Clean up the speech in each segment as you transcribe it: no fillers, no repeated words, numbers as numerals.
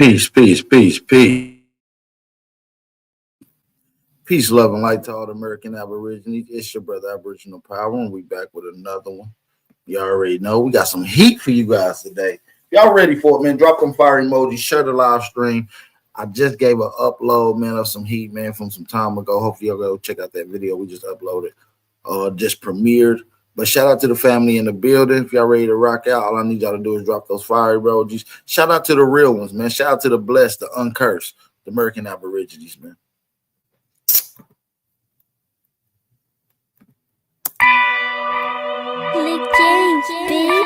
Peace, peace, peace, peace. Peace, love, and light to all the American Aborigines. It's your brother Aboriginal Power, and we back with another one. You already know we got some heat for you guys today. Y'all ready for it, man? Drop them fire emojis, share the live stream. I just gave an upload, man, of some heat, man, from some time ago. Hopefully y'all go check out that video we just uploaded. Just premiered. But shout out to the family in the building. If y'all ready to rock out, all I need y'all to do is drop those fire emojis. Shout out to the real ones, man. Shout out to the blessed, the uncursed, the American Aborigines, man.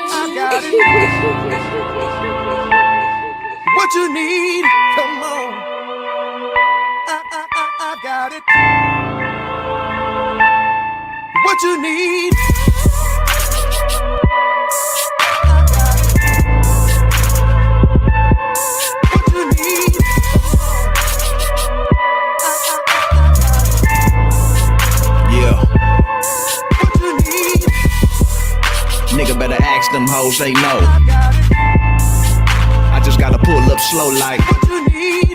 I got it. What you need? Come on. I got it. What you need? What you need? Yeah. What you need? Nigga better ask them hoes, they know. I just gotta pull up slow like. What you need?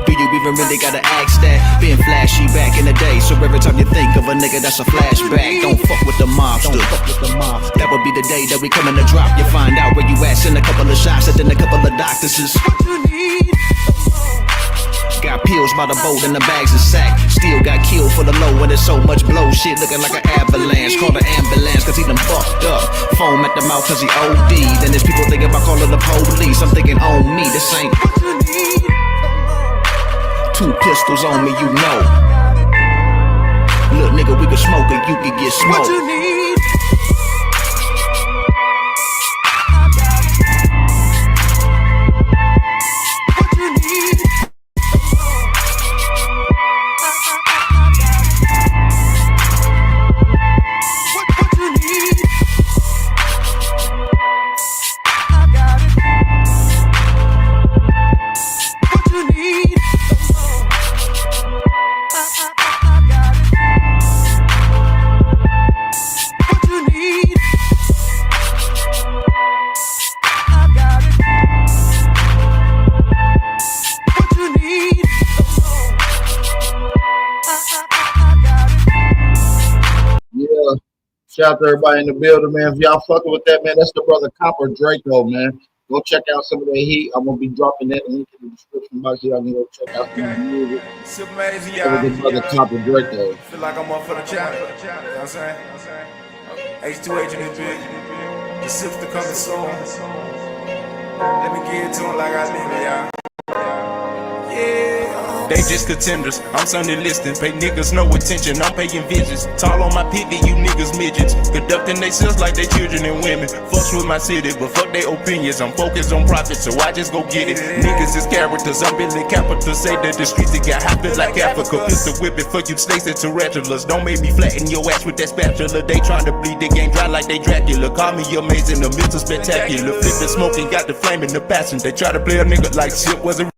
Do you even really gotta ask that? Being flashy back in the day, so every time you think of a nigga, that's a flashback. Don't fuck with the mobster. That would be the day that we coming to drop. You find out where you at, send a couple of shots, and then a couple of doctors is. What you need? Got pills by the boat and the bags is sack. Still got killed for the low when there's so much blow. Shit looking like an avalanche. Call the ambulance cause he done fucked up. Foam at the mouth cause he OD. Then there's people thinking about calling the police. I'm thinking on me, this ain't. What you need? Two pistols on me, you know. Look nigga, we can smoke or you can get What smoked. you need? What you need? What you need? I got it. What you need? I got it. What you need? I got it. What you need? I got it. Yeah. Shout out to everybody in the building, man. If y'all fucking with that, man, that's the brother Copper Draco, man. Go check out some of that heat. I'm gonna be dropping that link in the description box. Y'all can go check out some of the music. Supremacy, That was the brother Copper Draco. Feel like I'm up for the challenge. You know what I'm saying? H2H in this bitch. The sister coming soon. Let me get to him like I live it, y'all. Yeah. They just contenders, I'm Sunday listing. Pay niggas no attention, I'm paying visits. Tall on my pivot, you niggas midgets. Conducting they selves like they children and women. Fucks with my city, but fuck their opinions. I'm focused on profit, so I just go get it. Niggas is characters, I'm building capital. Say that the streets, they got happen like Africa. Pistol whip it for you snakes and tarantulas. Don't make me flatten your ass with that spatula. They tryna bleed the game dry like they Dracula. Call me amazing, the mental spectacular. Flipping smoking, got the flame in the passion. They try to play a nigga like shit was a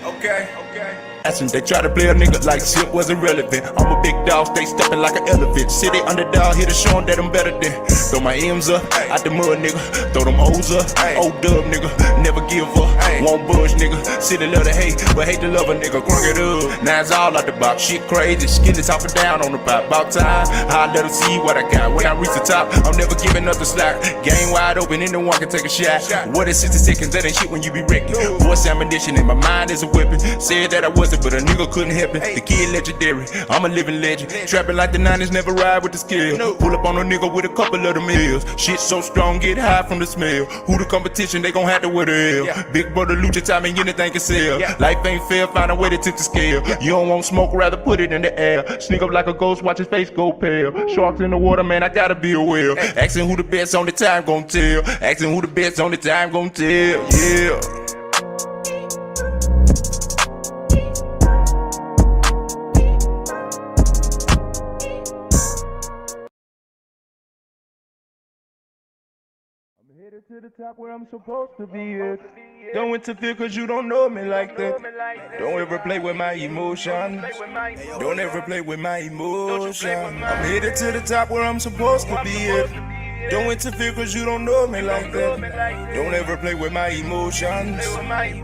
Okay. They try to play a nigga like shit wasn't relevant. I'm a big dog, stay stepping like an elephant. City underdog, here to show 'em that I'm better than. Throw my M's up, out the mud, nigga. Throw them O's up, old dub, nigga. Never give up, won't budge, nigga. City love to hate, but hate to love a nigga. Crunk it up, now it's all out the box. Shit crazy, skin is up and down on the pop. About time, I let them see what I got. When I reach the top, I'm never giving up the slack. Game wide open, anyone can take a shot. What is 60 seconds? That ain't shit when you be wrecking. Voice ammunition in my mind is a weapon. Said that I wasn't, but a nigga couldn't help it. The kid legendary, I'm a living legend. Trapping like the 90s, never ride with the skill. Pull up on a nigga with a couple of the meals. Shit so strong, get high from the smell. Who the competition, they gon' have to wear the L. Big brother Lucha time and anything can sell. Life ain't fair, find a way to tip the scale. You don't want smoke, rather put it in the air. Sneak up like a ghost, watch his face go pale. Sharks in the water, man, I gotta be a whale. Asking who the best on the time gon' tell. Asking who the best on the time gon' tell, yeah. to the top where I'm supposed to be at. Don't interfere cause you don't know me like that. Don't ever play with my emotions. Don't ever play with my emotions. I'm headed to the top where I'm supposed to be at. Don't interfere cause you don't know me like that. Don't ever play with my emotions.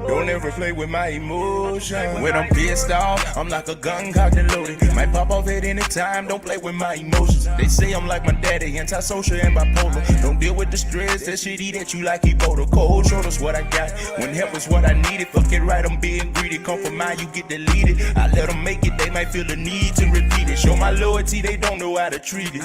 Don't ever play with my emotions. When I'm pissed off, I'm like a gun cocked and loaded. Might pop off at any time, don't play with my emotions. They say I'm like my daddy, antisocial and bipolar. Don't deal with the stress, that shit eat at you like Ebola. Cold shoulders what I got, when help is what I needed. Fuck it right, I'm being greedy. Come from mine, you get deleted. I let them make it, they might feel the need to repeat it. Show my loyalty, they don't know how to treat it.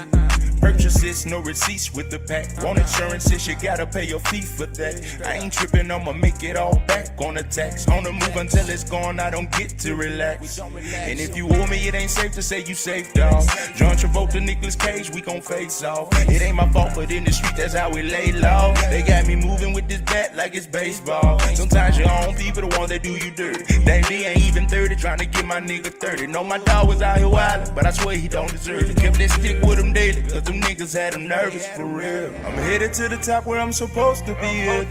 Purchases, no receipts with the pack. Want insurances, you gotta pay your fee for that. I ain't tripping, I'ma make it all back on the tax. On the move until it's gone, I don't get to relax. And if you owe me, it ain't safe to say you safe, dog. John Travolta, Nicolas Cage, we gon' face off. It ain't my fault, but in the street, that's how we lay low. They got me moving with this bat like it's baseball. Sometimes your own people the ones that do you dirty. Dang, they ain't even 30, trying to get my nigga 30. Know my dog was out here wildin', but I swear he don't deserve it. Kept that stick with him daily, cause them niggas had him nervous for real. I'm headed to the top where I'm supposed to be at.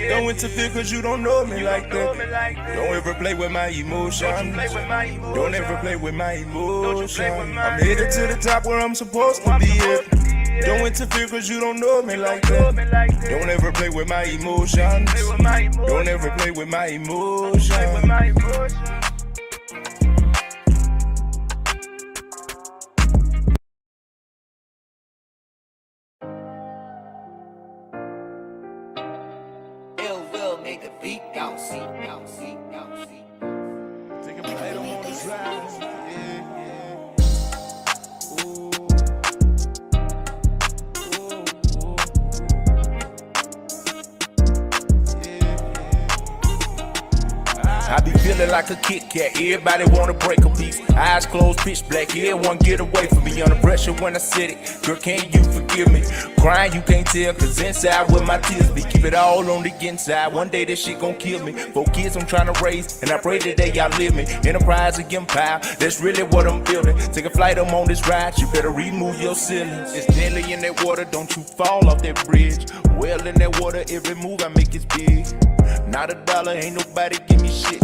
Don't interfere cause you don't know me like that. Don't ever play with my emotions. Don't ever play with my emotions. I'm headed to the top where I'm supposed to be at. Don't interfere cause you don't know me like that. Don't ever play with my emotions. Don't ever play with my emotions. Make the beat bounce, see. Take a flight on this ride. I be feeling like a Kit Kat, everybody wanna break a piece. Eyes closed, pitch black, everyone get away from me. Under pressure when I said it, girl, can't you forgive me? Crying, you can't tell, cause inside where my tears be. Keep it all on the inside, one day this shit gon' kill me. 4 kids I'm trying to raise, and I pray that they outlive me. Enterprise again, empire, that's really what I'm building. Take a flight, I'm on this ride, you better remove your ceilings. It's deadly in that water, don't you fall off that bridge. Well in that water, every move I make is big. Not a dollar, ain't nobody give me shit.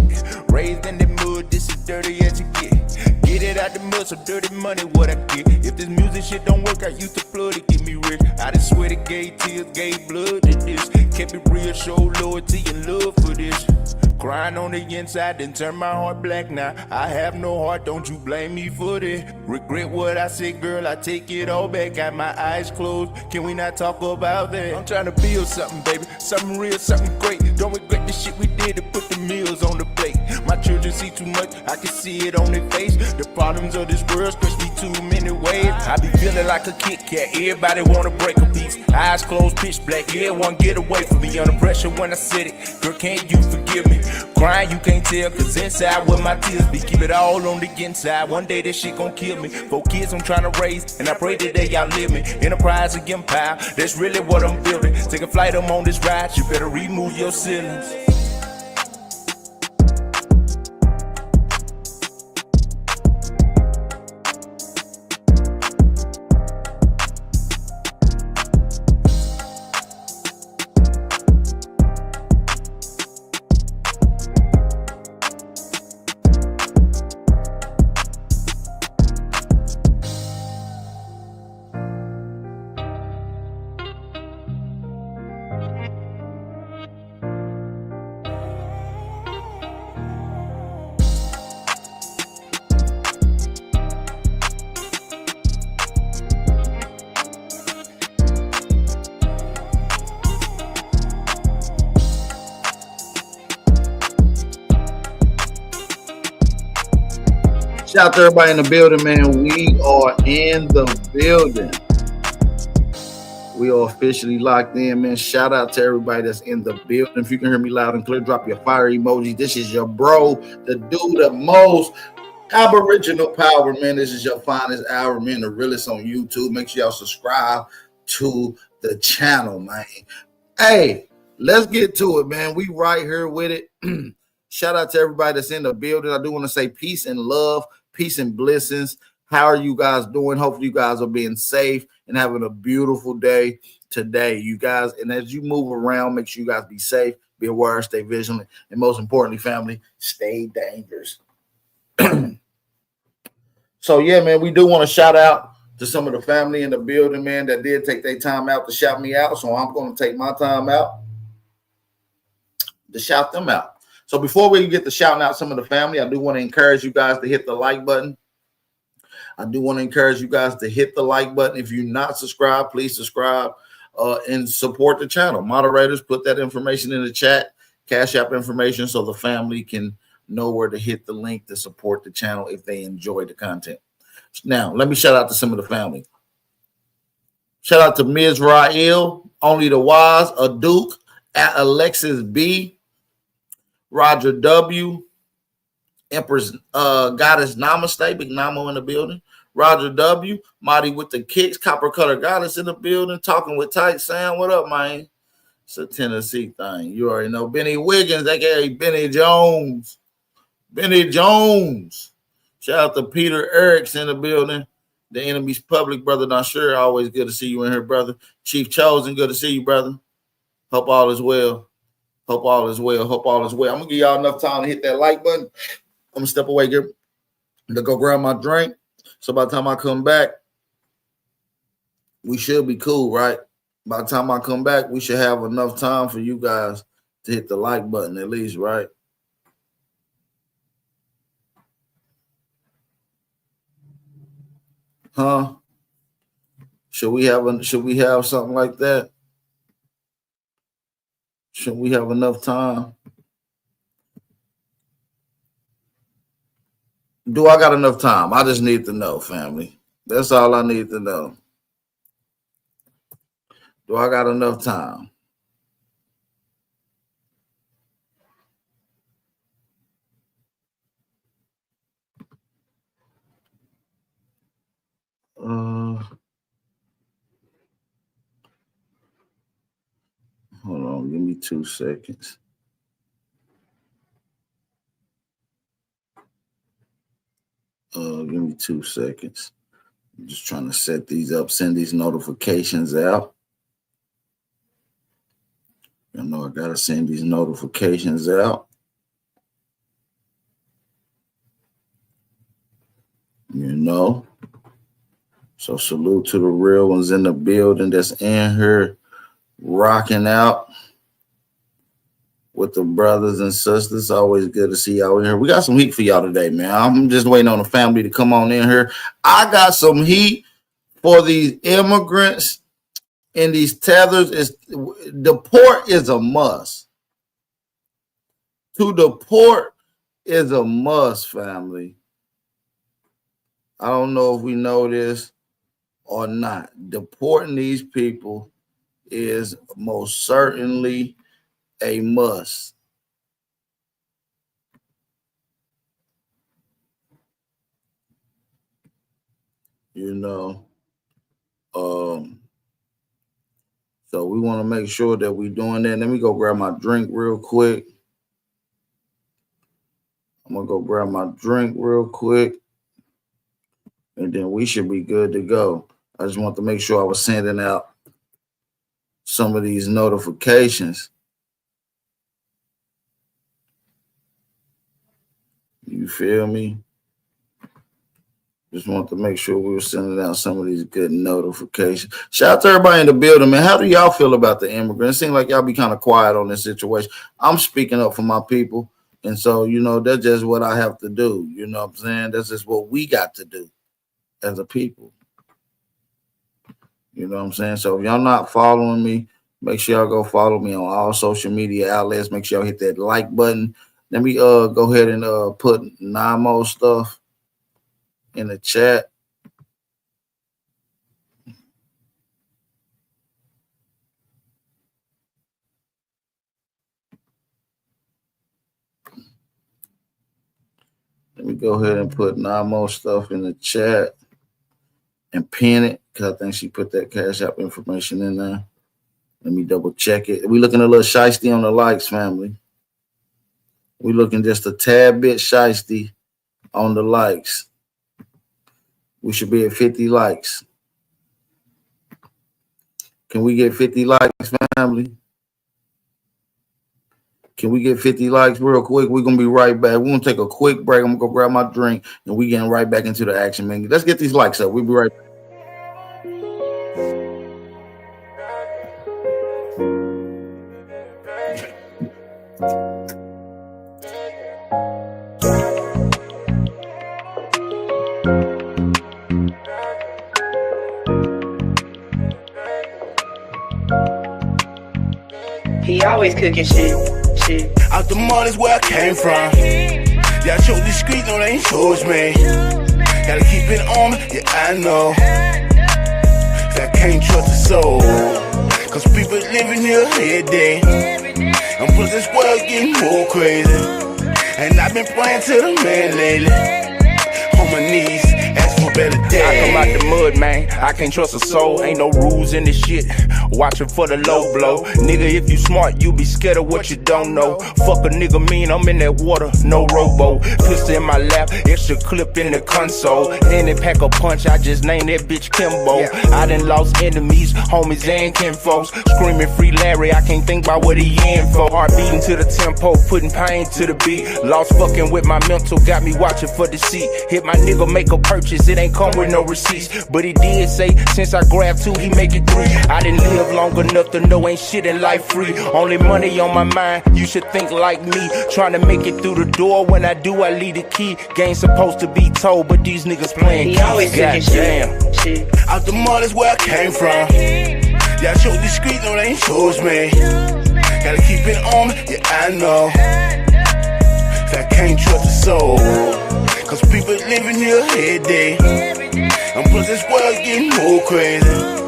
Raised in the mud, this is dirty as you get. Get it out the mud, so dirty money what I get. If this music shit don't work, I used to flood it, get me rich. I just sweated, gave tears, gave blood to this. Kept it real, show loyalty and love for this. Crying on the inside, then turn my heart black now. I have no heart, don't you blame me for this. Regret what I said, girl, I take it all back. Got my eyes closed, can we not talk about that? I'm trying to build something, baby, something real, something great. Don't regret the shit we did to put the meals on the plate. My children see too much, I can see it on their face. The problems of this world stretch me too many ways. I be feeling like a Kit Kat, everybody wanna break a piece. Eyes closed, pitch black, everyone get away from me. Under pressure when I said it, girl, can't you forgive me? Crying, you can't tell, cause inside where my tears be. Keep it all on the inside, one day this shit gon' kill me. 4 kids I'm trying to raise, and I pray that they outlive me. Enterprise again, empire, that's really what I'm building. Take a flight, I'm on this ride, you better remove your ceilings. Shout out to everybody in the building, man. We are in the building. We are officially locked in, man. Shout out to everybody that's in the building. If you can hear me loud and clear, drop your fire emoji. This is your bro, the dude, the most Aboriginal power, man. This is your finest hour, man. The realest on YouTube. Make sure y'all subscribe to the channel, man. Hey, let's get to it, man. We right here with it. Shout out to everybody that's in the building. I do want to say peace and love, peace and blessings. How are you guys doing? Hopefully you guys are being safe and having a beautiful day. today, you guys. And as you move around, make sure you guys be safe, be aware, stay vigilant, and most importantly, family, stay dangerous. So yeah, man, we do want to shout out to some of the family in the building, man, that did take their time out to shout me out. So I'm going to take my time out to shout them out. So before we get to shouting out some of the family, I do want to encourage you guys to hit the like button. I do want to encourage you guys to hit the like button. If you're not subscribed, please subscribe and support the channel. Moderators, put that information in the chat, Cash App information, so the family can know where to hit the link to support the channel if they enjoy the content. Now, let me shout out to some of the family. Shout out to Ms. Rael, Only the Wise, a Duke, at Alexis B, Roger W, Empress Goddess Namaste, Big Namo in the building. Roger W, Marty with the kicks, Copper Color Goddess in the building, talking with Tight Sam. What up, man? It's a Tennessee thing. You already know. Benny Wiggins, aka Benny Jones. Benny Jones. Shout out to Peter Eriks in the building. The enemy's public, brother. Not sure. Always good to see you in here, brother. Chief Chosen, good to see you, brother. Hope all is well. Hope all is well. Hope all is well. I'm gonna give y'all enough time to hit that like button. I'm gonna step away here to go grab my drink. So by the time I come back, we should be cool, right? By the time I come back, we should have enough time for you guys to hit the like button at least, right? Huh? Should we have something like that? Should we have enough time? Do I got enough time? I just need to know, family. That's all I need to know. Do I got enough time? Hold on, give me 2 seconds. Give me 2 seconds. I'm just trying to set these up, send these notifications out. You know, I gotta send these notifications out. You know. So salute to the real ones in the building that's in here rocking out with the brothers and sisters. Always good to see y'all in here. We got some heat for y'all today, man. I'm just waiting on the family to come on in here. I got some heat for these immigrants and these tethers. Deport is a must. To deport is a must, family. I don't know if we know this or not. Deporting these people is most certainly a must. You know, so we want to make sure that we're doing that. Let me go grab my drink real quick. I'm gonna go grab my drink real quick, and then we should be good to go. I just want to make sure I was sending out some of these notifications. You feel me? Just want to make sure we were sending out some of these good notifications. Shout out to everybody in the building, man. How do y'all feel about the immigrants? It seems like y'all be kind of quiet on this situation. I'm speaking up for my people. And so, you know, that's just what I have to do. You know what I'm saying? That's just what we got to do as a people. You know what I'm saying? So if y'all not following me, make sure y'all go follow me on all social media outlets. Make sure y'all hit that like button. Let me go ahead and put Namo stuff in the chat. Let me go ahead and put Namo stuff in the chat and pin it, because I think she put that Cash App information in there. Let me double check it. We looking a little shiesty on the likes, family. We looking just a tad bit shiesty on the likes. We should be at 50 likes. Can we get 50 likes, family? Can we get 50 likes real quick? We're going to be right back. We're going to take a quick break. I'm going to go grab my drink, and we getting right back into the action, man. Let's get these likes up. We'll be right back. He always cooking shit. Out the mud is where I came from. Yeah, I chose the street, no, they ain't chose me. Gotta keep it on me, yeah, I know. I can't trust a soul. Cause people living here every day. And plus this world getting more crazy. And I've been praying to the man lately. On my knees, ask for better days. I come out the mud, man, I can't trust a soul. Ain't no rules in this shit. Watching for the low blow. Nigga, if you smart, you be scared of what you don't know. Fuck a nigga mean, I'm in that water, no robo. Pistol in my lap, extra clip in the console. Then they pack a punch, I just named that bitch Kimbo. I done lost enemies, homies and kinfolks. Screaming free Larry, I can't think about what he in for. Heart beating to the tempo, putting pain to the beat. Lost fucking with my mental, got me watching for the seat. Hit my nigga make a purchase, it ain't come with no receipts. But he did say, since I grabbed 2, he make it 3. I didn't live long enough to know ain't shit in life free. Only money on my mind, you should think like me. Trying to make it through the door, when I do I leave the key. Game supposed to be told, but these niggas playing He always cooking shit. Out the mud is where I came from. Yeah, I chose the street, no, they ain't chose me. Gotta keep it on me, yeah, I know. I can't trust a soul. Cause people living here every day. And plus this world getting more crazy.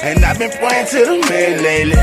And I've been praying to the man lately.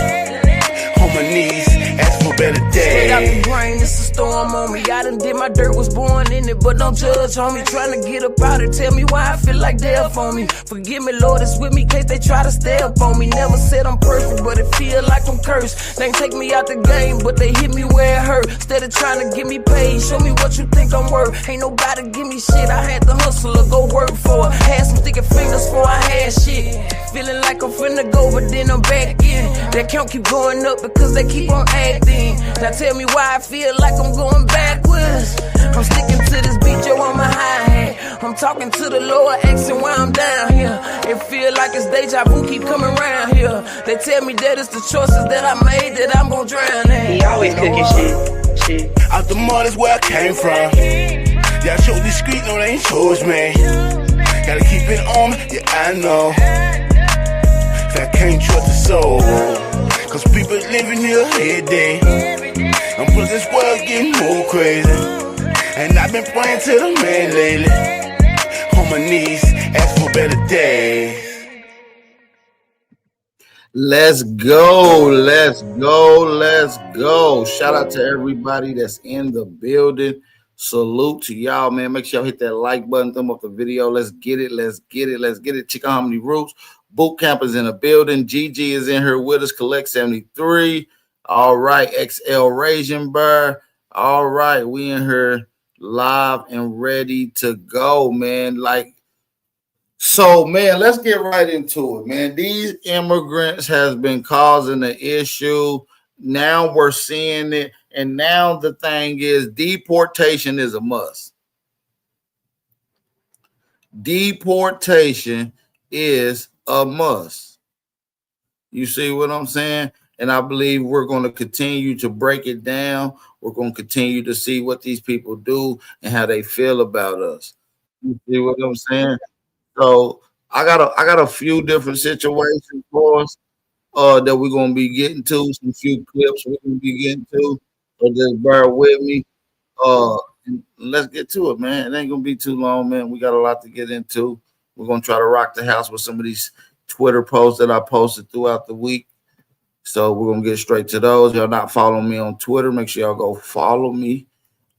On my knees, ask for better days. Straight out the brain, it's a storm on me. I done did my dirt, was born in it, but don't judge on me. Trying to get up out it, tell me why I feel like death on me. Forgive me, Lord, it's with me, case they try to stay up on me. Never said I'm perfect, but it feel like I'm cursed. They ain't take me out the game, but they hit me where it hurt. Instead of trying to get me paid, show me what you think I'm worth. Ain't nobody give me shit, I had to hustle or go work for it. Had some sticky fingers before I had shit. Feeling like I'm finna go, but then I'm back in. That count keep going up because they keep on acting. Now tell me why I feel like I'm going backwards. I'm sticking to this beat, yo, on my hi-hat. I'm talking to the Lord, asking why I'm down here. It feel like it's deja vu, keep coming around here. They tell me that it's the choices that I made that I'm gonna drown in. He always cooking shit. Out the mud is where I came from. Yeah, I chose the street, no, they ain't chose me. Gotta keep it on me, yeah, I know. I can't trust a soul. Cause people living here every day. And plus this world getting more crazy. And I've been praying to the man lately. On my knees, ask for better days. Let's go. Let's go. Let's go. Shout out to everybody that's in the building. Salute to y'all, man. Make sure y'all hit that like button, thumb up the video. Let's get it. Let's get it. Let's get it. Check out how many roots. Boot camp is in the building. GG is in here with us. Collect 73. All right. XL Raisin Bar. All right. We in here live and ready to go, man. So, man, let's get right into it, man. These immigrants has been causing the issue. Now we're seeing it. And now the thing is, deportation is a must. Deportation is a must. You see what I'm saying? And I believe we're going to continue to break it down. We're going to continue to see what these people do and how they feel about us. You see what I'm saying? So I got a few different situations for us that we're going to be getting to, some few clips we're going to be getting to. So just bear with me. And let's get to it, man. It ain't going to be too long, man. We got a lot to get into. We're going to try to rock the house with some of these Twitter posts that I posted throughout the week. So we're going to get straight to those. Y'all not following me on Twitter, make sure y'all go follow me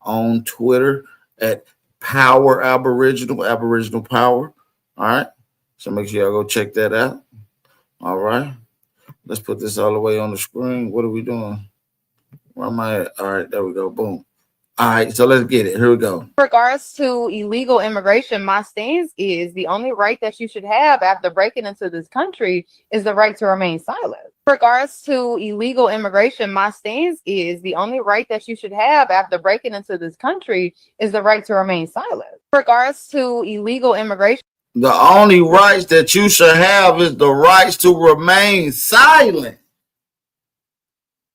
on Twitter at Power Aboriginal Power. All right. So make sure y'all go check that out. All right. Let's put this all the way on the screen. What are we doing? Where am I at? All right, there we go. Boom. All right, so let's get it. Here we go. Regards to illegal immigration, my stance is the only right that you should have after breaking into this country is the right to remain silent. Regards to illegal immigration, my stance is the only right that you should have after breaking into this country is the right to remain silent. Regards to illegal immigration, The only rights that you should have is the rights to remain silent.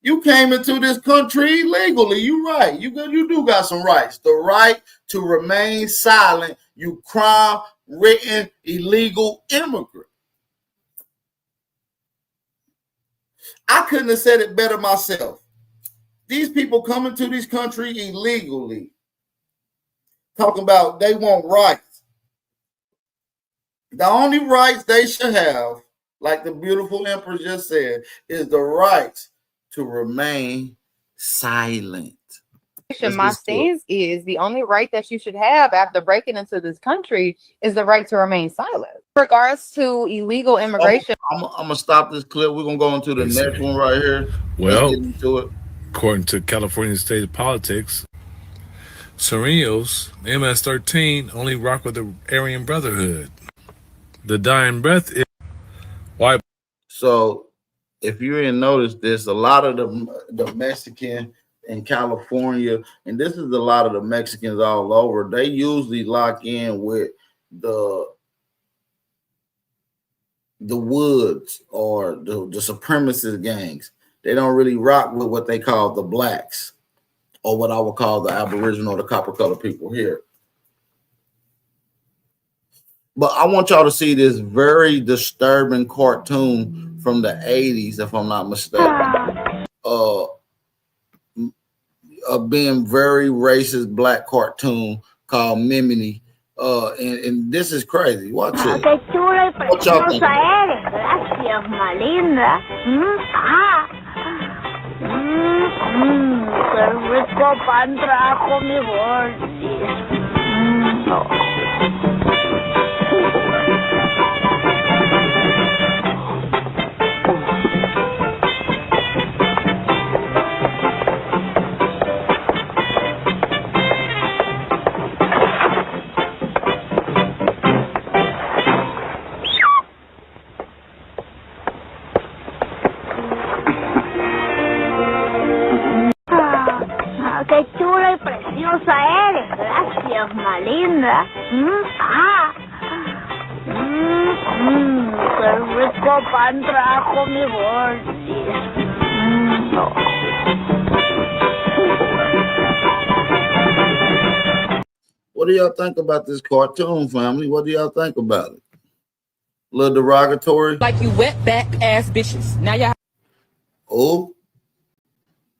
You came into this country illegally. You're right. You do got some rights. The right to remain silent. You crime-ridden illegal immigrant. I couldn't have said it better myself. These people coming to this country illegally, talking about they want rights. The only rights they should have, like the beautiful Empress just said, is the rights to remain silent. my stance is the only right that you should have after breaking into this country is the right to remain silent. Regards to illegal immigration, I'm gonna stop this clip. We're gonna go into the next one right here. Well, let's get into it. According to California state politics, Serenos, MS-13 only rock with the Aryan Brotherhood. The dying breath is white. So if you didn't notice this, a lot of the Mexican in California, and this is a lot of the Mexicans all over, they usually lock in with the Woods or the supremacist gangs. They don't really rock with what they call the blacks, or what I would call the Aboriginal or the copper colored people here. But I want y'all to see this very disturbing cartoon from the 80s, if I'm not mistaken. Being very racist black cartoon called Mimini. And this is crazy. Watch it. Qué chula y What y'all think? preciosa eres. Gracias, Malinda. Qué rico pan trajo mi gordis. Qué chula y preciosa eres. Gracias, Malinda. Qué rico pan trajo mi gordis. What do y'all think about this cartoon, family? What do y'all think about it? A little derogatory? Like you wet back ass bitches. Now y'all. Oh,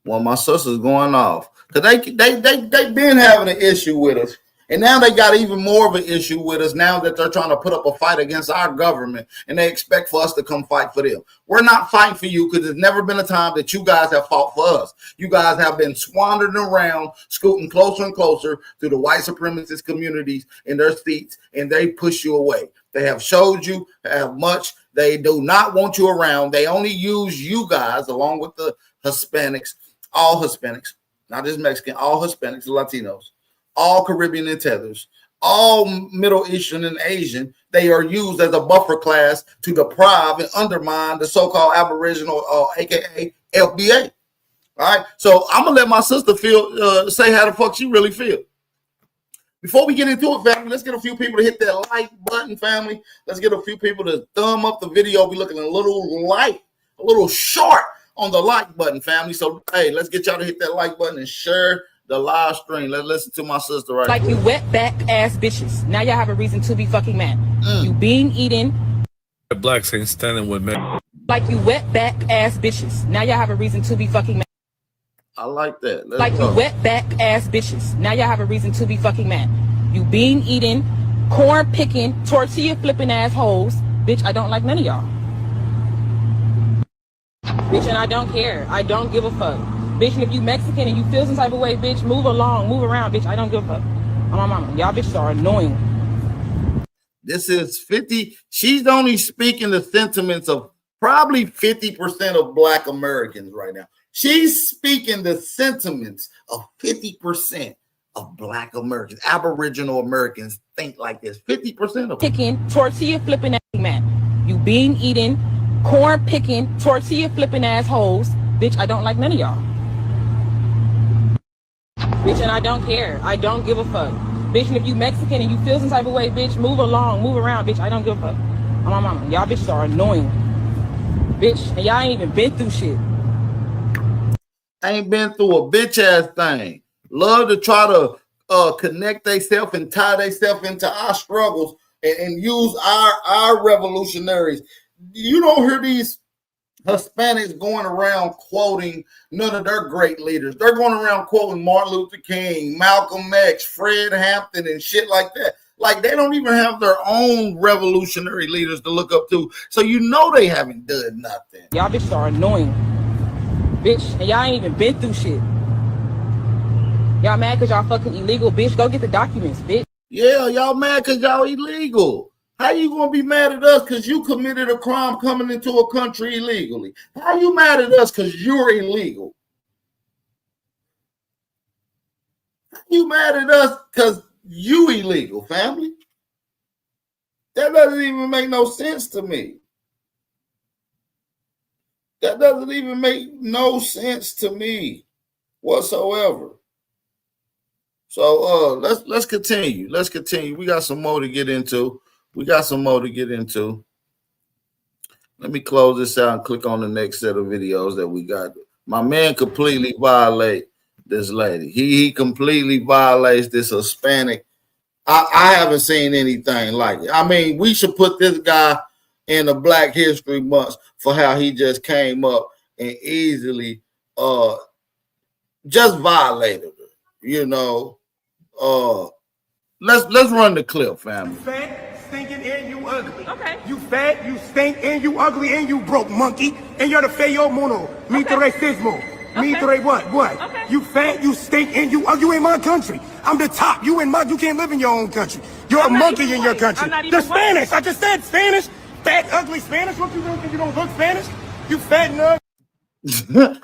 well, my sister's going off. Because they been having an issue with us. And now they got even more of an issue with us now that they're trying to put up a fight against our government. And they expect for us to come fight for them. We're not fighting for you because there's never been a time that you guys have fought for us. You guys have been swandering around, scooting closer and closer to the white supremacist communities in their seats, and they push you away. They have showed you how much they do not want you around. They only use you guys along with the Hispanics, all Hispanics, not just Mexican, all Hispanics, Latinos, all Caribbean and tethers, all Middle Eastern and Asian. They are used as a buffer class to deprive and undermine the so-called Aboriginal, aka FBA. All right, so I'm gonna let my sister say how the fuck she really feel. Before we get into it, family, let's get a few people to hit that like button, family. Let's get a few people to thumb up the video. Be looking a little light, a little short on the like button, family. So, hey, let's get y'all to hit that like button and share the live stream. Let's listen to my sister right Like quick. you wet back ass bitches. Now y'all have a reason to be fucking mad. You being eaten. Blacks ain't standing with men. Like you wet back ass bitches. Now y'all have a reason to be fucking mad. I like that. Let's Like go. you wet back ass bitches. Now y'all have a reason to be fucking mad. You being eaten, corn picking, tortilla flipping assholes. Bitch, I don't like none of y'all. Bitch, and I don't care. I don't give a fuck. Bitch, and if you Mexican and you feel some type of way, bitch, move along, move around, bitch. I don't give a fuck. On my mama. Y'all bitches are annoying. This is 50. She's only speaking the sentiments of probably 50% of Black Americans right now. She's speaking the sentiments of 50% of Black Americans. Aboriginal Americans think like this. 50% of them. Picking, tortilla flipping ass man. You bean eating, corn picking, tortilla flipping assholes. Bitch, I don't like none of y'all. Bitch, and I don't care. I don't give a fuck. Bitch, and if you Mexican and you feel some type of way, bitch, move along, move around, bitch. I don't give a fuck. On my mama. Y'all bitches are annoying. Bitch, and y'all ain't even been through shit. Ain't been through a bitch ass thing. Love to try to connect themselves and tie themselves into our struggles and use our revolutionaries. You don't hear these Hispanics going around quoting none of their great leaders. They're going around quoting Martin Luther King, Malcolm X, Fred Hampton, and shit like that. Like they don't even have their own revolutionary leaders to look up to. So you know they haven't done nothing. Y'all bitches are annoying. Bitch, and y'all ain't even been through shit. Y'all mad because y'all fucking illegal, bitch. Go get the documents, bitch. Yeah, y'all mad because y'all illegal. How you gonna be mad at us because you committed a crime coming into a country illegally? How you mad at us because you're illegal? How you mad at us because you illegal, family? That doesn't even make no sense to me. That doesn't even make no sense to me whatsoever. So let's continue. Let's continue. We got some more to get into. Let me close this out and click on the next set of videos that we got. My man completely violate this lady. He completely violates this Hispanic. I haven't seen anything like it. I mean, we should put this guy in the Black History Month for how he just came up and easily just violated her. You know, let's run the clip, family. You fat, stinking, and you ugly. Okay. You fat, you stink, and you ugly, and you broke, monkey. And you're the feo mono. Mito racismo. Mito what? What? Okay. You fat, you stink, and you ugly. You in my country. I'm the top. You can't live in your own country. You're a monkey in your country. The Spanish. I just said Spanish. Fat, ugly Spanish. What you doing? You don't look Spanish? You fat and ugly.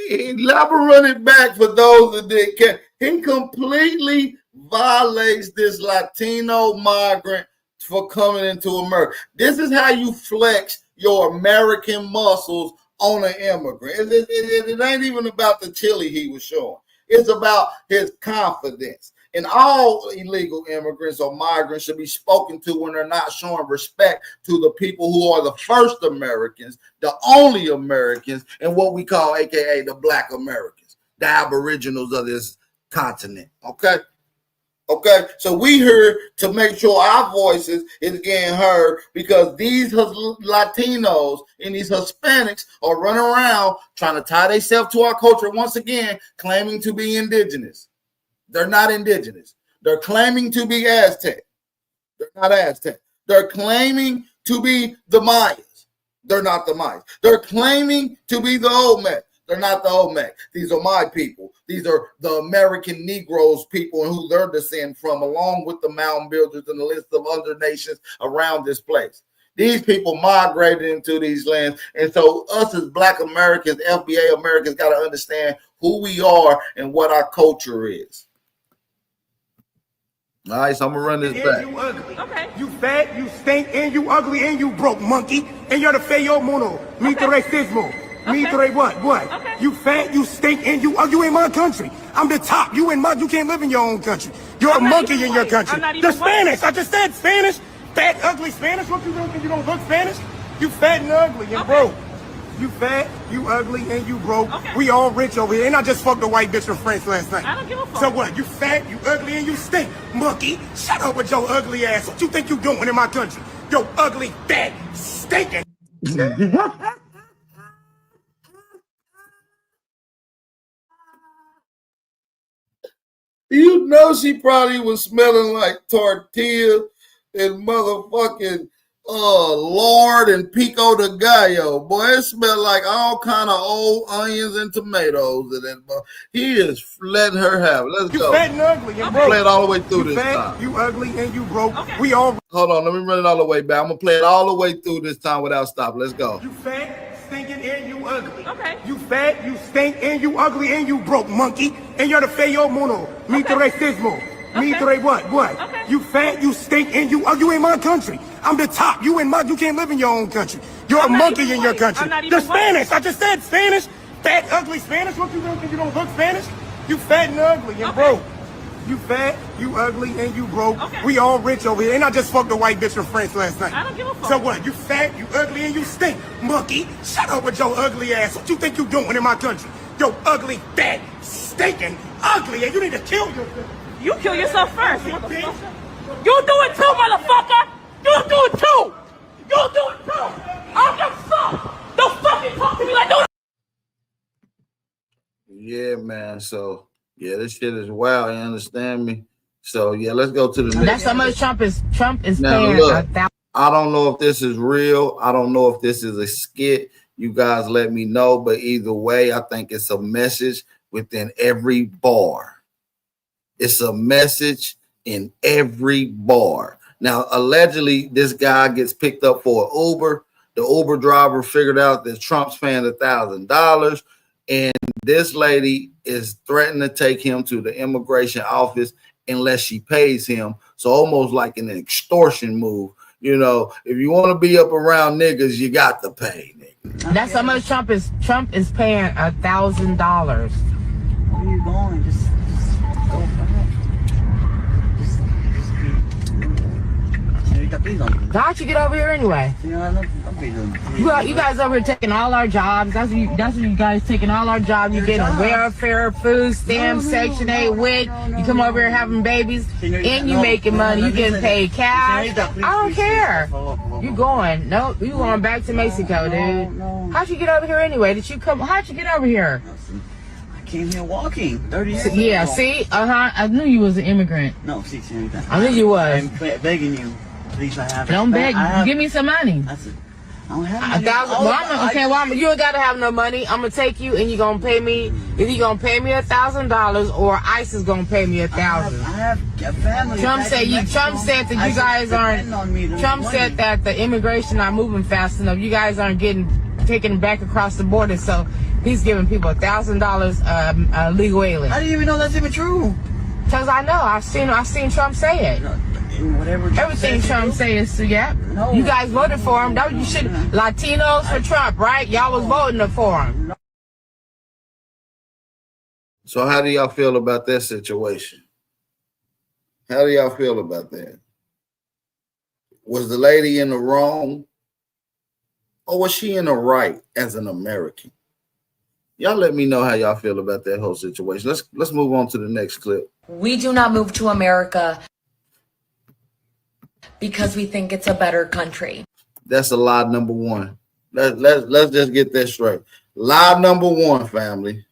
Let me run it back for those that didn't care. He completely violates this Latino migrant for coming into America. This is how you flex your American muscles on an immigrant. It ain't even about the chili he was showing. It's about his confidence. And all illegal immigrants or migrants should be spoken to when they're not showing respect to the people who are the first Americans, the only Americans, and what we call, AKA, the Black Americans, the aboriginals of this continent. Okay? So we here to make sure our voices is getting heard because these Latinos and these Hispanics are running around trying to tie themselves to our culture once again, claiming to be indigenous. They're not indigenous. They're claiming to be Aztec. They're not Aztec. They're claiming to be the Mayas. They're not the Mayas. They're claiming to be the Olmec. They're not the Olmec. These are my people. These are the American Negroes people and who they're descended from, along with the mound builders and the list of other nations around this place. These people migrated into these lands. And so us as Black Americans, FBA Americans, got to understand who we are and what our culture is. All right, so I'm going to run this back. You ugly. Okay. You fat, you stink, and you ugly, and you broke, monkey. And you're the feo mono. Mito racismo. Mito what? What? Okay. You fat, you stink, and you ugly. You in my country. I'm the top. You can't live in your own country. You're a monkey in your country. The Spanish. I just said Spanish. Fat, ugly Spanish. What you doing? You don't look Spanish? You fat and ugly and broke. You fat, you ugly, and you broke. Okay. We all rich over here. And I just fucked a white bitch from France last night. I don't give a fuck. So what? You fat, you ugly, and you stink. Monkey, shut up with your ugly ass. What you think you doing in my country? Yo ugly, fat, stinking. You know she probably was smelling like tortilla and motherfucking lard and pico de gallo. Boy, it smelled like all kind of old onions and tomatoes in that boy. He is letting her have it. Let's You go. fat and ugly and broke. Play it all the way through You this fat, time. you ugly, and you broke. Hold on, let me run it all the way back. I'm gonna play it all the way through this time without stopping. Let's go. You fat, stinking, and you ugly. Okay. You fat, you stink, and you ugly, and you broke, monkey. And you're the feo mono. Migrant-resident. Migrant what? Okay. You fat, you stink, and you in my country. I'm the top. You can't live in your own country. You're a monkey in your country. I'm not even The Spanish. I just said Spanish. Fat, ugly Spanish. What you doing? You don't look Spanish? You fat and ugly and broke. You fat, you ugly, and you broke. Okay. We all rich over here. And I just fucked a white bitch from France last night. I don't give a fuck. So what? You fat, you ugly, and you stink, monkey. Shut up with your ugly ass. What you think you doing in my country? Yo, ugly, fat, stinking, ugly, and you need to kill yourself. You kill yourself first. You do it too, motherfucker. You do it too. You do it too. I don't give a fuck. Don't fucking talk to me like that. Yeah, man. So yeah, this shit is wild. You understand me? So yeah, let's go to the next. That's how much Trump is Now, paying. look, I don't know if this is real. I don't know if this is a skit. You guys let me know. But either way, I think it's a message within every bar. It's a message in every bar. Now, allegedly, this guy gets picked up for an Uber. The Uber driver figured out that Trump's paying $1,000. And this lady is threatening to take him to the immigration office unless she pays him. So almost like an extortion move. You know, if you want to be up around niggas, you got to pay, nigga. That's how much Trump is paying $1,000. Where are you going? Just go for it. How'd you get over here anyway? You guys over here taking all our jobs. That's what you guys taking all our jobs. You getting welfare, food stamps, Section 8, WIC. You come over here having babies, and you making money. You getting paid cash. I don't care. You going? No, you going back to Mexico, dude. How'd you get over here anyway? How'd you get over here? I came here walking 30 years ago. Yeah, see? I knew you was an immigrant. No, see, I knew you was. I'm begging you. Please, I have. Don't beg. Give me some money. I don't have $1,000. You ain't gotta have no money. I'm gonna take you, and you're gonna pay me. Either you're gonna pay me $1,000, or ICE is gonna pay me $1,000. I have a family. Trump said that you guys aren't. Trump said that the immigration not moving fast enough. You guys aren't getting taken back across the border, so he's giving people $1,000 legal alien. I didn't even know that's even true. Cause I know I've seen Trump say it. Everything Trump says, yeah. No. You guys voted for him. You should. Latinos for Trump, right? Y'all was voting for him. So how do y'all feel about that situation? How do y'all feel about that? Was the lady in the wrong, or was she in the right as an American? Y'all let me know how y'all feel about that whole situation. Let's move on to the next clip. We do not move to America because we think it's a better country. That's a lie number one. Let's just get that straight. Lie number one, family.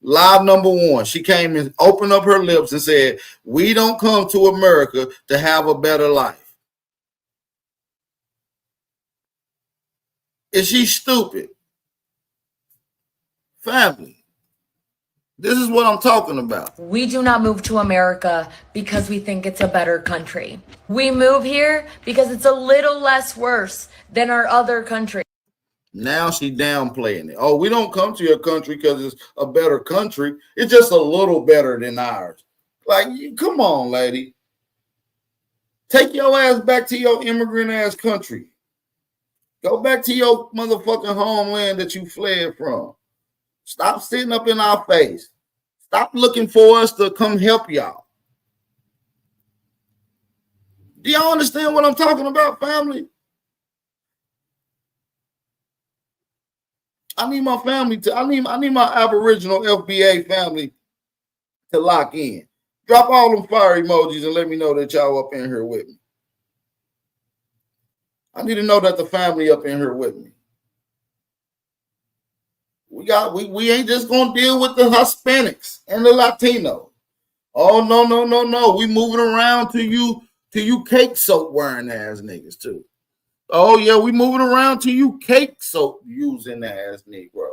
Lie number one. She came and opened up her lips and said, we don't come to America to have a better life. Is she stupid? Family. This is what I'm talking about. We do not move to America because we think it's a better country. We move here because it's a little less worse than our other countries. Now she downplaying it. Oh, we don't come to your country because it's a better country. It's just a little better than ours. Like, come on, lady. Take your ass back to your immigrant ass country. Go back to your motherfucking homeland that you fled from. Stop sitting up in our face. Stop looking for us to come help y'all. Do y'all understand what I'm talking about, family? I need my family to, I need my Aboriginal FBA family to lock in. Drop all them fire emojis and let me know that y'all up in here with me. I need to know that the family up in here with me. We ain't just gonna deal with the Hispanics and the Latino. Oh no. We moving around to you cake soap wearing ass niggas too. Oh yeah, we moving around to you cake soap using ass Negro.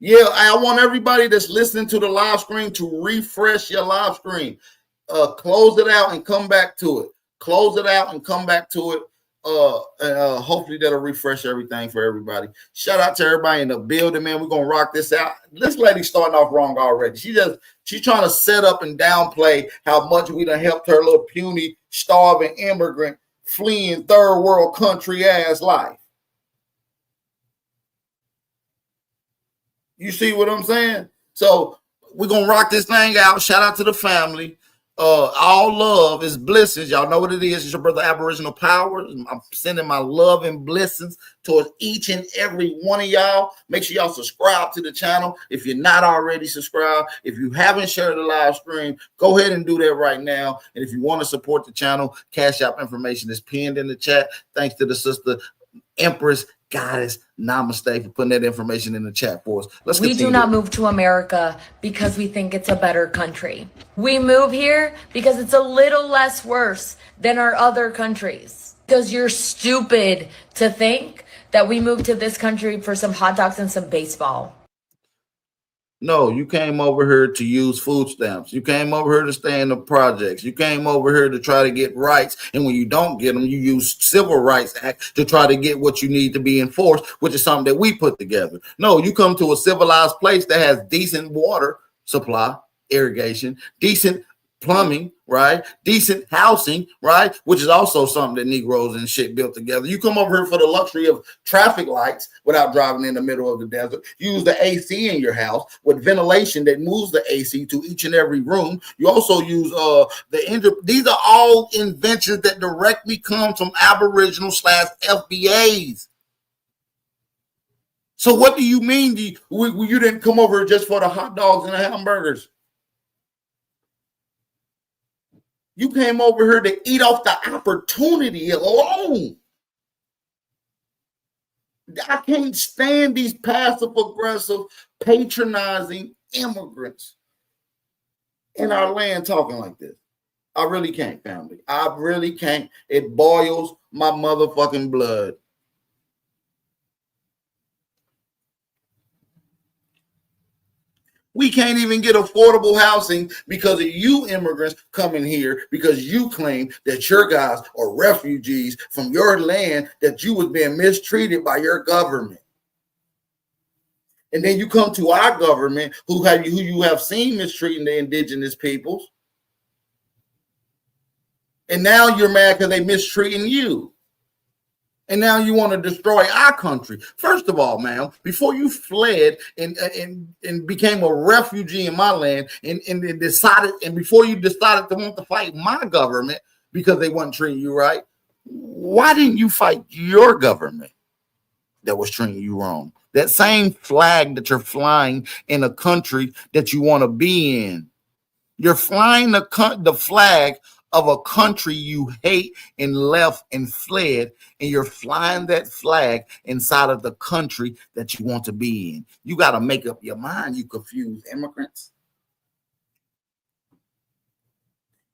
Yeah, I want everybody that's listening to the live stream to refresh your live stream. Close it out and come back to it. Close it out and come back to it. Hopefully that'll refresh everything for everybody. Shout out to everybody in the building, man. We're gonna rock this out. This lady's starting off wrong already. She's trying to set up and downplay how much we done helped her little puny starving immigrant fleeing third world country ass life. You see what I'm saying? So we're gonna rock this thing out. Shout out to the family. All love is blessings. Y'all know what it is. It's your brother Aboriginal Power. I'm sending my love and blessings towards each and every one of y'all. Make sure y'all subscribe to the channel if you're not already subscribed. If you haven't shared the live stream, go ahead and do that right now. And if you want to support the channel, Cash App information is pinned in the chat. Thanks to the sister Empress Goddess Namaste for putting that information in the chat for us. We do not move to America because we think it's a better country. We move here because it's a little less worse than our other countries. Because you're stupid to think that we moved to this country for some hot dogs and some baseball. No, you came over here to use food stamps. You came over here to stay in the projects. You came over here to try to get rights. And when you don't get them, you use Civil Rights Act to try to get what you need to be enforced, which is something that we put together. No, you come to a civilized place that has decent water supply, irrigation, decent plumbing, right? Decent housing, right? Which is also something that Negroes and shit built together. You come over here for the luxury of traffic lights without driving in the middle of the desert. You use the AC in your house with ventilation that moves the AC to each and every room. You also use these are all inventions that directly come from Aboriginal / FBAs. So what do you mean you didn't come over just for the hot dogs and the hamburgers? You came over here to eat off the opportunity alone. I can't stand these passive-aggressive, patronizing immigrants in our land talking like this. I really can't, family. I really can't. It boils my motherfucking blood. We can't even get affordable housing because of you immigrants coming here because you claim that your guys are refugees from your land, that you was being mistreated by your government. And then you come to our government who you have seen mistreating the indigenous peoples. And now you're mad because they mistreating you. And now you want to destroy our country. First of all, man, before you fled and became a refugee in my land and before you decided to want to fight my government because they weren't treating you right, why didn't you fight your government that was treating you wrong? That same flag that you're flying in a country that you want to be in. You're flying the flag of a country you hate and left and fled, and you're flying that flag inside of the country that you want to be in. You got to make up your mind, you confused immigrants.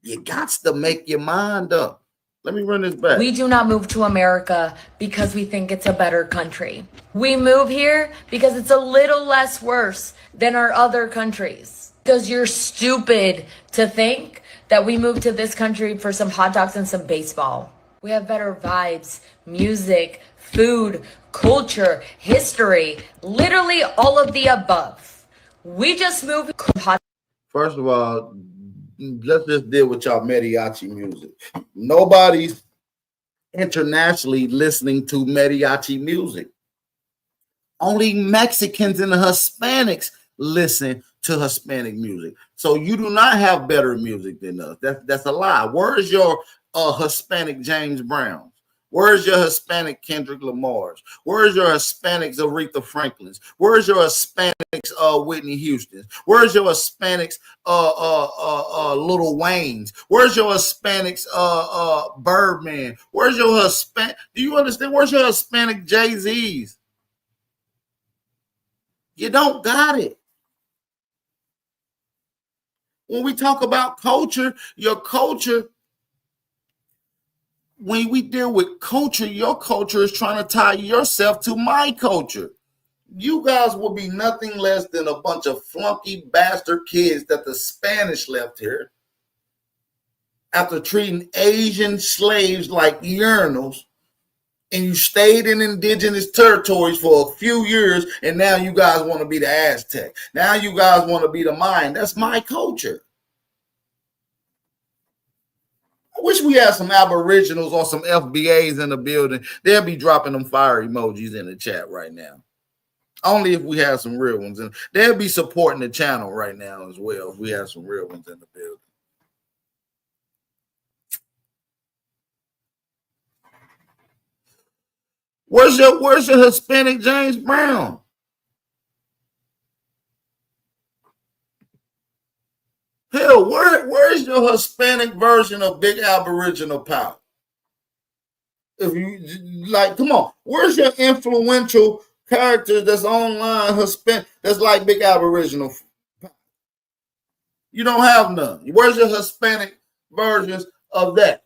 You got to make your mind up. Let me run this back. We do not move to America because we think it's a better country. We move here because it's a little less worse than our other countries. Because you're stupid to think that we moved to this country for some hot dogs and some baseball. We have better vibes, music, food, culture, history, literally all of the above. We just moved. First of all, let's just deal with y'all mariachi music. Nobody's internationally listening to mariachi music. Only Mexicans and Hispanics listen to Hispanic music. So you do not have better music than us. That's a lie. Where's your Hispanic James Browns? Where's your Hispanic Kendrick Lamar's? Where's your Hispanics Aretha Franklin's? Where's your Hispanics Whitney Houston's? Where's your Hispanics Lil Wayne's? Where's your Hispanics Birdman? Where's your Hispanic? Do you understand? Where's your Hispanic Jay-Z's? You don't got it. When we talk about culture, your culture, when we deal with culture, your culture is trying to tie yourself to my culture. You guys will be nothing less than a bunch of flunky bastard kids that the Spanish left here after treating Asian slaves like urinals and you stayed in indigenous territories for a few years, and now you guys want to be the Aztec. Now you guys want to be the Mayan. That's my culture. I wish we had some Aboriginals or some FBAs in the building. They'll be dropping them fire emojis in the chat right now. Only if we have some real ones. And they'll be supporting the channel right now as well if we have some real ones in the building. Where's your Hispanic James Brown? Hell, where's your Hispanic version of Big Aboriginal Power? If you like, come on, where's your influential character that's online Hispanic that's like Big Aboriginal Power? You don't have none. Where's your Hispanic versions of that?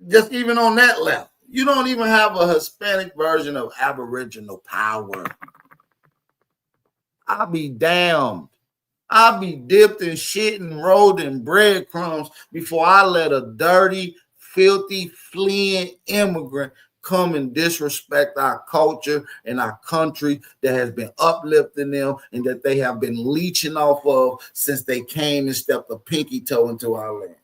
Just even on that level. You don't even have a Hispanic version of Aboriginal Power. I'll be damned. I'll be dipped in shit and rolled in breadcrumbs before I let a dirty, filthy, fleeing immigrant come and disrespect our culture and our country that has been uplifting them and that they have been leeching off of since they came and stepped a pinky toe into our land.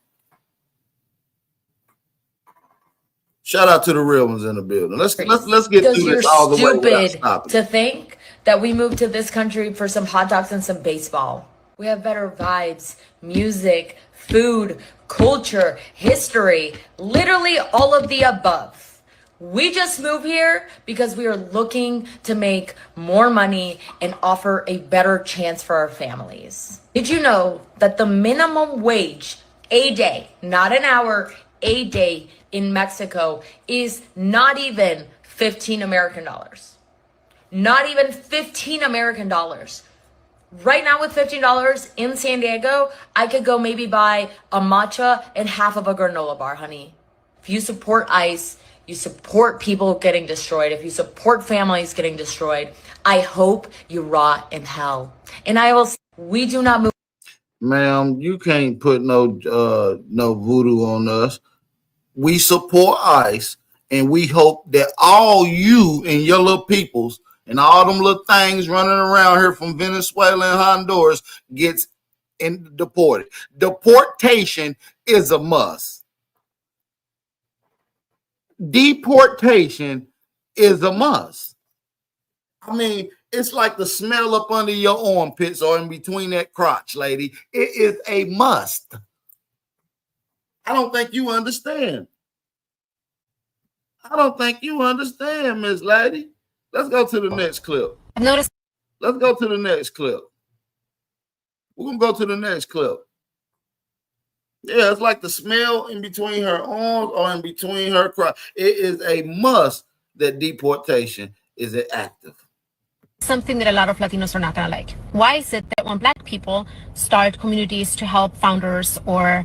Shout out to the real ones in the building. Let's get through this all the way without stopping. To think that we moved to this country for some hot dogs and some baseball. We have better vibes, music, food, culture, history, literally all of the above. We just moved here because we are looking to make more money and offer a better chance for our families. Did you know that the minimum wage a day, not an hour, a day in Mexico is not even 15 American dollars. Not even 15 American dollars. Right now with $15 in San Diego, I could go maybe buy a matcha and half of a granola bar, honey. If you support ICE, you support people getting destroyed. If you support families getting destroyed, I hope you rot in hell. And I will say, we do not move. Ma'am, you can't put no voodoo on us. We support ICE, and we hope that all you and your little peoples and all them little things running around here from Venezuela and Honduras gets deported. Deportation is a must. Deportation is a must. I mean, it's like the smell up under your armpits or in between that crotch, lady. It is a must. I don't think you understand. I don't think you understand, Miss Lady. Let's go to the next clip. I've noticed. Let's go to the next clip. We're going to go to the next clip. Yeah, it's like the smell in between her arms or in between her crotch. It is a must that deportation is active. Something that a lot of Latinos are not going to like. Why is it that when Black people start communities to help founders or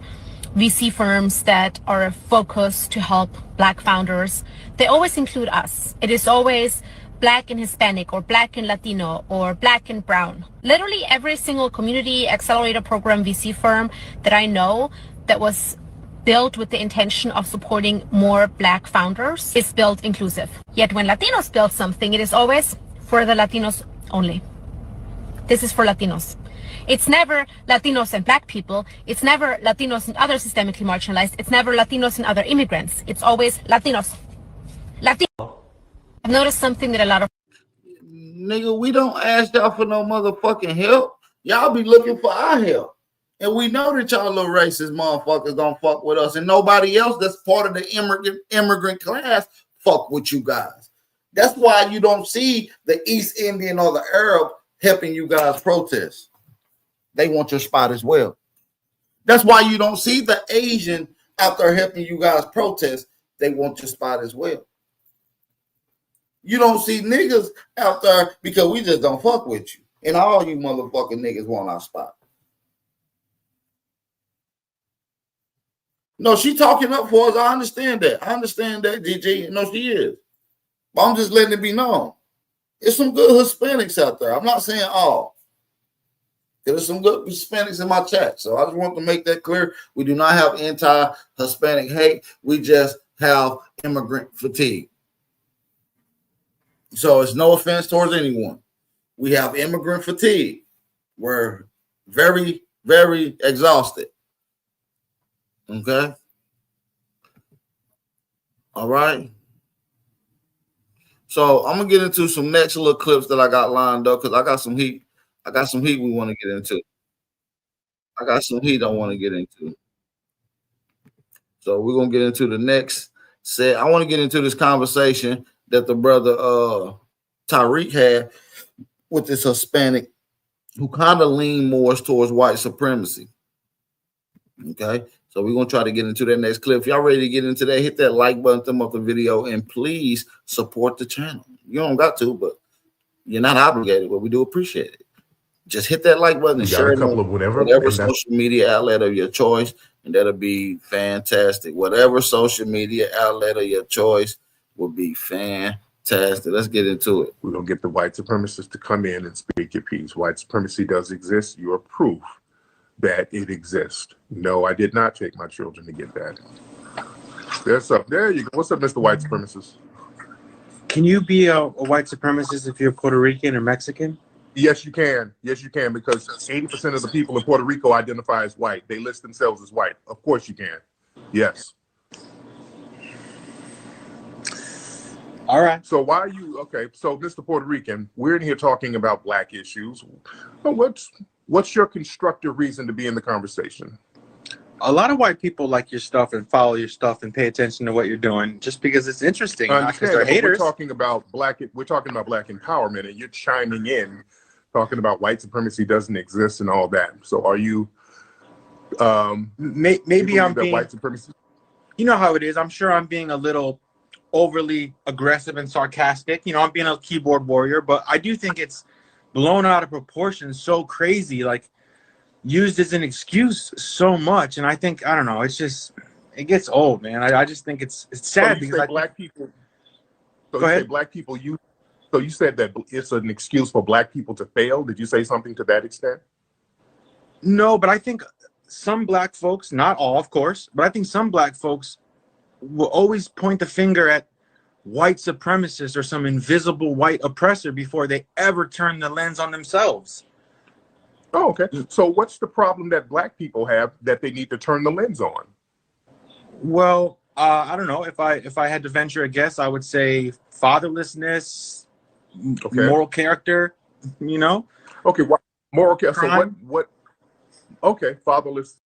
VC firms that are focused to help Black founders, they always include us. It is always Black and Hispanic or Black and Latino or Black and Brown. Literally every single community accelerator program VC firm that I know that was built with the intention of supporting more Black founders is built inclusive. Yet when Latinos build something, it is always for the Latinos only. This is for Latinos. It's never Latinos and Black people. It's never Latinos and other systemically marginalized. It's never Latinos and other immigrants. It's always Latinos. Latino. I've noticed something that a lot of nigga, we don't ask y'all for no motherfucking help. Y'all be looking for our help. And we know that y'all little racist motherfuckers don't fuck with us. And nobody else that's part of the immigrant class fuck with you guys. That's why you don't see the East Indian or the Arab helping you guys protest. They want your spot as well. That's why you don't see the Asian out there helping you guys protest. They want your spot as well. You don't see niggas out there because we just don't fuck with you. And all you motherfucking niggas want our spot. No, she talking up for us. I understand that. GG. No, she is. But I'm just letting it be known. There's some good Hispanics out there. I'm not saying all. There's some good Hispanics in my chat. So I just want to make that clear. We do not have anti-Hispanic hate. We just have immigrant fatigue. So it's no offense towards anyone. We have immigrant fatigue. We're very, very exhausted. Okay. All right. So I'm gonna get into some next little clips that I got lined up because I got some heat. I got some heat we want to get into. I got some heat I want to get into. So we're gonna get into the next set. I want to get into this conversation that the brother Tariq had with this Hispanic who kind of lean more towards white supremacy. Okay, so we're gonna try to get into that next clip. If y'all ready to get into that, hit that like button, thumb up the video, and please support the channel. You don't got to, but you're not obligated, but we do appreciate it. Just hit that like button and share it on whatever social media outlet of your choice, and that'll be fantastic. Whatever social media outlet of your choice will be fantastic. Let's get into it. We're going to get the white supremacists to come in and speak your piece. White supremacy does exist. You are proof that it exists. No, I did not take my children to get that. There you go. What's up, Mr. White Supremacist? Can you be a white supremacist if you're Puerto Rican or Mexican? Yes, you can. Yes, you can, because 80% of the people in Puerto Rico identify as white. They list themselves as white. Of course you can. Yes. All right. So why are you, okay, so Mr. Puerto Rican, we're in here talking about black issues. What's your constructive reason to be in the conversation? A lot of white people like your stuff and follow your stuff and pay attention to what you're doing just because it's interesting. I Not because understand, they're haters. we're talking about black empowerment, and you're chiming in, talking about white supremacy doesn't exist and all that. So are you maybe I'm being white supremacy? You know how it is. I'm sure I'm being a little overly aggressive and sarcastic. You know, I'm being a keyboard warrior, but I do think it's blown out of proportion so crazy, like used as an excuse so much. And I think, I don't know, it's just, it gets old, man. I just think it's sad. So you say black people, so Go you ahead. say black people, so you said that it's an excuse for black people to fail. Did you say something to that extent? No, but I think some black folks, not all, of course, but I think some black folks will always point the finger at white supremacists or some invisible white oppressor before they ever turn the lens on themselves. Oh, okay. So what's the problem that black people have that they need to turn the lens on? Well, I don't know. If I had to venture a guess, I would say fatherlessness, moral character, you know? Okay, moral character. So Crime. what? Okay, fatherless.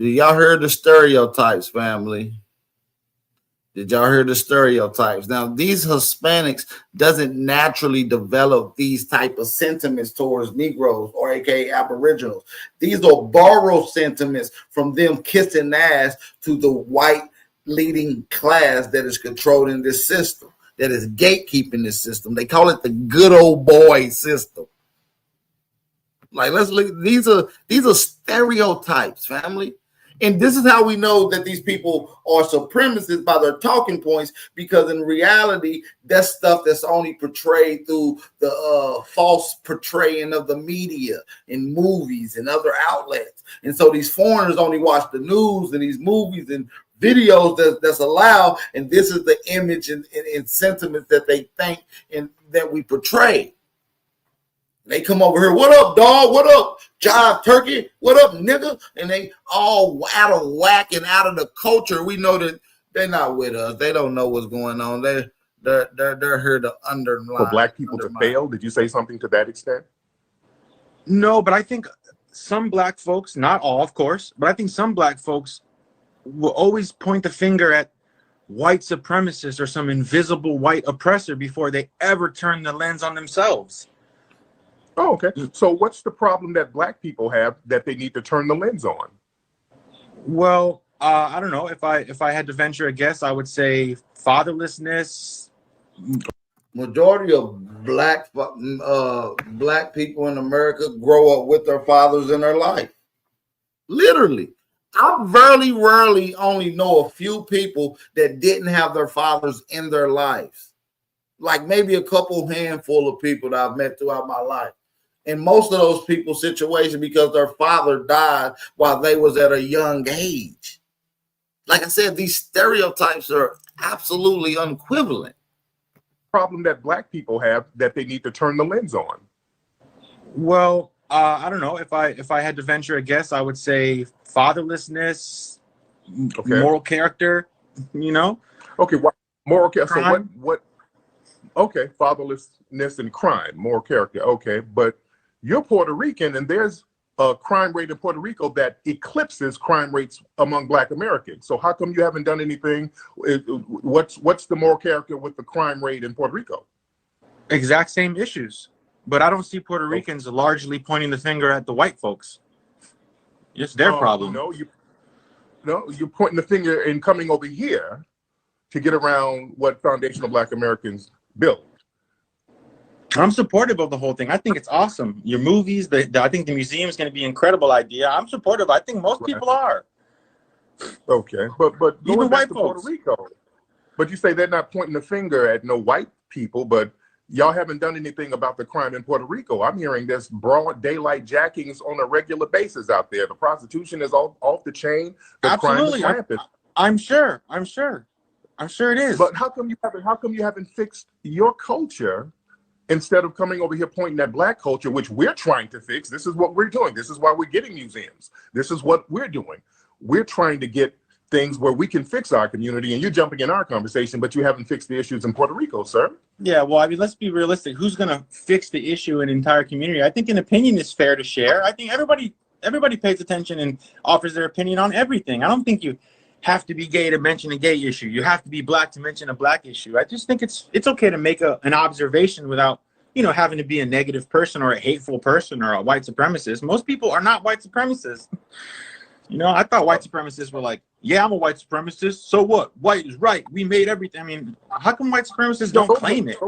Did y'all hear the stereotypes, family? Did y'all hear the stereotypes? Now, these Hispanics doesn't naturally develop these type of sentiments towards Negroes or aka Aboriginals. These are borrowed sentiments from them kissing ass to the white leading class that is controlling this system, that is gatekeeping this system. They call it the good old boy system. Like, let's look. These are stereotypes, family. And this is how we know that these people are supremacists, by their talking points, because in reality, that's stuff that's only portrayed through the false portraying of the media in movies and other outlets. And so these foreigners only watch the news and these movies and videos that's allowed. And this is the image and sentiments that they think and that we portray. They come over here, what up, dog? What up, jive turkey? What up, nigga? And they all out of whack and out of the culture. We know that they're not with us. They don't know what's going on. They're here to underline. For black people to fail? Did you say something to that extent? No, but I think some black folks, not all, of course, but I think some black folks will always point the finger at white supremacists or some invisible white oppressor before they ever turn the lens on themselves. Oh, okay. So what's the problem that black people have that they need to turn the lens on? Well, I don't know. If I had to venture a guess, I would say fatherlessness. Majority of black people in America grow up with their fathers in their life. Literally. I rarely only know a few people that didn't have their fathers in their lives. Like maybe a couple handful of people that I've met throughout my life. And most of those people's situation because their father died while they was at a young age. like I said, these stereotypes are absolutely unequivalent. Problem that black people have that they need to turn the lens on. Well, I don't know. If I had to venture a guess, I would say fatherlessness, moral character. You know. Okay. What moral character? So Crime. what? Okay, fatherlessness and crime, moral character. Okay, but you're Puerto Rican, and there's a crime rate in Puerto Rico that eclipses crime rates among Black Americans. So how come you haven't done anything? What's the moral character with the crime rate in Puerto Rico? Exact same issues, but I don't see Puerto Ricans largely pointing the finger at the white folks. It's their problem. No, you're pointing the finger and coming over here to get around what foundational Black Americans built. I'm supportive of the whole thing. I think it's awesome. Your movies, I think the museum is going to be an incredible idea. I'm supportive. I think most people are. Okay, but even going back white to folks. Puerto Rico, but you say they're not pointing the finger at no white people, but y'all haven't done anything about the crime in Puerto Rico. I'm hearing there's broad daylight jackings on a regular basis out there. The prostitution is off the chain. The Absolutely, crime is rampant. I'm sure it is. But how come you haven't fixed your culture instead of coming over here pointing at Black culture, which we're trying to fix? This is what we're doing. This is why we're getting museums. This is what we're doing. We're trying to get things where we can fix our community, and you're jumping in our conversation, but you haven't fixed the issues in Puerto Rico, sir. Yeah, well, I mean, let's be realistic. Who's going to fix the issue in an entire community? I think an opinion is fair to share. I think everybody pays attention and offers their opinion on everything. I don't think you have to be gay to mention a gay issue. You have to be Black to mention a Black issue. I just think it's okay to make an observation without, having to be a negative person or a hateful person or a white supremacist. Most people are not white supremacists. I thought white supremacists were like, yeah, I'm a white supremacist. So what? White is right. We made everything. I mean, how come white supremacists don't claim it?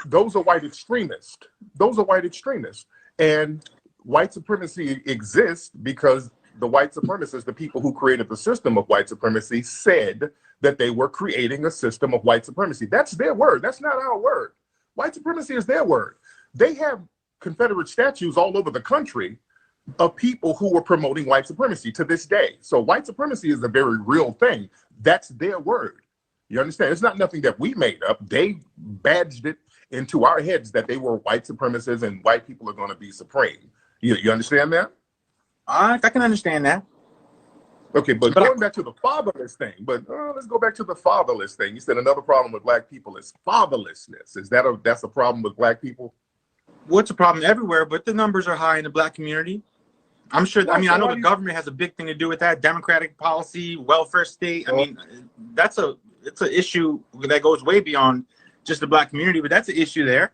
Those are white extremists. Those are white extremists. And white supremacy exists because the white supremacists, the people who created the system of white supremacy, said that they were creating a system of white supremacy. That's their word. That's not our word. White supremacy is their word. They have Confederate statues all over the country of people who were promoting white supremacy to this day. So white supremacy is a very real thing. That's their word. You understand? It's not nothing that we made up. They badged it into our heads that they were white supremacists and white people are going to be supreme. You understand that? I can understand that. Okay, but going back to the fatherless thing, let's go back to the fatherless thing. You said another problem with Black people is fatherlessness. That's a problem with Black people? Well, it's a problem everywhere, but the numbers are high in the Black community. I'm sure. I know the government has a big thing to do with that. Democratic policy, welfare state. I mean, it's an issue that goes way beyond just the Black community, but that's an issue there.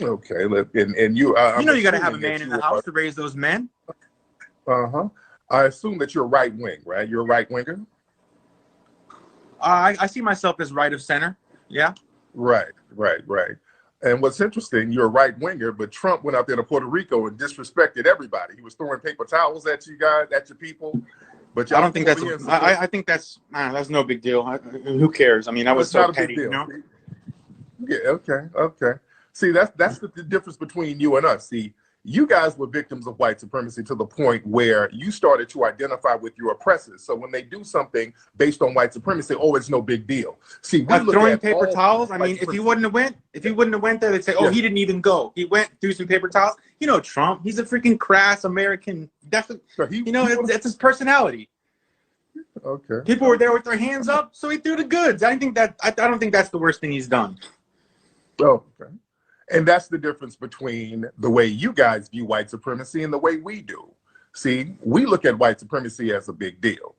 Okay, and you you got to have a man in the house to raise those men. I assume that you're right wing, right? You're a right winger. I see myself as right of center. Yeah. Right. And what's interesting, you're a right winger, but Trump went out there to Puerto Rico and disrespected everybody. He was throwing paper towels at you guys, at your people. But I don't think that's. I think that's no big deal. Who cares? I mean, that was so petty. Yeah. Okay. See, that's the difference between you and us. See, you guys were victims of white supremacy to the point where you started to identify with your oppressors. So when they do something based on white supremacy, it's no big deal. See, we look throwing at paper towels. I mean, if he wouldn't have went there, they'd say, he didn't even go. He went through some paper towels. Trump, he's a freaking crass American. That's it's his personality. Okay. People were there with their hands up, so he threw the goods. I don't think that's the worst thing he's done. Oh, okay. And that's the difference between the way you guys view white supremacy and the way we do. See, we look at white supremacy as a big deal.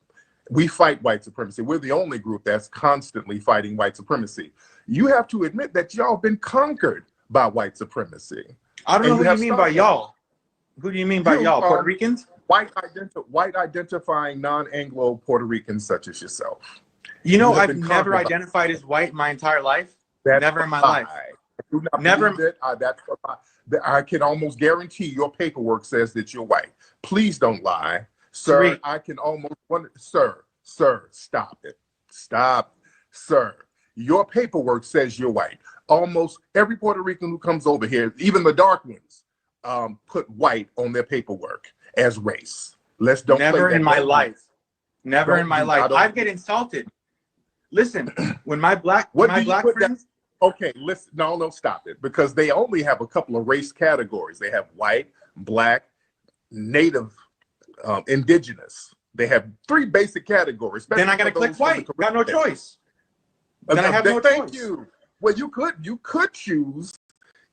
We fight white supremacy. We're the only group that's constantly fighting white supremacy. You have to admit that y'all been conquered by white supremacy. I don't know who you mean by y'all. Who do you mean by y'all? Puerto Ricans? White identifying non-Anglo Puerto Ricans such as yourself. I've never identified as white my entire life. Never in my life. Never. I can almost guarantee your paperwork says that you're white. Please don't lie, sir. I can almost sir, stop it. Stop, sir. Your paperwork says you're white. Almost every Puerto Rican who comes over here, even the dark ones, put white on their paperwork as race. Never in my life. Never in my life. I get insulted. Listen, when my black friends. Okay, listen. No, stop it. Because they only have a couple of race categories. They have white, black, native, indigenous. They have 3 basic categories. Then I gotta click white. Got no choice. Then I have no choice. Thank you. Well, you could choose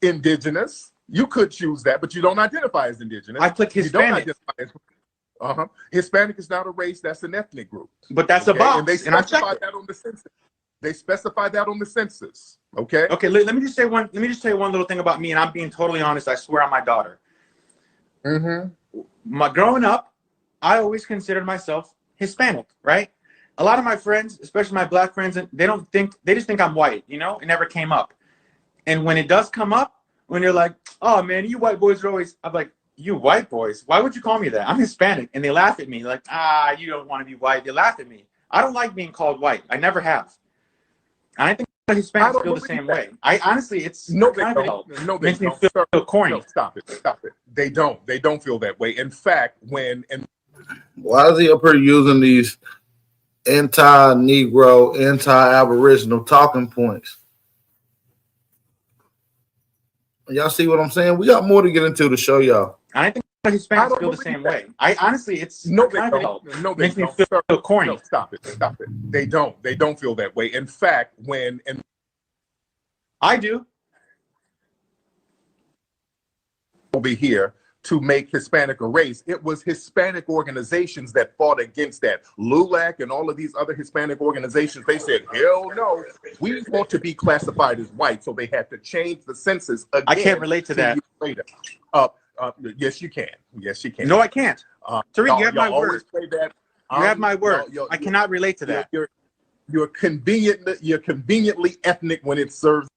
indigenous. You could choose that, but you don't identify as indigenous. I click Hispanic. You don't identify as, Hispanic is not a race. That's an ethnic group. But that's a box. And they specify that on the census. They specify that on the census. Okay. Okay. Let me just say one. Let me just tell you one little thing about me, and I'm being totally honest. I swear on my daughter. Growing up, I always considered myself Hispanic, right? A lot of my friends, especially my black friends, they just think I'm white, you know? It never came up. And when it does come up, when you're like, oh man, you white boys are always, I'm like, you white boys? Why would you call me that? I'm Hispanic. And they laugh at me like, you don't want to be white. They laugh at me. I don't like being called white. I never have. And I think Hispanics feel the same way. I honestly, it's no, they don't. No, they makes me feel corny. No, stop it. They don't feel that way. In fact, why is he up here using these anti-Negro, anti-Aboriginal talking points? Y'all see what I'm saying? We got more to get into to show y'all. I think Hispanics feel the same way. I honestly, it's makes me feel corny. No, stop it. They don't feel that way. In fact, I do over here to make Hispanic a race, it was Hispanic organizations that fought against that. LULAC and all of these other Hispanic organizations, they said, hell no, we want to be classified as white. So they had to change the census again. I can't relate to that. Later. Yes, you can. Yes, you can. No, I can't. Tariq, you have my word. That. You have my word. I cannot relate to that. You're conveniently ethnic when it serves.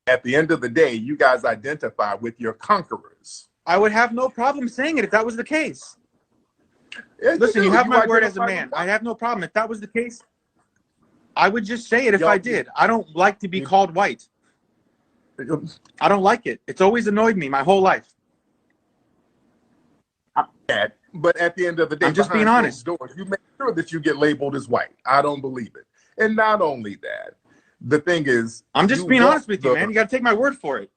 At the end of the day, you guys identify with your conquerors. I would have no problem saying it if that was the case. Listen, you have my word as a man. I have no problem. If that was the case, I would just say it if I did. I don't like to be called white. I don't like it. It's always annoyed me my whole life. But at the end of the day, I'm just being honest. Doors, you make sure that you get labeled as white. I don't believe it. And not only that, the thing is, I'm just being honest with you, man. You got to take my word for it.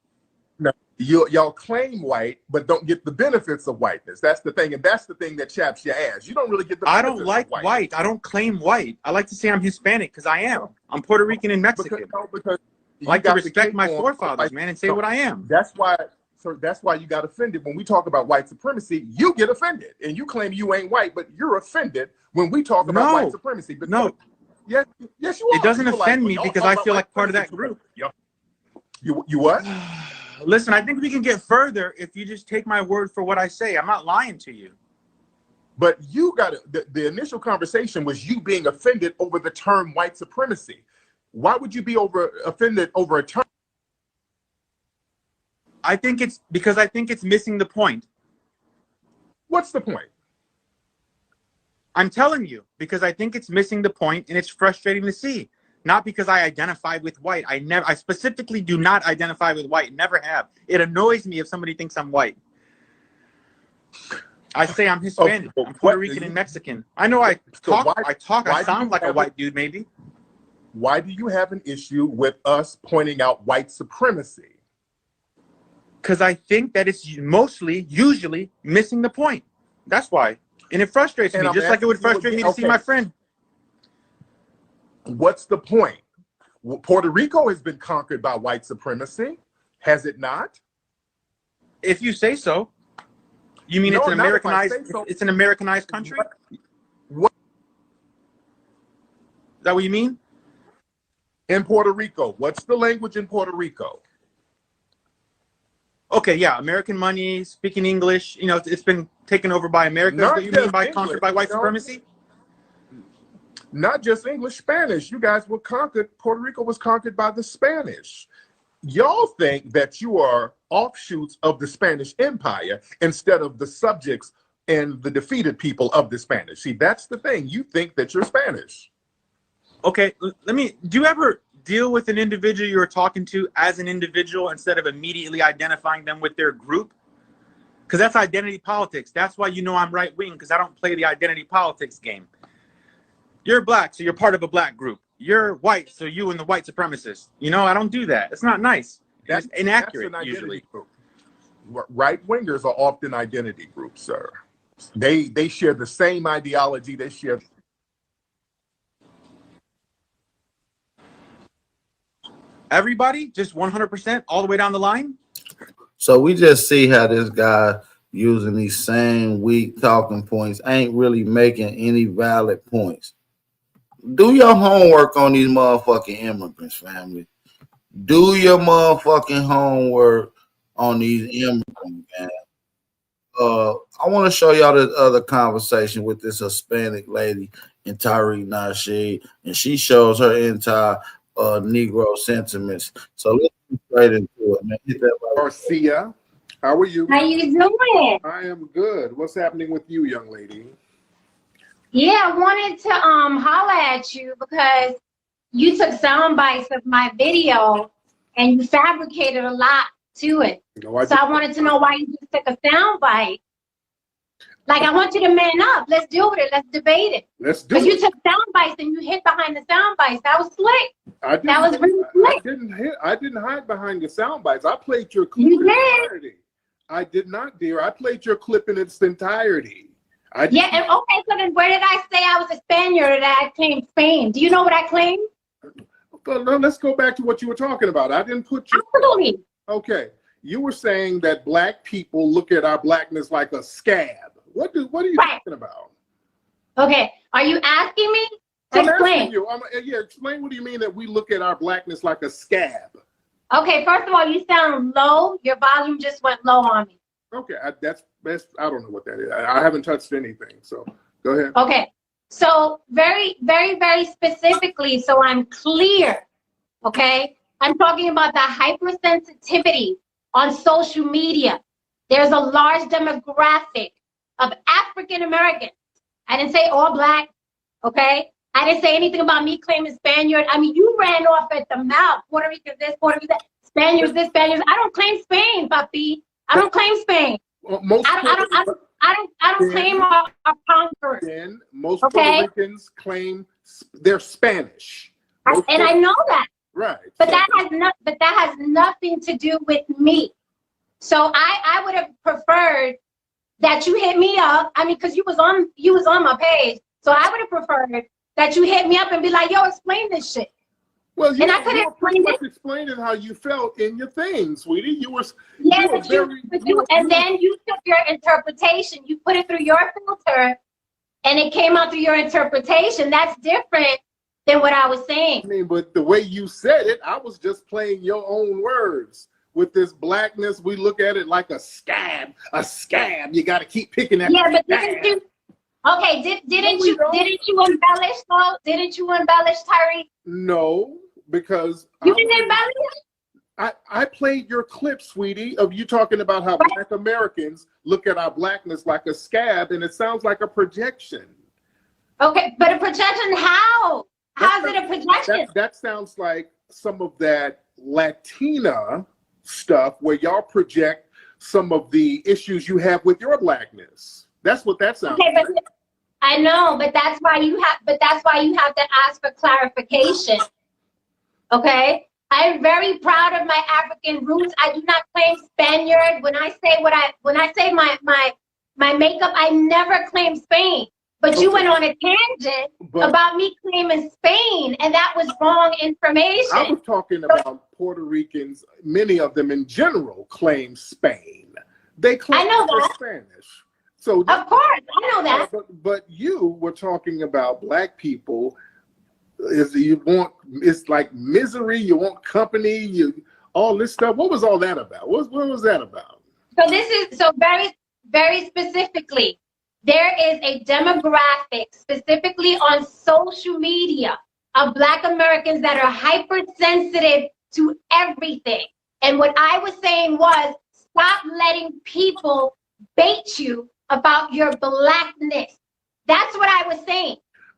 No, y'all claim white, but don't get the benefits of whiteness. That's the thing, and that's the thing that chaps your ass. You don't really get the benefits. I don't like white. I don't claim white. I like to say I'm Hispanic because I am. I'm Puerto Rican and Mexican. Because I like to respect my forefathers, man, and say what I am. That's why. So that's why you got offended when we talk about white supremacy. You get offended, and you claim you ain't white, but you're offended when we talk about white supremacy. But no, yes, you are. It doesn't offend me because I feel like part of that group. You what? Listen, I think we can get further if you just take my word for what I say. I'm not lying to you. But you got the initial conversation was you being offended over the term white supremacy. Why would you be offended over a term? I think it's because I think it's missing the point. What's the point? I'm telling you, because I think it's missing the point and it's frustrating to see. Not because I identify with white. I specifically do not identify with white. Never have. It annoys me if somebody thinks I'm white. I say I'm Hispanic. I'm Puerto Rican and Mexican. I know I sound like a white dude maybe. Why do you have an issue with us pointing out white supremacy? Because I think that it's usually missing the point. That's why. And it frustrates me, just like it would frustrate me to see my friend. What's the point? Puerto Rico has been conquered by white supremacy, has it not? If you say so. You mean it's an Americanized? It's an Americanized country? What? Is that what you mean? In Puerto Rico, what's the language in Puerto Rico? Okay, yeah, American money, speaking English. You know, it's been taken over by America. What you mean by conquered by white supremacy? Not just English, Spanish. You guys were conquered. Puerto Rico was conquered by the Spanish. Y'all think that you are offshoots of the Spanish Empire instead of the subjects and the defeated people of the Spanish. See, that's the thing. You think that you're Spanish. Okay, do you ever deal with an individual you're talking to as an individual instead of immediately identifying them with their group? Because that's identity politics. That's why you know I'm right wing, because I don't play the identity politics game. You're black, so you're part of a black group. You're white, so you and the white supremacists. You know, I don't do that. It's not nice. It's inaccurate, that's an usually. group. Right wingers are often identity groups, sir. They share the same ideology. They share. Everybody, just 100%, all the way down the line. So we just see how this guy using these same weak talking points ain't really making any valid points. Do your homework on these motherfucking immigrants, family. Do your motherfucking homework on these immigrants, man. I want to show y'all this other conversation with this Hispanic lady and Tariq Nasheed, and she shows her entire Negro sentiments. So let's get straight into it, man. Hit that right. Garcia, how are you? How you doing? I am good. What's happening with you, young lady? Yeah, I wanted to holler at you because you took sound bites of my video and you fabricated a lot to it. No, I wanted to know why you just took a sound bite. Like, I want you to man up. Let's deal with it. Let's debate it. Let's do it. Because you took sound bites and you hit behind the sound bites. That was slick. That was really slick. I didn't hide behind the sound bites. I played your clip in its entirety. I did not, dear. I played your clip in its entirety. Yeah, and okay, so then where did I say I was a Spaniard and I claimed Spain? Do you know what I claimed? Well, let's go back to what you were talking about. I didn't put you. Absolutely. Okay. You were saying that black people look at our blackness like a scab. What are you talking about? Okay. Are you asking me to explain? Yeah, explain what do you mean that we look at our blackness like a scab? Okay, first of all, you sound low. Your volume just went low on me. Okay, that's I don't know what that is. I haven't touched anything, so go ahead. Okay, so very, very, very specifically, so I'm clear, okay? I'm talking about the hypersensitivity on social media. There's a large demographic of African Americans. I didn't say all black, okay? I didn't say anything about me claiming Spaniard. I mean, you ran off at the mouth. Puerto Rico this, Puerto Rico that. Spaniards this, Spaniards. I don't claim Spain, papi. I don't claim Spain. Well, I don't claim our conquerors. Most Puerto Ricans claim they're Spanish. And I know that. Right. But that has nothing to do with me. So I would have preferred that you hit me up. I mean, because you was on my page. So I would have preferred that you hit me up and be like, yo, explain this shit. Well, and I could have explained how you felt in your thing, sweetie. And then you took your interpretation, you put it through your filter, and it came out through your interpretation. That's different than what I was saying. I mean, but the way you said it, I was just playing your own words. With this blackness, we look at it like a scab. A scab. You got to keep picking at. Yeah, but didn't you? Okay, didn't you embellish though? Didn't you embellish, Tariq? No, because you didn't embellish. I played your clip, sweetie, of you talking about how Black Americans look at our blackness like a scab, and it sounds like a projection. Okay, but a projection how? How's it a projection? That sounds like some of that Latina stuff where y'all project some of the issues you have with your blackness. That's what that sounds like. But I know, but that's why you have to ask for clarification. Okay? I'm very proud of my African roots. I do not claim Spaniard. When I say my makeup, I never claim Spain. But you went on a tangent about me claiming Spain, and that was wrong information. I was talking about Puerto Ricans. Many of them in general claim Spain. They claim they're Spanish. So of course, I know that. But you were talking about black people. It's like misery. You want company. All this stuff. What was all that about? What was that about? So very, very specifically. There is a demographic specifically on social media of Black Americans that are hypersensitive to everything. And what I was saying was, stop letting people bait you about your blackness. That's what I was saying.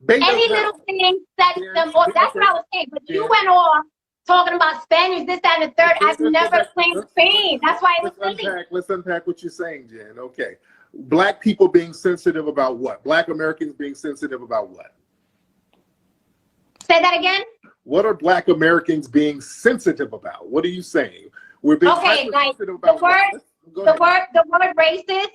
Any little thing sets them off. That's what I was saying. But you went off talking about Spaniards, this, that, and the third. I've never claimed Spain. That's why it was silly. Let's unpack what you're saying, Jen. Okay. Black people being sensitive about what? Black Americans being sensitive about what? Say that again. What are Black Americans being sensitive about? What are you saying? We're being hypersensitive about the word racist,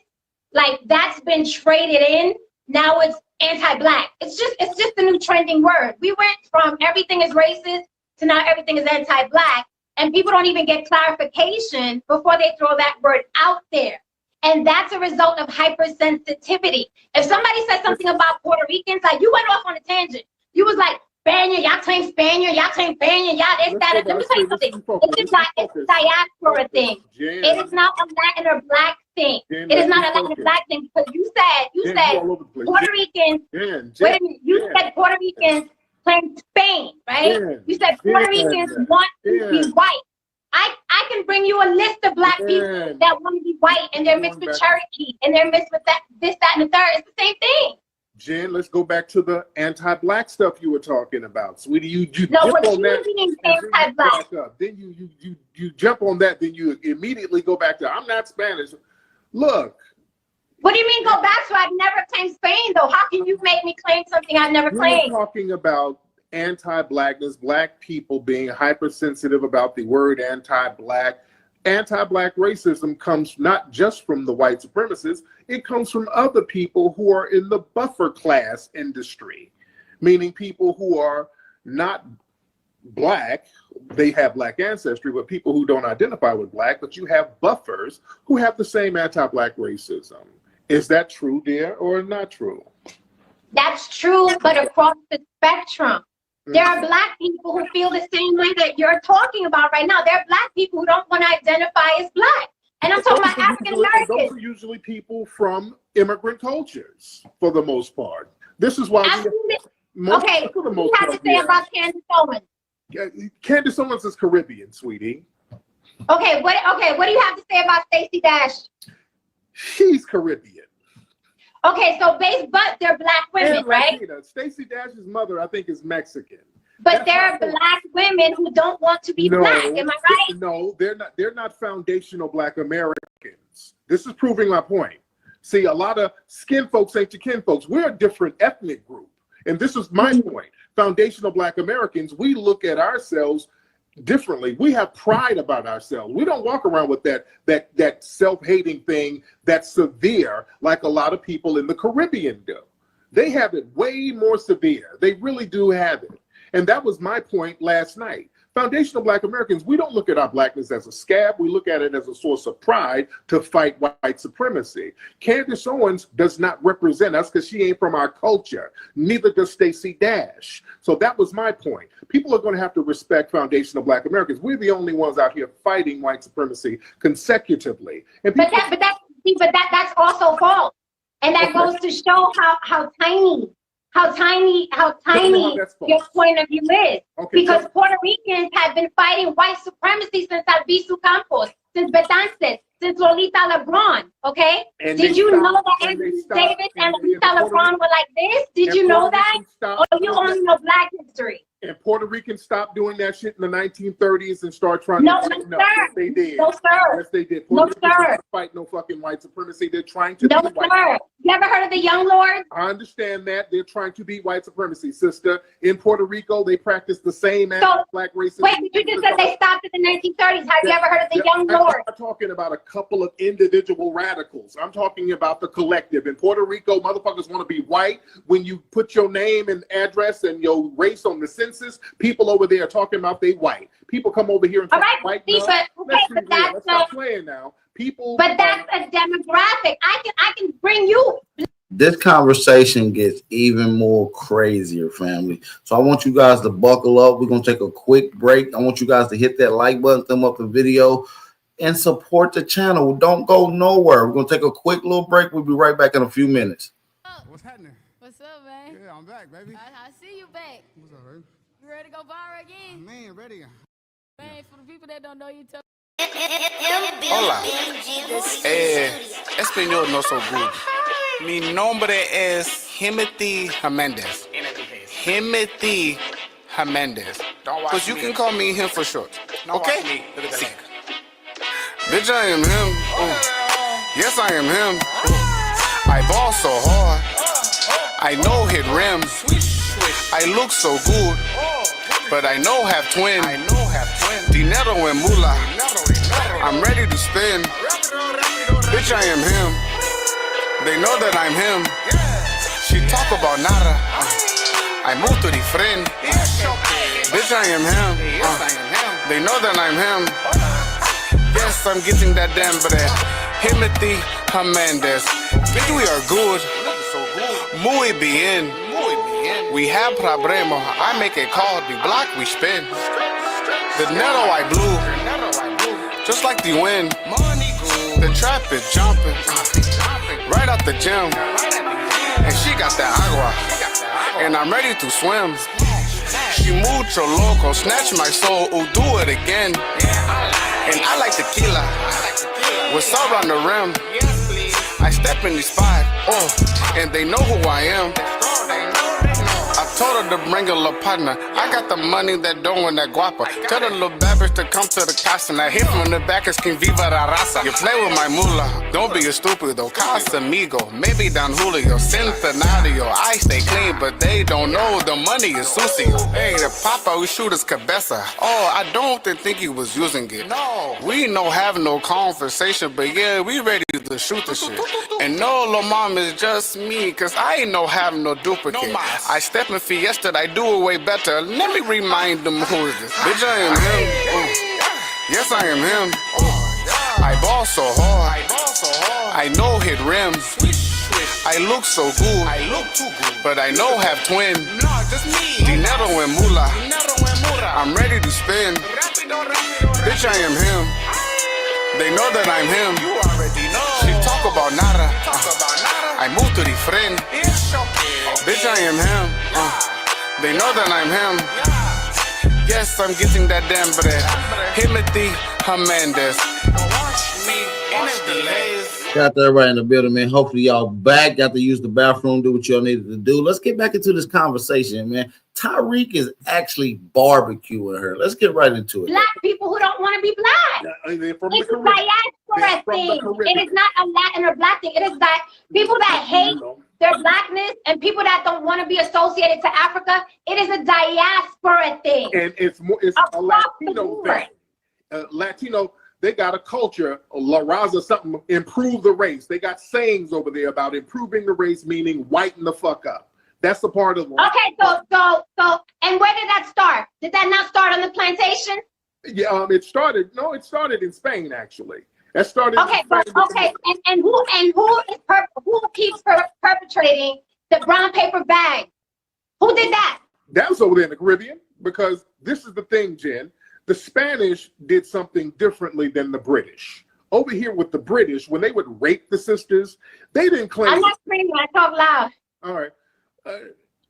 like that's been traded in. Now it's anti-Black. It's just the new trending word. We went from everything is racist to now everything is anti-Black, and people don't even get clarification before they throw that word out there. And that's a result of hypersensitivity. If somebody says something about Puerto Ricans, like you went off on a tangent. You was like, Spaniard, y'all claim Spaniard, y'all claim Spaniard, y'all this, that. Let me tell you something. It's a diaspora thing. It is not a Latin or Black thing. It is not a Latin or Black thing, because you said Puerto Ricans, wait a minute, you said Puerto Ricans claim Spain, right? You said Puerto Ricans want to be white. I can bring you a list of Black people that want to be white, and they're mixed with Cherokee, and they're mixed with that, this, that, and the third. It's the same thing. Jen, let's go back to the anti-Black stuff you were talking about, sweetie. You no, jump what on that, mean anti-Black? then you jump on that, then you immediately go back to I'm not Spanish. Look. What do you mean go back to? I've never claimed Spain, though. How can you make me claim something I've never claimed? We're talking about anti-Blackness, Black people being hypersensitive about the word anti-Black. Anti-Black racism comes not just from the white supremacists, it comes from other people who are in the buffer class industry, meaning people who are not Black, they have Black ancestry, but people who don't identify with Black, but you have buffers who have the same anti-Black racism. Is that true, dear, or not true? That's true, but across the spectrum. There are Black people who feel the same way that you're talking about right now. There are Black people who don't want to identify as Black. And I'm talking about African Americans. Those are usually people from immigrant cultures, for the most part. This is why okay, what do you have to say about Candace Owens? Candace Owens is Caribbean, sweetie. Okay, what do you have to say about Stacey Dash? She's Caribbean. Okay, so but they're Black women, right? Stacey Dash's mother, I think, is Mexican. But there are Black women who don't want to be Black. Am I right? No, they're not. They're not foundational Black Americans. This is proving my point. See, a lot of skin folks ain't your kin folks. We're a different ethnic group, and this is my point. Foundational Black Americans, we look at ourselves differently. We have pride about ourselves. We don't walk around with that self-hating thing that's severe like a lot of people in the Caribbean do. They have it way more severe. They really do have it. And that was my point last night. Foundational Black Americans, we don't look at our Blackness as a scab. We look at it as a source of pride to fight white supremacy. Candace Owens does not represent us because she ain't from our culture. Neither does Stacey Dash. So that was my point. People are going to have to respect foundational Black Americans. We're the only ones out here fighting white supremacy consecutively. And but that's also false. And that goes to show how tiny your point of view is. Because Puerto Ricans have been fighting white supremacy since Albizu Campos, since Betances, since Lolita LeBron, okay? Did you know that Anthony Davis and Lolita LeBron were like this? Did you know that? Or you only know Black history? And Puerto Ricans stopped doing that shit in the 1930s and start trying to sir. Yes, they did. No, sir. Yes, they did. No, sir. Fight no fucking white supremacy. They're trying to No, be white. sir. You ever heard of the Young Lords? I understand that. They're trying to be white supremacy, sister. In Puerto Rico, they practice the same anti-Black racism. Wait, you just said they stopped in the 1930s. Have you ever heard of the Young Lords? I'm not talking about a couple of individual radicals. I'm talking about the collective. In Puerto Rico, motherfuckers want to be white. When you put your name and address and your race on the census, people over there are talking about they white. People come over here and talk white. Let's stop playing now. But that's a demographic. I can bring you. This conversation gets even more crazier, family. So I want you guys to buckle up. We're gonna take a quick break. I want you guys to hit that like button, thumb up the video, and support the channel. Don't go nowhere. We're gonna take a quick little break. We'll be right back in a few minutes. What's happening? What's up, man? Yeah, I'm back, baby. I see you back. What's up, baby? You ready to go viral again? Man, ready. Man, for the people that don't know you, tell Hola, español no so good. Mi nombre es Himothy Jimenez. Himothy Jimenez. Because you can call me him for short. Okay? Sí. Bitch, I am him. Yes, I am him. I ball so hard. I know hit rims. I look so good, but I know have twin. Dinero and moolah. I'm ready to spin. Bitch, I am him. They know that I'm him. She talk about nada. I move to the friend. Bitch, I am him. They know that I'm him. Yes, I'm getting that damn bread. Timothy Hernandez. Bitch, we are good. Muy bien. We have problema. I make a call. The block we spin. The netto I blew. Just like the wind. The trap is jumping. Right out the gym. And she got that agua. And I'm ready to swim. She mucho loco. Snatch my soul. Oh, do it again. And I like tequila. With salt on the rim. I step in the spot. Oh, and they know who I am. I told her to bring a little partner. I got the money that don't want that guapa. Tell the little babbage to come to the casa. And I hit from the back as King Viva la Raza. You play with my moolah. Don't be a stupido. Casamigo. Maybe Don Julio. Centenario. I stay clean, but they don't know the money is sucio. Hey, the papa we shoot his cabeza. Oh, I don't think he was using it. No. We no have no conversation, but yeah, we ready to shoot the shit. And no, lo mom is just me, cause I ain't no have no duplicate. I step in Fiesta, I do it way better. Let me remind them who is this. Bitch, I am him. Yes, I am him. I ball so hard. I know hit rims. I look so good. But I know have twin. Dinero and moolah. I'm ready to spin. Bitch, I am him. They know that I'm him. She talk about nada. I move to the friend. Bitch, I am him. They know that I'm him. Yes, I'm getting that damn bread. Timothy Hernandez. Got that right in the building, man. Hopefully y'all back. Got to use the bathroom, do what y'all needed to do. Let's get back into this conversation, man. Tariq is actually barbecuing her. Let's get right into it. Black people who don't want to be black. It's a diaspora thing. It is not a Latin or black thing. It is that people that hate their blackness and people that don't want to be associated to Africa. It is a diaspora thing. And it's a Latino thing. Latino, they got a culture, La Raza something, improve the race. They got sayings over there about improving the race, meaning whiten the fuck up. That's the part of Okay, so, and where did that start? Did that not start on the plantation? Yeah, it started in Spain, actually. That started Okay, and who keeps perpetrating the brown paper bag? Who did that? That was over there in the Caribbean, because this is the thing, Jen. The Spanish did something differently than the British. Over here with the British, when they would rape the sisters, they didn't claim. I'm not screaming, I talk loud. All right.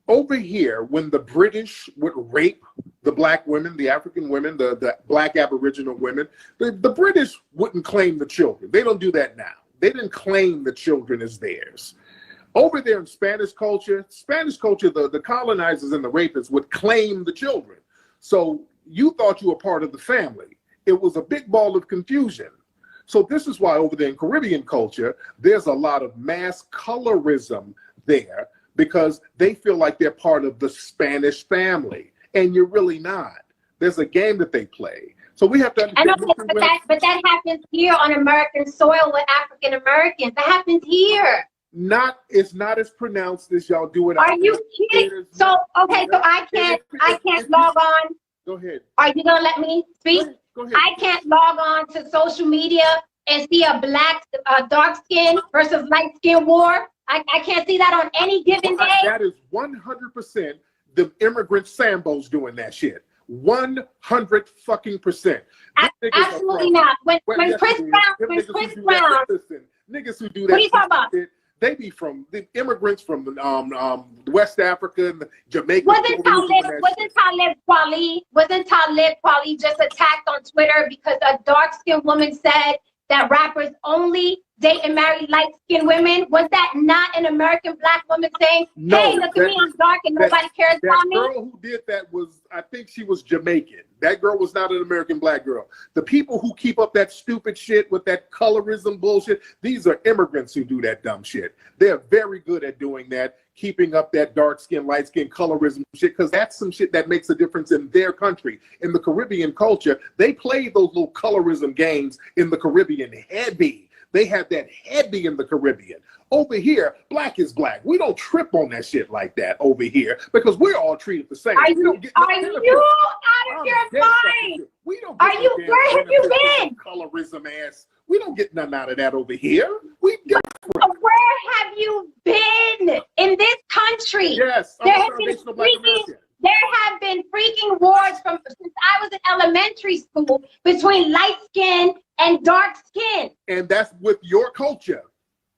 Over here, when the British would rape the black women, the African women, the black Aboriginal women, the British wouldn't claim the children. They don't do that now. They didn't claim the children as theirs. Over there in Spanish culture, the colonizers and the rapists would claim the children. So you thought you were part of the family. It was a big ball of confusion. So this is why over there in Caribbean culture, there's a lot of mass colorism there, because they feel like they're part of the Spanish family, and you're really not. There's a game that they play. So we have to understand. But that happens here on American soil with African Americans. That happens here. It's not as pronounced as y'all do it. Are you kidding? So I can't log on. Go ahead. Are you gonna let me speak? Go ahead. I can't log on to social media and see a black, dark skin versus light skin war. I can't see that on any given day. That is 100% the immigrant Sambos doing that shit. 100 fucking %. Absolutely not. When Chris Brown, niggas who do that. What are you talking about? They be from the immigrants from West Africa and Jamaica. Wasn't Talib Kweli just attacked on Twitter because a dark-skinned woman said that rappers only date and marry light-skinned women? Was that not an American black woman saying, No, hey, look at me, I'm dark and nobody cares about me? That girl who did that was, I think she was Jamaican. That girl was not an American black girl. The people who keep up that stupid shit with that colorism bullshit, these are immigrants who do that dumb shit. They're very good at doing that, keeping up that dark skin, light skin colorism shit, because that's some shit that makes a difference in their country. In the Caribbean culture, they play those little colorism games in the Caribbean heavy. They have that heavy in the Caribbean. Over here, black is black. We don't trip on that shit like that over here because we're all treated the same. Are you out of your mind? We don't where have you been? Colorism ass. We don't get nothing out of that over here. We different. Where have you been in this country? Yes, there have been freaking wars since I was in elementary school between light skin and dark skin. And that's with your culture.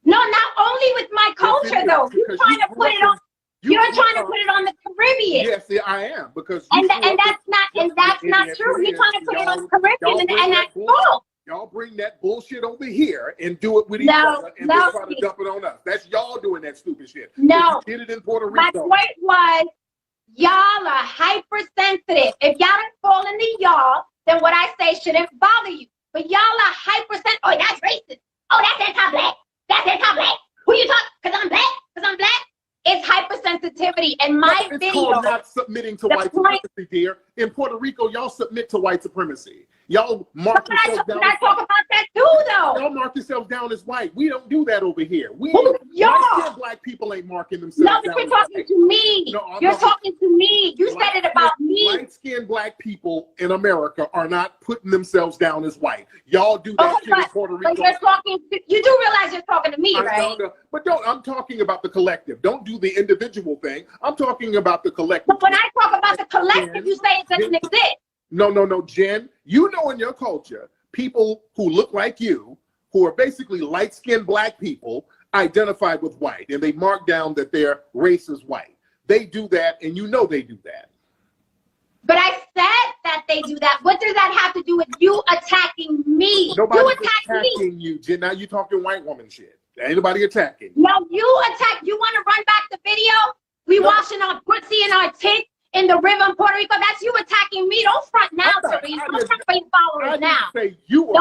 No, not only with my culture though. You're trying to put it on. You're trying to put it on the Caribbean. Yes, I am because and that's not true. You're trying to put it on the Caribbean, and that's false. Y'all bring that bullshit over here and do it with each other and then try to dump it on us. That's y'all doing that stupid shit. No, you did it in Puerto Rico. My point was, y'all are hypersensitive. If y'all don't fall into y'all, then what I say shouldn't bother you. But y'all are hypersensitive. Oh, that's racist. Oh, that's anti-black. That's anti-black. Who you talking? Because I'm black. Because I'm black. It's hypersensitivity. And my it's video. Called not submitting to white supremacy, dear. In Puerto Rico, y'all submit to white supremacy. Y'all mark yourselves down. I talk about that too, though. Y'all mark yourselves down as white. We don't do that over here. Y'all black people ain't marking themselves down. No, but you're talking to me. You're talking to me. You said it about me. Light-skinned black people in America are not putting themselves down as white. Y'all do that shit in Puerto Rico. But you're talking. You do realize you're talking to me, right? But I'm talking about the collective. Don't do the individual thing. I'm talking about the collective. But when I talk about the collective, you say it doesn't exist. No, Jen. You know in your culture, people who look like you, who are basically light-skinned black people, identify with white, and they mark down that their race is white. They do that, and you know they do that. But I said that they do that. What does that have to do with you attacking me? Nobody's attacking you, Jen. Now you're talking white woman shit. Ain't nobody attacking. No, you attack. You want to run back the video? We washing our pussy and our tits in the river in Puerto Rico. That's you attacking me. Don't front now, Tariq. Don't front for your followers now. Say you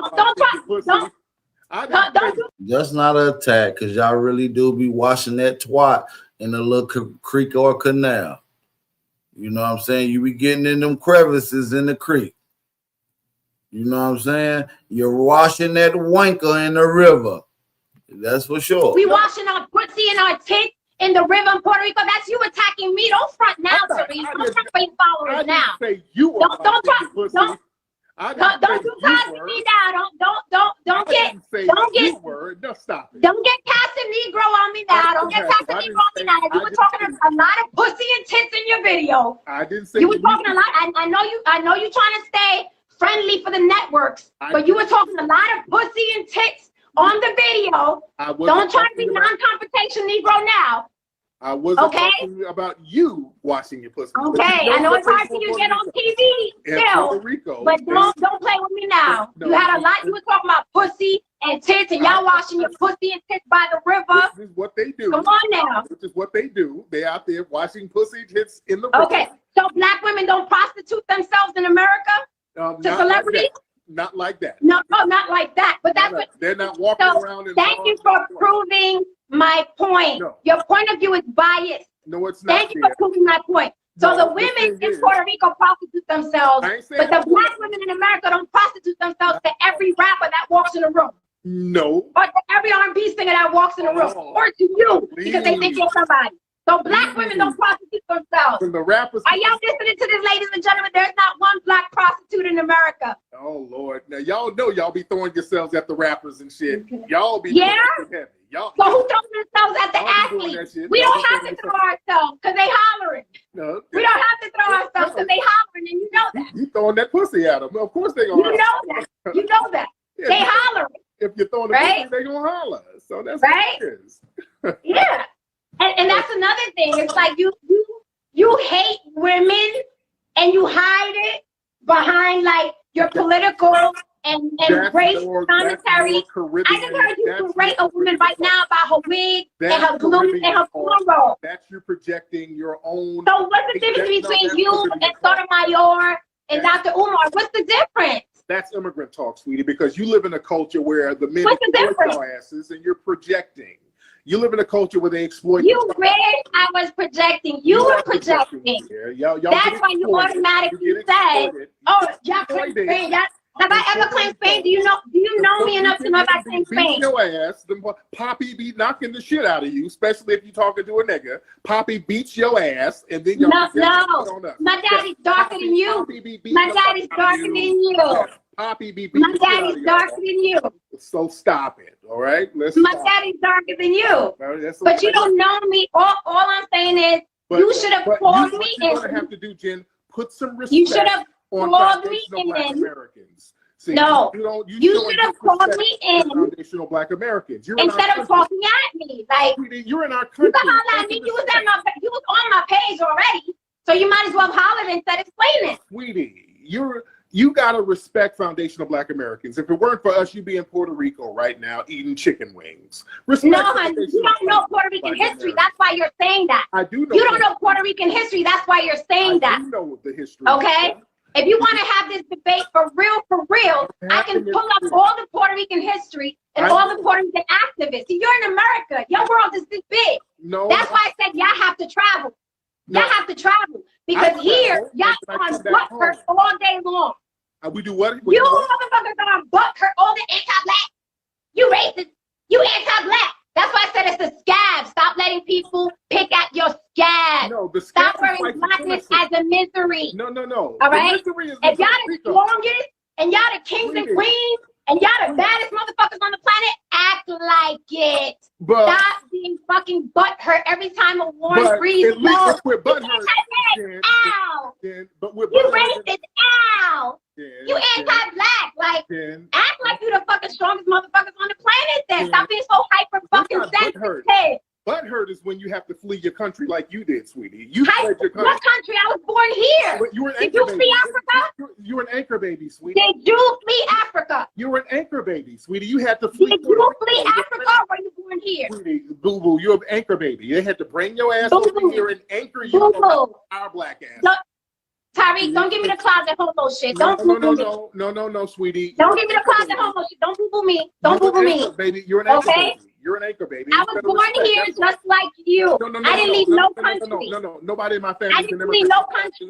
That's not an attack, because y'all really do be washing that twat in a little creek or canal. You know what I'm saying? You be getting in them crevices in the creek. You know what I'm saying? You're washing that wanker in the river. That's for sure. We washing our pussy and our tits in the river in Puerto Rico. That's you attacking me. Don't front now, Tariq. Don't front for your followers now. Don't you passive me now. Don't get passive Negro on me now. Don't get passive Negro on me now. You were talking a lot of pussy and tits in your video. I didn't say you were talking a lot. I know you trying to stay friendly for the networks, but you were talking a lot of pussy and tits on the video. Don't try to be non-confrontation Negro now. I wasn't talking about you washing your pussy. Okay, I know it's hard for you to get on TV still, but don't play with me now. You had a lot. You were talking about pussy and tits, and y'all washing your pussy and tits by the river. This is what they do. Come on now. This is what they do. They out there washing pussy and tits in the river. Okay, so black women don't prostitute themselves in America to celebrities? Not like that. No, not like that. But that's what they're not walking around. Thank you for proving my point. No. Your point of view is biased. No, it's not. Thank you for proving my point. So the women in Puerto Rico prostitute themselves, but the black women in America don't prostitute themselves to every rapper that walks in the room. No. Or to every R&B singer that walks in the room. Or to you, because they think you're somebody. So black women don't prostitute themselves. From the rappers. Are y'all listening to this, ladies and gentlemen? There's not one black prostitute in America. Oh Lord! Now y'all know y'all be throwing yourselves at the rappers and shit. Okay. Y'all be heavy. Y'all. So who throws themselves at the athletes? We don't have to throw ourselves because they hollering. No, we don't have to throw ourselves because they hollering, and you know that. You throwing that pussy at them? Of course they gonna. You know that. You know that. Yeah, they hollering. If you're throwing the pussy, they gonna holler. So that's right. What it is. Yeah. And that's another thing. It's like you hate women and you hide it behind like your political and That's race more commentary. Caribbean. I just heard you That's berate a more woman Caribbean right now about her wig and That's her glue and her cornrow. That's you projecting your own. So what's the difference between you and Sotomayor and Dr. Umar? What's the difference? That's immigrant talk, sweetie, because you live in a culture where the men What's the exploit difference? your asses and you're projecting. You live in a culture where they exploit You wish I was projecting. You were projecting. Y'all That's why you automatically said, "Oh, y'all claim Spain." Have I ever claimed Spain? Do you know me enough to know if I claim Spain? Beat your ass. Poppy be knocking the shit out of you, especially if you're talking to a nigga. Poppy beats your ass, and then y'all no. My daddy's darker than you. My daddy's darker than you. Poppy be beating My daddy's darker than you. So stop it, all right? My daddy's darker than you. But you don't know me. All I'm saying is you should have called me in. What you're gonna have to do, Jen, put some respect. You should have called me in. Americans. See, no, you should have called me in. Foundational Black Americans. Instead of talking at me, like you're in our country. You can holler at me. You was on my page already, so you might as well have hollered instead of explaining. Sweetie, you gotta respect foundational Black Americans. If it weren't for us, you'd be in Puerto Rico right now eating chicken wings. Respect no, honey, you don't know Puerto Rican history. That's why you're saying that. I do know. You don't know Puerto Rican history. That's why you're saying that. I do know the history. Okay. If you want to have this debate for real, I can pull up all the Puerto Rican history and all the Puerto Rican activists. You're in America. Your world is this big. No. That's why I said y'all have to travel. Y'all have to travel. Because here, y'all on butthurt all day long. We do what? You motherfuckers are on butthurt all the anti-black. You racist. You anti-black. That's why I said it's a scab. Stop letting people pick at your scab. No, the scab. Stop wearing blackness as a misery. No. All right? If y'all the strongest and y'all the kings and queens and y'all the baddest motherfuckers on the planet, act like it. Stop being fucking butthurt every time a warm breeze blows. We're butthurt. Ow. You racist. Ow. You anti-black. Like, act like you the fucking strongest motherfuckers on the planet then. Stop being so hyper fucking sensitive. Butthurt is when you have to flee your country like you did, sweetie. You fled your country. What country? I was born here. You were an Did you flee Africa? You were an anchor baby, sweetie. Did you flee Africa? You were an anchor baby, sweetie. You had to flee. Did you flee Africa or were you born here? Sweetie, boo-boo, you're an anchor baby. They had to bring your ass over here and anchor you on our black ass. No, Tariq, don't give me the closet homo shit. Don't boo-boo me. No, sweetie. Don't give me the closet homo shit. Don't boo-boo me. Don't boo-boo me. Baby, you're an anchor baby. You're an anchor baby. I was born here just like you. I didn't leave no country. No. Nobody in my family. I didn't leave no country.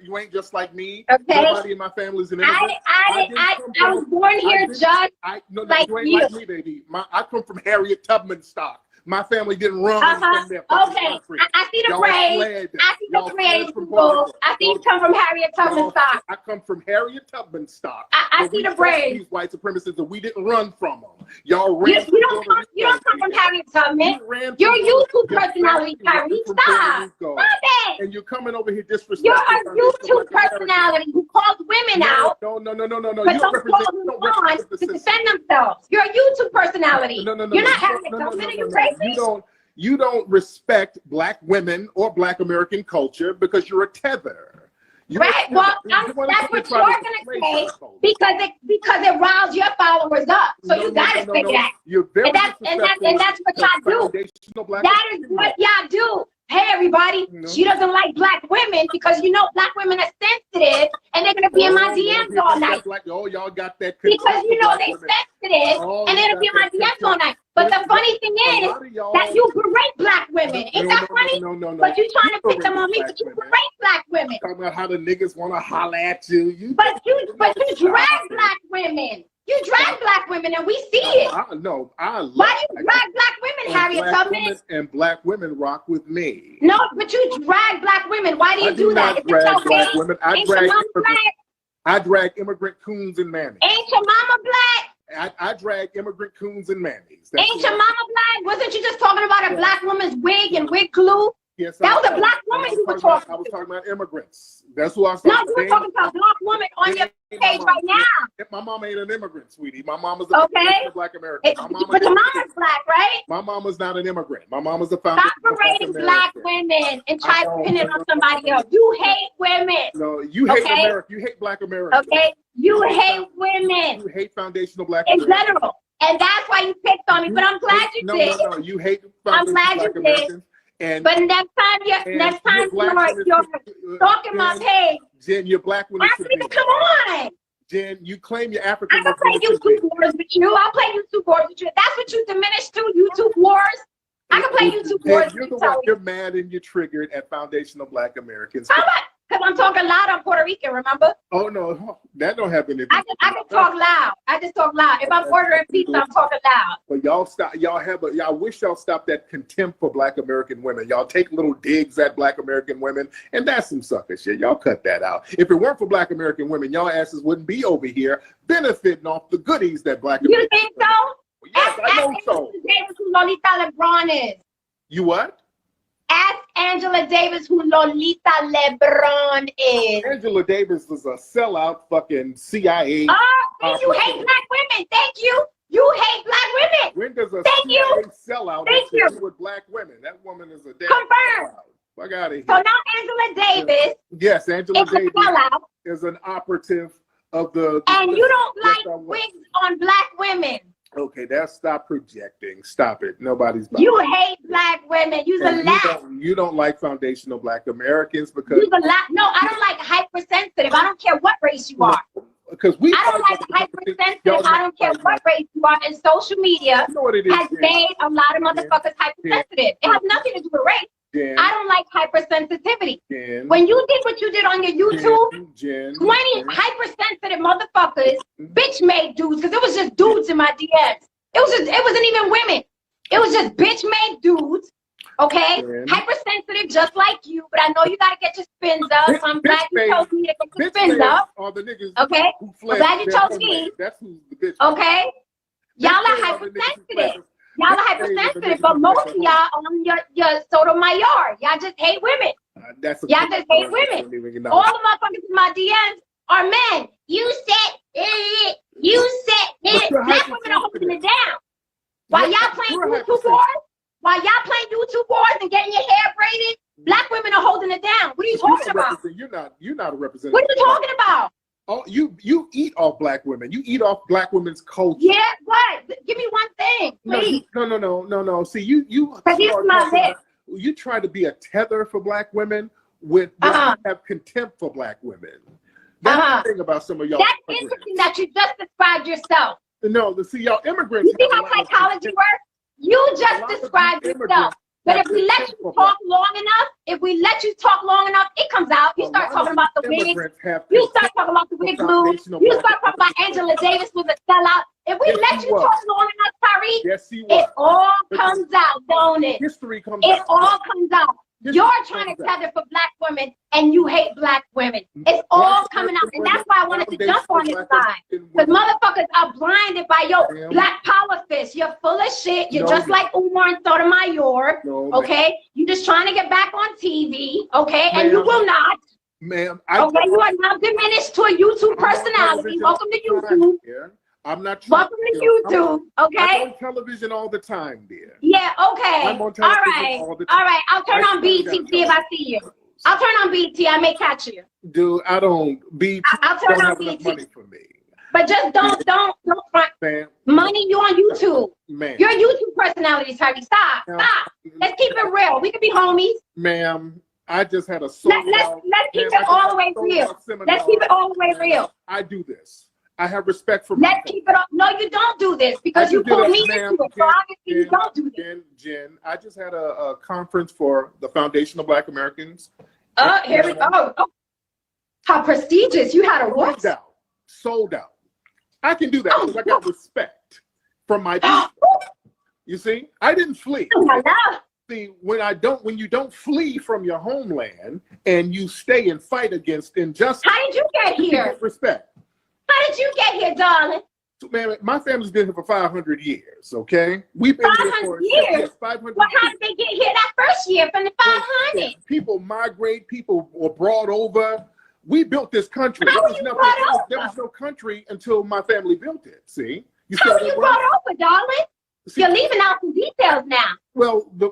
You ain't just like me. Okay. Nobody in my family is an immigrant. I was born here just like you ain't like me, baby. I come from Harriet Tubman stock. My family didn't run from their country. I see the parade. I see the parade. I see you come from Harriet Tubman stock. I come from Harriet Tubman stock. I see the parade. These white supremacists, and we didn't run from them. Y'all ran. You don't come from Harriet Tubman. You're a YouTube personality, Tariq. Stop. Stop it. And you're coming over here disrespecting. You're a YouTube personality who calls women out. No. But don't call them on to defend themselves. You're a YouTube personality. No. You're not Harriet Tubman. You're crazy. You don't respect Black women or Black American culture because you're a tether. Right. Well, that's what you're gonna say because it riles your followers up. So you gotta say that. And that's what y'all do. That is what y'all do. Hey everybody, she doesn't like Black women because you know Black women are sensitive and they're gonna be in my DMs all night. Y'all got that because you know they sensitive and they're gonna be in my DMs all night. But the funny thing is that you berate Black women. Ain't that funny? But you trying to pick them on me, but you berate Black women. Talking about how the niggas want to holler at you. But you drag Black women. You drag Black women, and we see it. Why you drag Black women, Harriet Tubman? And Black women rock with me. No, but you drag Black women. Why do you do that? Is it okay? Black women. I drag immigrant coons and mammies. Ain't your mama Black? I drag immigrant coons and mammies. Ain't your mama Black? Wasn't you just talking about a Black woman's wig and wig glue? Yes, that was a Black woman you were talking about. I was talking about immigrants. That's who I was talking about. No, you were talking about Black woman on your page right now. My mama ain't an immigrant, sweetie. My mama's a Black American. But your mama's Black, right? My mama's not an immigrant. My mama's a Stop parading Black women and try to pin it on somebody else. You hate women. No, you hate America. You hate Black Americans. Okay? You hate women. You hate foundational Black in Americans. general. And that's why you picked on me. But I'm glad you did. No, you hate I'm glad Black you Americans. did. But next time you're stalking my page, Jen, you're Black women. Come on. Jen, you claim you're African. I can play YouTube wars with you. I'll play YouTube wars with you. That's what you diminished to, YouTube wars. I can play YouTube wars. You're the one. You're mad and you're triggered at foundational Black Americans. How about? Because I'm talking loud on Puerto Rican, remember? Oh no, that don't happen. I can talk loud. I just talk loud. If I'm ordering pizza, I'm talking loud. But y'all stop. Y'all wish y'all stopped that contempt for Black American women. Y'all take little digs at Black American women, and that's some sucker shit. Y'all cut that out. If it weren't for Black American women, y'all asses wouldn't be over here benefiting off the goodies that Black. You think so? Yes, I know so. Davis, who Lolita LeBron is. You what? Ask Angela Davis who Lolita LeBron is. Angela Davis was a sellout fucking CIA. Oh, you hate Black women. Thank you. You hate Black women. When does a Thank CIA you. sellout Thank you. do with Black women? That woman is a damn confirmed. Fuck out of here. So now Angela Davis. Yes, Angela is Davis a sellout. is an operative of the. And you don't like wigs on Black women. Okay, stop projecting. Stop it. Nobody's. You hate Black women. You're a lot. You don't like foundational Black Americans because. You're a lot. No, I don't like hypersensitive. I don't care what race you are. Because I don't like hypersensitive. I don't care what race you are. And social media has made a lot of motherfuckers hypersensitive. It has nothing to do with race. I don't like hypersensitivity. When you did what you did on your YouTube, 20 hypersensitive motherfuckers bitch made dudes, because it was just dudes in my DMs. It wasn't even women. It was just bitch made dudes. Okay, hypersensitive just like you, but I know you gotta get your spins up. So I'm glad you told me to get your spins up. Okay, I'm glad you told me. Okay, y'all are hypersensitive. Y'all are hypersensitive, but most of y'all on your Sotomayor. Y'all just hate women. Y'all just hate women. All the motherfuckers in my DMs are men. You said Black women are holding it down. While y'all playing YouTube wars and getting your hair braided, Black women are holding it down. What are you talking about? You're not a representative. What are you talking about? Oh, you eat off Black women. You eat off Black women's culture. Yeah, what? Give me one thing, please. No. See, you try to be a tether for Black women with have contempt for Black women. That's the thing about some of y'all. That's interesting that you just described yourself. No, see, y'all immigrants. You see how psychology works? You just described yourself. But if we let you talk long enough, it comes out. You start talking about the wigs. You start talking about the wig glue. You start talking about Angela Davis was a sellout. If we let you talk long enough, Tariq, it all comes out, don't it? History comes out. It all comes out. You're trying to tether for Black women and you hate Black women. It's all coming out. And that's why I wanted to jump on this side. Because motherfuckers are blinded by your Black power fist. You're full of shit. You're just like Umar and Sotomayor. Okay? You're just trying to get back on TV. Okay? And you will not. Ma'am, okay, you are now diminished to a YouTube personality. Welcome to YouTube. I'm not. Welcome to YouTube, okay? I'm on television all the time, dear. Yeah, okay. I'm on television all right. I'll turn on BT, see if I see you. I'll turn on BT. I may catch you. Dude, I don't. BT. I'll turn on BT. Money for me. But just don't front. Ma'am. Money, you on YouTube. Ma'am. You're a YouTube personality, Tariq. Stop. Let's keep it real. We could be homies. Ma'am, I just had a let's keep it all the way real. Let's keep it all the way real. I do this. I have respect for myself. Let's keep it up. No, you don't do this because you pull me into it. So obviously you don't do this. Jen, I just had a conference for the Foundation of Black Americans. Here we go. Oh, how prestigious. You had a what? Sold out. I can do that because I got respect from my people. You see? I didn't flee. See, when you don't flee from your homeland and you stay and fight against injustice. How did you get here? Respect. How did you get here, darling? So, man, my family's been here for 500 years, okay? We've been 500 years? 500 well, how did they get here that first year from the 500? People migrate, people were brought over We built this country. There was no country until my family built it. See? How are you brought over, darling? You're leaving out some details now. Well, the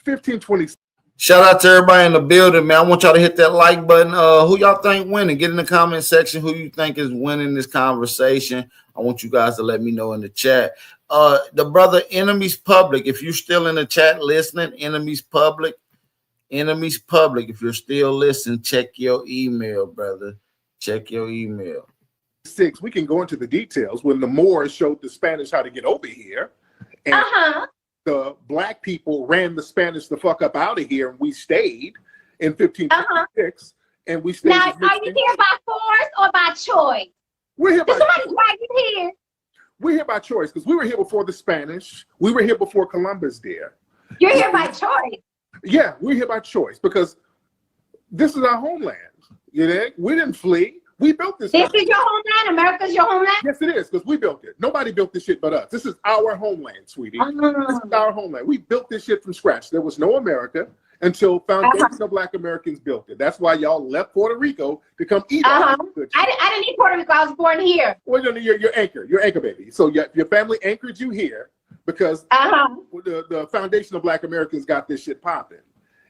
1520. Shout out to everybody in the building, man. I want y'all to hit that like button. Who y'all think winning? Get in the comment section who you think is winning this conversation. I want you guys to let me know in the chat. The brother Enemies Public, if you're still in the chat listening, Enemies Public. If you're still listening, check your email, brother. Check your email. We can go into the details when the Moors showed the Spanish how to get over here. And the black people ran the Spanish the fuck up out of here, and we stayed in 1556. And we stayed. Now, are you here by force or by choice? We're here by somebody drag you here? We're here by choice because we were here before the Spanish. We were here before Columbus did. You're here by choice. Yeah, we're here by choice because this is our homeland. You know, we didn't flee. We built this. This is your homeland. America's your homeland. Yes, it is because we built it. Nobody built this shit but us. This is our homeland, sweetie. This is our homeland. We built this shit from scratch. There was no America until foundational Black Americans built it. That's why y'all left Puerto Rico to come eat. I didn't need Puerto Rico. I was born here. Well, you're anchor baby. So your family anchored you here because the foundational Black Americans got this shit popping.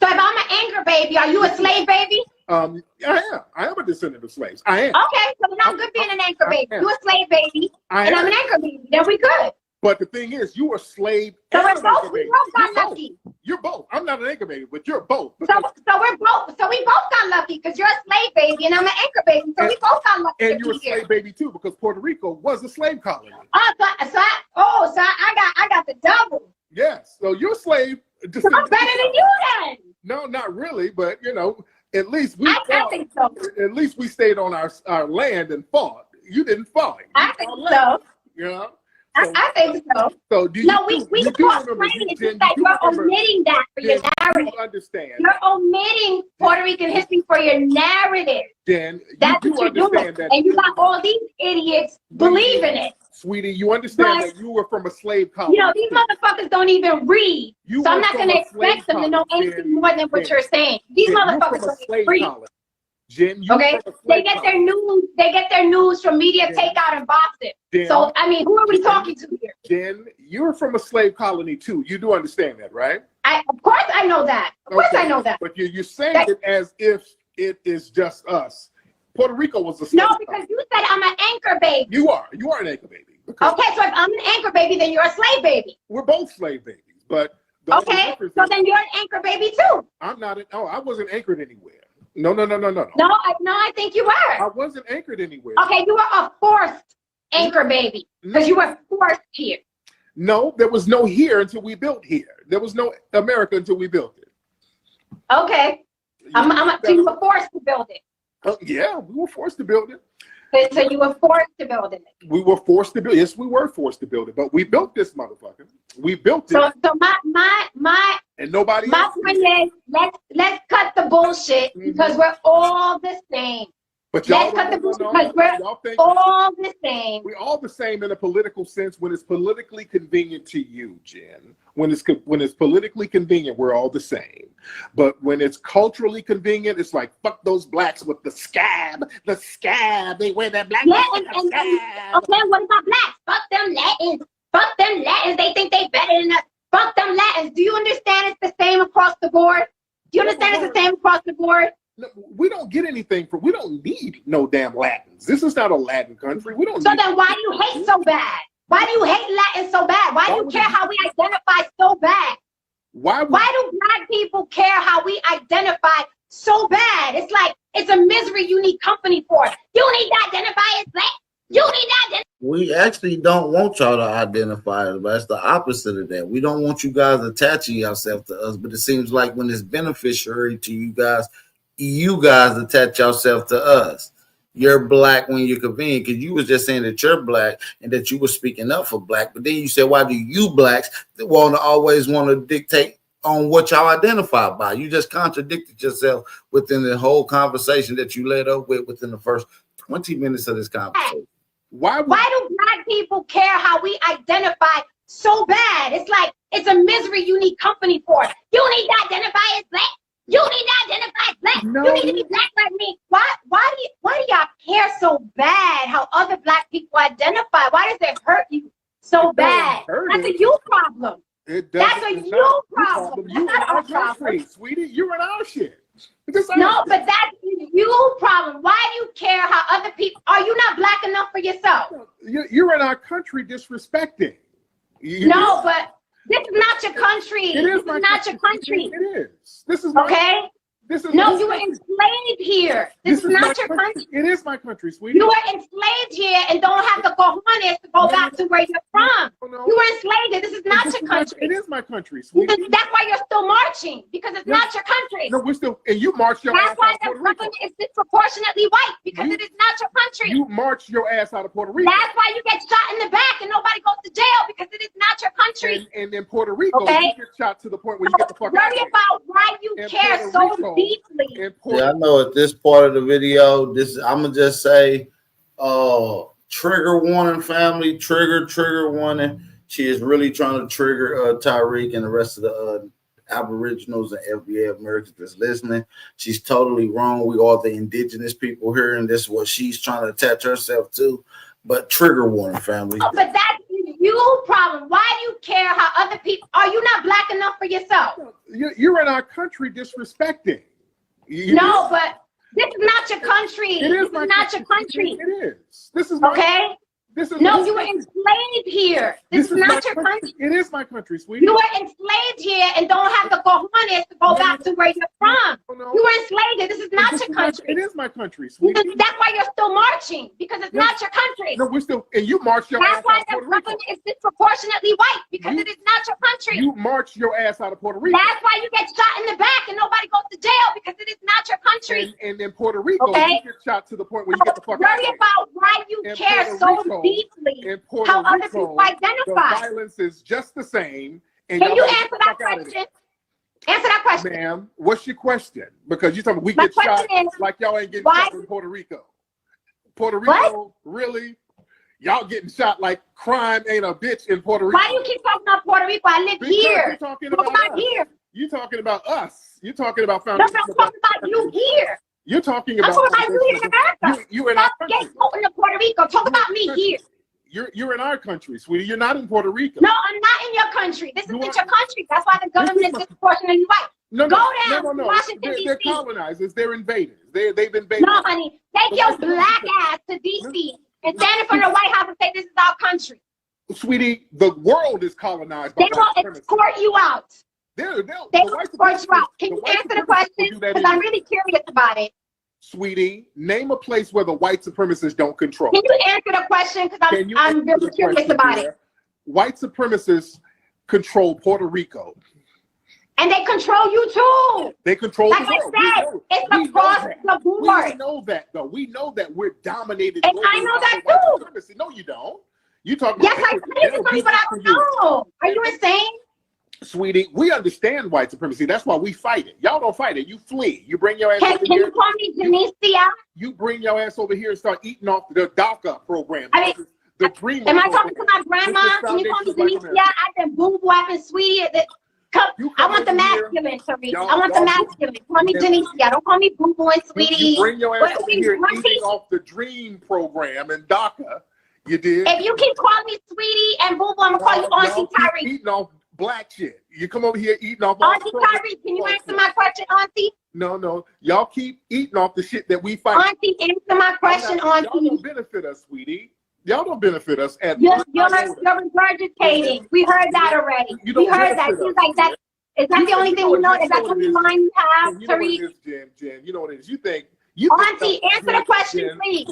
So if I'm an anchor baby, are you a slave baby? I am a descendant of slaves. I am. Okay, so then I'm good being an anchor baby. You a slave baby, and I'm an anchor baby. Then we good. But the thing is, you are slave. So we're both. We both got lucky. You're both. I'm not an anchor baby, but you're both. So we're both. So we both got lucky because you're a slave baby and I'm an anchor baby. So we both got lucky. And you're a slave baby too because Puerto Rico was a slave colony. So I got the double. Yes. So you're a slave. So I'm better than you then. No, not really, but you know, at least we I think so. At least we stayed on our land and fought. You didn't fight. I think so. You know? I think so. So do we fought Spain. It's just that you're omitting that for your narrative. Understand. You're omitting Puerto Rican history for your narrative. Then that's what you're doing. And you got all these idiots believing it. Sweetie, you understand that you were from a slave colony. You know, these motherfuckers don't even read. So I'm not going to expect them to know anything more than what you're saying. These motherfuckers don't even read. Jen, okay, they get their news. They get their news from media takeout and boxing. So I mean, who are we talking to here? Jen, you're from a slave colony too. You do understand that, right? Of course, I know that. Of course, I know that. But you're saying it as if it is just us. Puerto Rico was a slave. No, because you said I'm an anchor baby. You are an anchor baby. Okay, so if I'm an anchor baby, then you're a slave baby. We're both slave babies, but okay, so then you're an anchor baby too. I'm not. I wasn't anchored anywhere. No. No, I think you were. I wasn't anchored anywhere. Okay, you were a forced anchor baby because you were forced here. No, there was no here until we built here. There was no America until we built it. Okay, so you were forced to build it. Yeah, we were forced to build it. So you were forced to build it. We were forced to build. Yes, we were forced to build it, but we built this motherfucker. We built it. So my and nobody. My point is, let's cut the bullshit because we're all the same. But y'all let's cut the bullshit because we're all the same. We're all the same in a political sense when it's politically convenient to you, Jen. When it's politically convenient, we're all the same. But when it's culturally convenient, it's like fuck those blacks with the scab. They wear that black. Yeah, and okay, what about blacks? Fuck them Latins. Fuck them Latins. They think they better than us. Fuck them Latins. Do you understand it's the same across the board? Do you understand it's the same across the board? No, we don't get anything we don't need no damn Latins. This is not a Latin country. We don't. So then why do you hate so bad? Why do you hate Latins so bad? Why do you care how we identify so bad? Why do black people care how we identify so bad? It's like it's a misery you need company for. You need to identify as black. You need to identify. We actually don't want y'all to identify us, but it's the opposite of that. We don't want you guys attaching yourself to us, but it seems like when it's beneficiary to you guys attach yourself to us. You're black when you're convenient because you was just saying that you're black and that you were speaking up for black. But then you said, why do you blacks always want to dictate on what y'all identify by? You just contradicted yourself within the whole conversation that you led up with within the first 20 minutes of this conversation. Why do black people care how we identify so bad? It's like it's a misery you need company for. You need to identify as black. You need to identify as black. No. You need to be black like me. Why do y'all care so bad how other black people identify? Why does it hurt you so bad? That's a you problem. That's a you problem. You in our country, sweetie. You're in our shit. No, but that's a you problem. Why do you care how other people? Are you not black enough for yourself? You're in our country disrespecting. No, but this is not your country. It is not your country. It is. This is okay. No, you were enslaved here. This is not your country. It is my country, sweetie. You were enslaved here and don't have the cojones to go back to where you're from. You were enslaved here. This is not your country. It is my country, sweetie. That's why you're still marching, because it's not your country. No, we're still, and you march your ass That's why out of the Puerto Rico. government is disproportionately white, because it is not your country. You march your ass out of Puerto Rico. That's why you get shot in the back and nobody goes to jail, because it is not your country. And in Puerto Rico, you get shot to the point where you get the fuck out of Worry about why you care so deeply. Yeah, I know at this part of the video, I'm gonna just say trigger warning, family, trigger warning. She is really trying to trigger Tariq and the rest of the Aboriginals and FBA Americans that's listening. She's totally wrong. We are the indigenous people here, and this is what she's trying to attach herself to. But trigger warning, family. Oh, but that's you problem. Why do you care how other people? Are you not black enough for yourself? You're in our country disrespecting. No, but this is not your country. It is not your country. It is. This is okay. No, you were enslaved here. This is not your country. It is my country, sweetie. You were enslaved here and don't have the cojones to go back to where you're from. You were enslaved here. This is not your country. It is my country, sweetie. That's why you're still marching, because it's not your country. No, we're still, and you march your ass out of That's Puerto why the government is disproportionately white, because it is not your country. You march your ass out of Puerto Rico. That's why you get shot in the back and nobody goes to jail, because it is not your country. And in Puerto Rico, you get shot to the point where you get the fuck out of Worry about why you care so deeply. How other people identify. The violence is just the same. And can you answer that question? Answer that question. Ma'am, what's your question? Because you're talking we get shot like y'all ain't getting shot in Puerto Rico. Puerto Rico, really? Y'all getting shot like crime ain't a bitch in Puerto Rico. Why do you keep talking about Puerto Rico? I live here. You're talking about us. Here. You're talking about us. You're talking about foundation. No, I'm talking about you here. You're talking about you in America. You in our country. Get to Puerto Rico. Talk about me here. You're in our country, sweetie. You're not in Puerto Rico. No, I'm not in your country. This isn't your country. That's why the government is disproportionately white. Go down to Washington, D.C. They're colonizers. They're invaders. They've invaded. No, honey. Take your black ass to D.C. and stand in front of the White House and say this is our country. Sweetie, the world is colonized by they will escort you out. They will escort you out. Can you answer the question? Because I'm really curious about it. Sweetie, name a place where the white supremacists don't control. Can you answer the question? Because I'm really curious about it. White supremacists control Puerto Rico. And they control you too. They control the world. I said, it's across the board. We know that, though. We know that we're dominated. And I know that too. Supremacy. No, you don't. You talking about I do, but I don't know. Are you insane? Sweetie, we understand white supremacy. That's why we fight it. Y'all don't fight it. You flee. You bring your ass over here. Can you call me Janicia? You bring your ass over here and start eating off the DACA program. I mean, the dream. Am I talking to my grandma? Can you call me Janicia? I've been boo boo. I've been sweetie. I want the masculine, Tariq. I want the masculine. Call me Janicia. Don't call me boo boo and sweetie. You bring your ass over here eating off the dream program and DACA. You did. If you keep calling me sweetie and boo boo, I'm gonna call you Auntie Tariq. Eating off black shit. You come over here eating off. Auntie Tariq, can you answer my question, Auntie? No. Y'all keep eating off the shit that we fight. Auntie, answer my question, Auntie. Y'all don't benefit us, sweetie. Y'all don't benefit us at You're regurgitating. We heard that already. We heard that. Seems like that. Is that the only thing you know? Is that the only line you have, Tariq? Jen, you know what it is. You think Auntie, answer the question, please.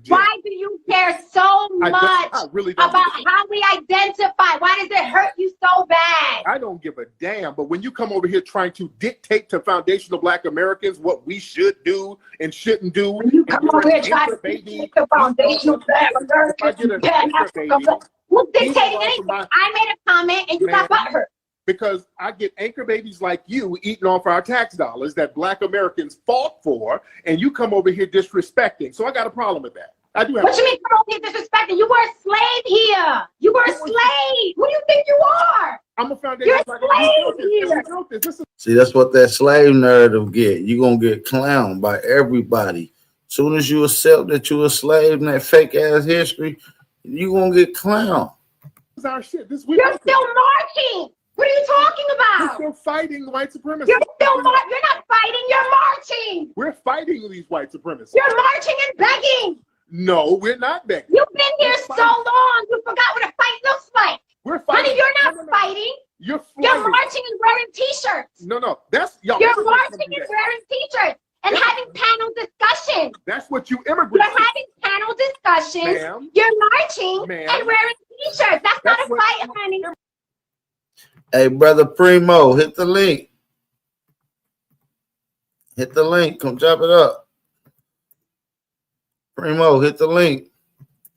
Why do you care so much about how we identify? Why does it hurt you so bad? I don't give a damn. But when you come over here trying to dictate to foundational Black Americans what we should do and shouldn't do, when you come over here trying to dictate to foundational Black Americans, who's dictating anything? I made a comment and you got butthurt. Because I get anchor babies like you eating off our tax dollars that Black Americans fought for, and you come over here disrespecting. So I got a problem with that. I do have. What you mean come over here disrespecting? You were a slave here. You were a slave. Who do you think you are? I'm a foundation. You're a slave here. See, that's what that slave narrative get. You're going to get clowned by everybody. Soon as you accept that you're a slave in that fake ass history, you're going to get clowned. This is our shit. You're still marching. What are you talking about? We're still fighting white supremacy. You're not fighting. You're marching. We're fighting these white supremacists. You're marching and begging. No, we're not begging. You've been here so long, you forgot what a fight looks like. We're fighting. Honey, you're not fighting. You're marching and wearing t-shirts. No, that's y'all. You're marching and wearing t-shirts and having panel discussions. That's what you immigrants. You're having panel discussions. Ma'am. You're marching and wearing t-shirts. That's not a fight, honey. Hey, brother Primo, hit the link. Hit the link. Come chop it up. Primo, hit the link.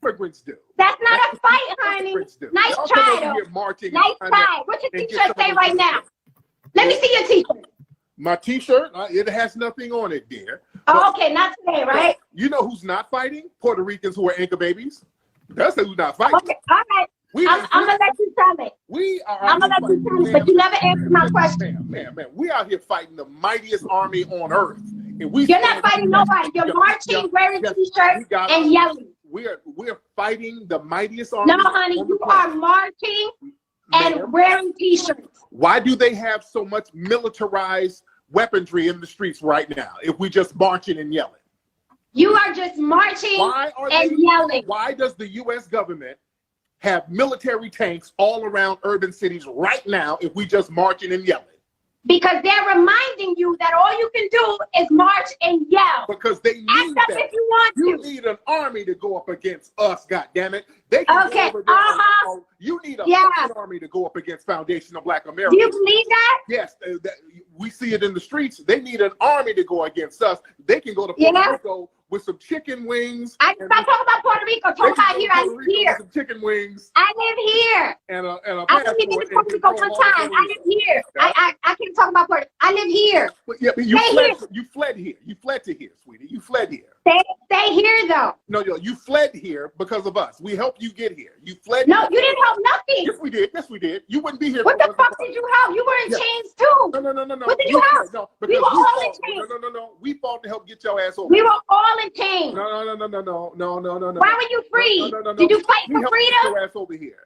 Immigrants do. That's not a fight, honey. Nice try, though. Nice try. What's your t-shirt say right now? Let me see your t-shirt. My t-shirt, it has nothing on it, dear. Oh, okay, not today, right? You know who's not fighting? Puerto Ricans who are anchor babies. That's who's not fighting. Okay, all right. I'm gonna let you tell it. I'm gonna let you tell it, but you never answered my question. Man, we out here fighting the mightiest army on earth. And You're not fighting nobody. You're marching, wearing t-shirts, and yelling. We're fighting the mightiest army. No, honey, you are marching and wearing t-shirts. Why do they have so much militarized weaponry in the streets right now if we just marching and yelling? You are just marching and yelling. Why does the U.S. government have military tanks all around urban cities right now if we just marching and yelling? Because they're reminding you that all you can do is march and yell. Because they need Act up that. if you want You to. need an army to go up against us, goddammit. They can go over there. You need a fucking army to go up against foundational Black America. Do you believe that? Yes, we see it in the streets. They need an army to go against us. They can go to Puerto Rico with some chicken wings. I stop talking about Puerto Rico. Talk about here. I live here. Some chicken wings. I live here. And a I live in Puerto Rico one time. I live here. I can't talk about Puerto. I live here. But yeah, but you fled here. You fled to here, sweetie. You fled here. Stay here though. No, you fled here because of us. We helped you get here. You fled. No, you didn't help nothing. Yes, we did. Yes, we did. You wouldn't be here. What the fuck did you help? You were in chains too. No. What did you help? No, we were all in chains. No. We fought to help get your ass over. We were all in chains. No. Why were you free? Did you fight for freedom? Get your ass over here.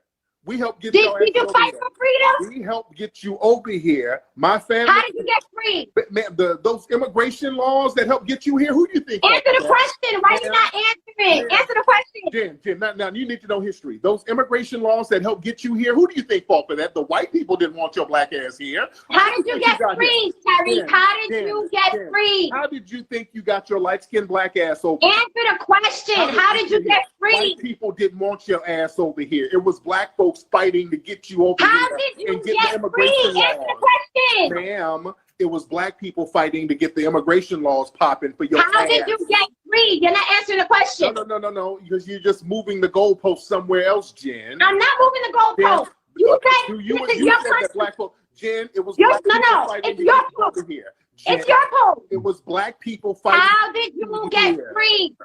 We helped get your ass over here. Did you fight for freedom? We helped get you over here. My family. How did you get free? Man, those immigration laws that help get you here. Who do you think? Answer the question. Why are you not answering? Answer the question. Jen, now you need to know history. Those immigration laws that help get you here. Who do you think fought for that? The white people didn't want your black ass here. How did you get free, Tariq? How did you get free? How did you think you got your light-skinned black ass over? Answer the question. How did you get free? White people didn't want your ass over here. It was black folks fighting to get you over How here. did you and get get the immigration free? laws. Answer the question. Ma'am, it was black people fighting to get the immigration laws popping for your How ass. did you get free? You're not answering the question. No, because you're just moving the goalpost somewhere else, Jen. I'm not moving the goalpost. You said this is your country. That black folks, Jen, it was Your, black people no, fighting it's to your get you post. over here. Jen, It's your post. it was black people fighting. How did you get here. free?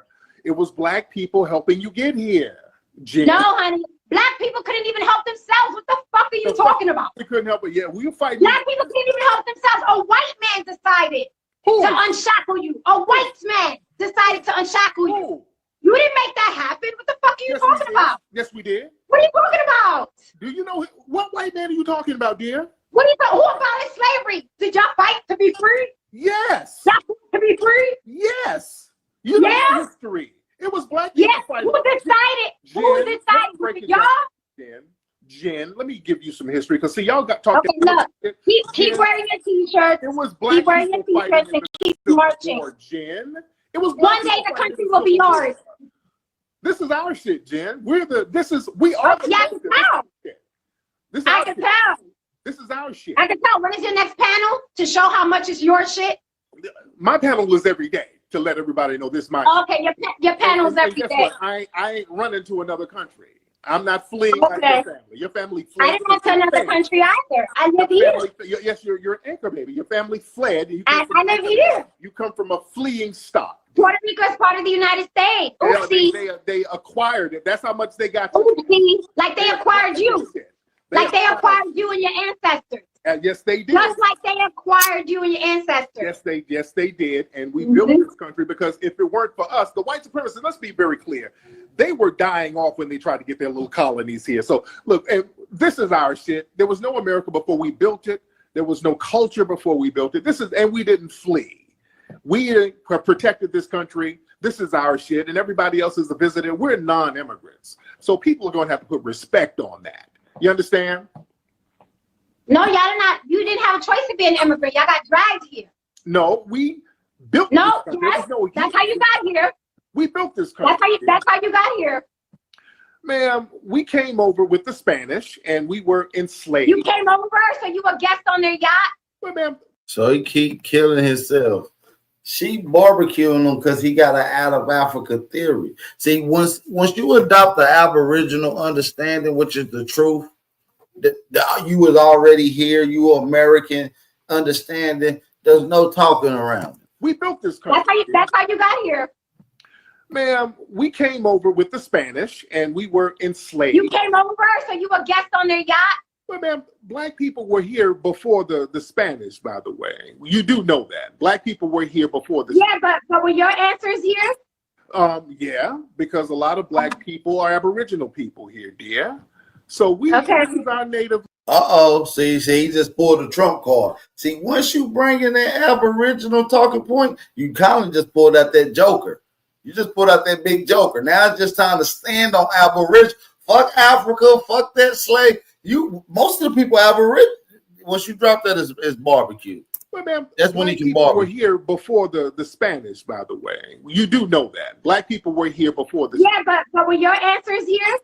It was black people helping you get here, Jen. No, honey. Black people couldn't even help themselves. What the fuck are you talking about? We couldn't help it. Yeah, we were fighting. Black people couldn't even help themselves. A white man decided to unshackle you. A white man decided to unshackle you. You didn't make that happen. What the fuck are you talking about? Yes, we did. What are you talking about? Do you know what white man are you talking about, dear? What are you talking? Who abolished slavery? Did y'all fight to be free? Yes. Y'all fought to be free? Yes. You know history. It was black people fighting. Who decided? Who decided? Was it y'all? Jen, let me give you some history because see, y'all got talking. Okay, look, keep wearing your t-shirts. It was black keep wearing your t-shirts and keep marching. Jen, it was one day the country will be yours. This is our shit, Jen. We are the. Yeah, I can tell. I can tell. This is our shit. I can tell. When is your next panel to show how much is your shit? My panel is every day to let everybody know this is my shit. Okay, your panel's every day. What? I ain't running to another country. I'm not fleeing like your family. Your family fled. I didn't go to another country either. I live here. Yes, you're an anchor baby. Your family fled. I live here. You come from a fleeing stock. Puerto Rico is part of the United States. Oopsie. They acquired it. That's how much they got. Oopsie. Like they acquired you. Like they acquired you and your ancestors. Yes, they did. Just like they acquired you and your ancestors. Yes, they did. And we built this country because if it weren't for us, the white supremacists, let's be very clear, they were dying off when they tried to get their little colonies here. So look, and this is our shit. There was no America before we built it. There was no culture before we built it. And we didn't flee. We protected this country. This is our shit, and everybody else is a visitor. We're non-immigrants. So people are going to have to put respect on that. You understand? No, y'all did not. You didn't have a choice to be an immigrant. Y'all got dragged here. No, we built this country. Yes, that's how you got here. We built this country. That's how you got here. Ma'am, we came over with the Spanish, and we were enslaved. You came over, so you were guest on their yacht? Well, ma'am. So he keep killing himself. She barbecuing him because he got an out of Africa theory. See, once you adopt the Aboriginal understanding, which is the truth, that you was already here, you American understanding, there's no talking around it. We built this country. That's how you got here. Ma'am, we came over with the Spanish, and we were enslaved. You came over, so you were guest on their yacht? Well, ma'am, black people were here before the Spanish, by the way. You do know that. Black people were here before the Yeah, but were your answers here? Yeah, because a lot of black people are Aboriginal people here, dear. So this is our native. See, he just pulled the Trump card. See, once you bring in that Aboriginal talking point, you kind of just pulled out that joker. You just pulled out that big joker. Now it's just time to stand on Aboriginal. Fuck Africa, fuck that slave. Most of the people Aboriginal, once you drop that, is barbecue. Well, ma'am, that's when he can people barbecue. Were here before the Spanish, by the way. You do know that. Black people were here before the Yeah, but were your answers here?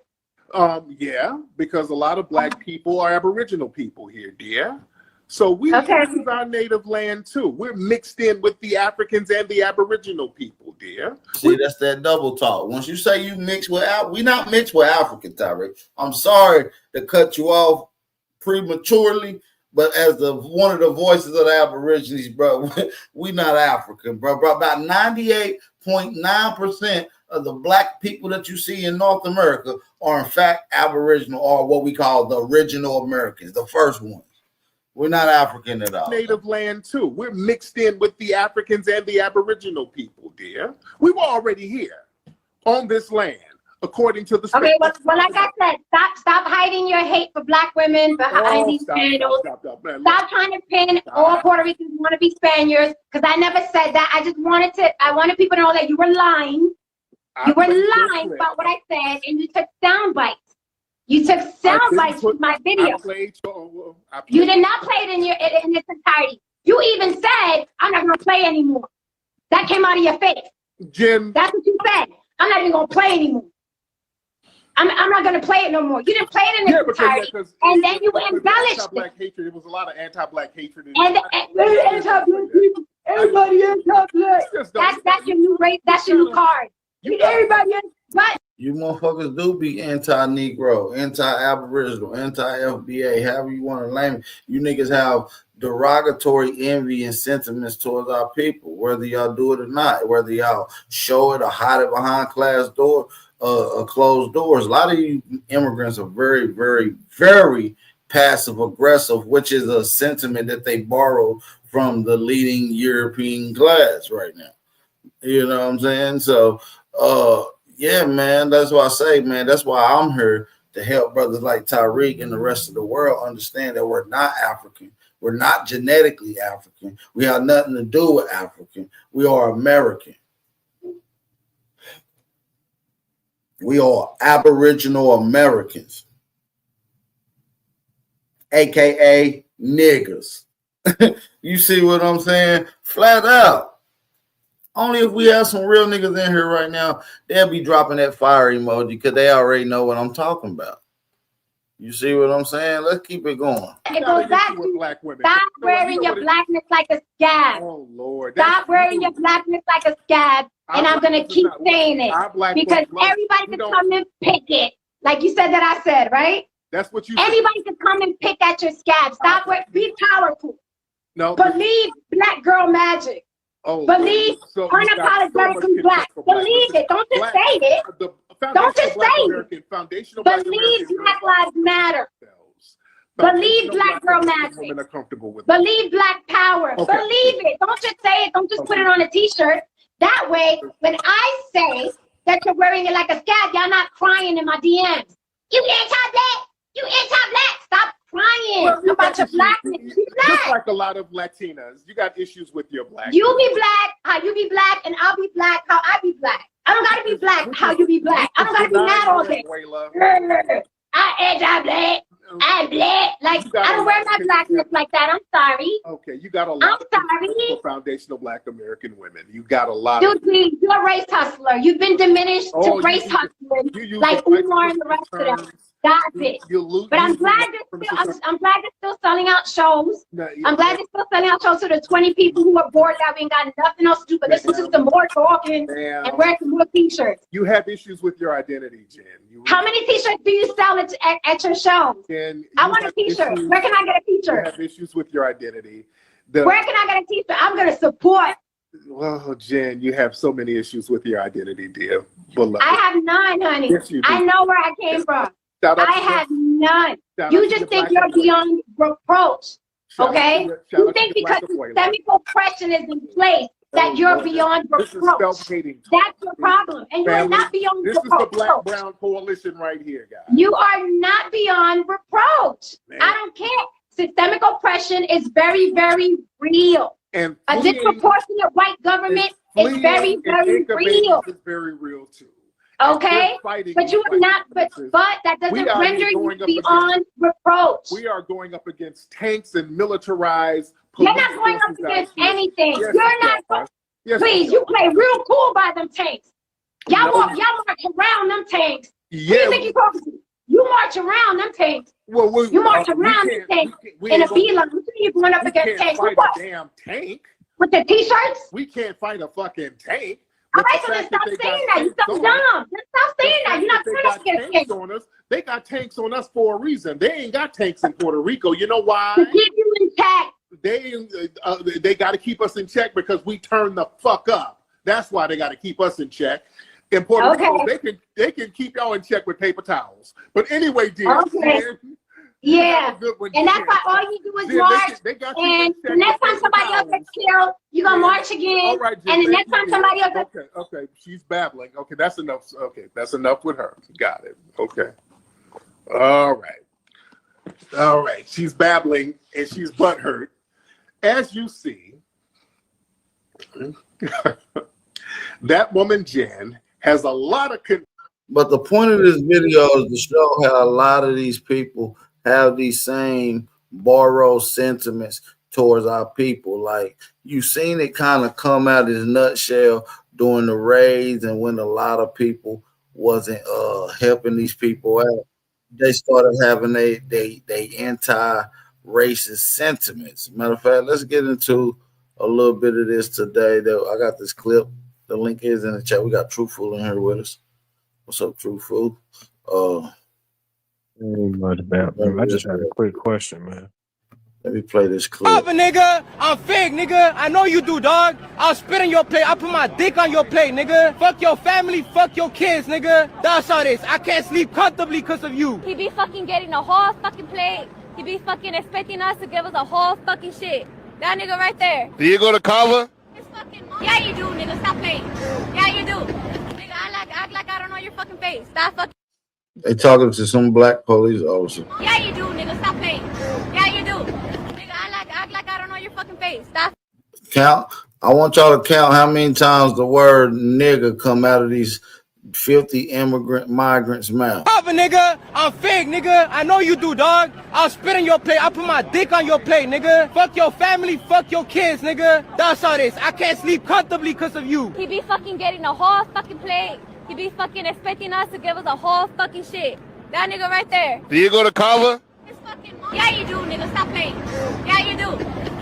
Yeah, because a lot of black people are Aboriginal people here, dear. So this is our native land too. We're mixed in with the Africans and the Aboriginal people, dear. See, that's that double talk. Once you say you mix with we not mixed with African, Tariq. I'm sorry to cut you off prematurely, but as one of the voices of the Aborigines, bro, we not African, bro. About 98.9% of the black people that you see in North America are in fact Aboriginal, or what we call the original Americans, the first ones. We're not African at all. Native land too. We're mixed in with the Africans and the Aboriginal people, dear. We were already here on this land, according to the. Okay, well, like I said, stop hiding your hate for black women behind these panels. Stop trying to pin all Puerto Ricans want to be Spaniards, because I never said that. I wanted people to know that you were lying. You were lying about what I said, and you took sound bites. You took sound bites from my video. You did not play it in its entirety. You even said, "I'm not going to play anymore." That came out of your face. Jim. That's what you said. I'm not even going to play anymore. I'm not going to play it no more. You didn't play it in its entirety, and then you embellished it. Hatred. There was a lot of anti-black hatred. Everybody anti-black. That's your new race. That's your new card. Everybody anti-black. You motherfuckers do be anti-Negro, anti-Aboriginal, anti-FBA, however you want to name it. You niggas have derogatory envy and sentiments towards our people, whether y'all do it or not, whether y'all show it or hide it behind closed doors. A lot of you immigrants are very, very, very passive aggressive, which is a sentiment that they borrowed from the leading European class right now. You know what I'm saying? So, yeah, man, that's why I say, man, that's why I'm here to help brothers like Tariq and the rest of the world understand that we're not African. We're not genetically African. We have nothing to do with African. We are American. We are Aboriginal Americans, AKA niggers. You see what I'm saying? Flat out. Only if we have some real niggas in here right now, they'll be dropping that fire emoji because they already know what I'm talking about. You see what I'm saying? Let's keep it going. It goes back to black women. Stop wearing your blackness like a scab. Oh, Lord. Stop wearing your blackness like a scab. And I'm going to keep saying it because everybody can come and pick it. Like you said that I said, right? That's what you Everybody can come and pick at your scab. Stop wearing. Be powerful. No. Believe black girl magic. Oh, believe unapologetically black. Believe it. Don't just say it. Don't just say it. Believe Black Lives Matter. Believe black girl magic. Women are comfortable with. Believe black power. Okay. Believe it. Don't just say it. Don't just put it on a t-shirt. That way, when I say that you're wearing it like a scab, y'all not crying in my DMs. You anti-black. You anti-black. Stop crying about your blackness. Be black. Just like a lot of Latinas, you got issues with your black. You be black how you be black, and I'll be black how I be black. I don't gotta be black how you be black. I don't gotta be mad all day. I anti-black. I'm black. Like, I don't wear my blackness like that. I'm sorry. Okay, you got a lot of foundational black American women. You got a lot. Dude, please, you're a race hustler. You've been diminished to race hustlers, like Umar and the rest of them. Stop it. But I'm glad they're still selling out shows. I'm glad they're still selling out shows to the 20 people who are bored that we ain't got nothing else to do but listen to some more talking and wear some more t-shirts. You have issues with your identity, Jen. How many t-shirts do you sell at your shows? I want a t-shirt. Where can I get a t-shirt? You have issues with your identity. Where can I get a t-shirt? I'm going to support. Well, Jen, you have so many issues with your identity, dear. Beloved. I have none, honey. Yes, you do. I know where I came from. I have none. You just think you're beyond reproach, okay? You think because systemic oppression is in place that you're beyond reproach. That's your problem. And you're not beyond reproach. This is the Black-Brown Coalition right here, guys. You are not beyond reproach. I don't care. Systemic oppression is very, very real. And a disproportionate white government is very, very real. It's very real, too. Okay, but you are not, but that doesn't render you beyond reproach. We are going up against tanks and militarized. You're not going up against anything. You're not. Please, you play real cool by them tanks. Y'all march around them tanks. Who do you think you're talking to? You march around them tanks. You march around them tanks in a beeline. You're going up against tanks. We can't fight a damn tank. With the t-shirts? We can't fight a fucking tank. All right, so then stop saying that. You're so dumb. Then stop saying that. You're not trying to get tanks on us. They got tanks on us for a reason. They ain't got tanks in Puerto Rico. You know why? To keep you in check. They got to keep us in check because we turn the fuck up. That's why they got to keep us in check. In Puerto Rico, they can keep y'all in check with paper towels. But anyway, dear. Okay. Yeah, and that's why all you do is march, and the next time somebody else gets killed, you're going to march again, and the next time somebody else gets... Okay, she's babbling. Okay, that's enough. Okay, that's enough with her. Got it. Okay. All right, she's babbling, and she's butthurt. As you see, that woman, Jen, has a lot of... But the point of this video is to show how a lot of these people have these same borrowed sentiments towards our people. Like, you seen it kind of come out as nutshell during the raids, and when a lot of people wasn't helping these people out, they started having they anti-racist sentiments. Matter of fact, let's get into a little bit of this today. I got this clip. The link is in the chat. We got Truthful in here with us. What's up, Truthful? I just had a quick question, man. Let me play this clip. Papa, nigga, I'm fake, nigga. I know you do, dog. I'll spit on your plate. I'll put my dick on your plate, nigga. Fuck your family, fuck your kids, nigga. That's all this. I can't sleep comfortably because of you. He be fucking getting a whole fucking plate. He be fucking expecting us to give us a whole fucking shit. That nigga right there. Do you go to Kava? Yeah, you do, nigga. Stop playing. Yeah, you do. Nigga, act like I don't know your fucking face. Stop fucking. They talking to some black police officer. Yeah, you do, nigga. Stop playing. Yeah, you do. Nigga, act like I don't know your fucking face. Stop. Count. I want y'all to count how many times the word nigga come out of these filthy migrants' mouth. Papa, nigga, I'm fake, nigga. I know you do, dog. I'll spit on your plate. I'll put my dick on your plate, nigga. Fuck your family, fuck your kids, nigga. That's all this. I can't sleep comfortably because of you. He be fucking getting a whole fucking plate. He be fucking expecting us to give us a whole fucking shit. That nigga right there. Do you go to Kava? Yeah, you do, nigga. Stop playing. Yeah, you do.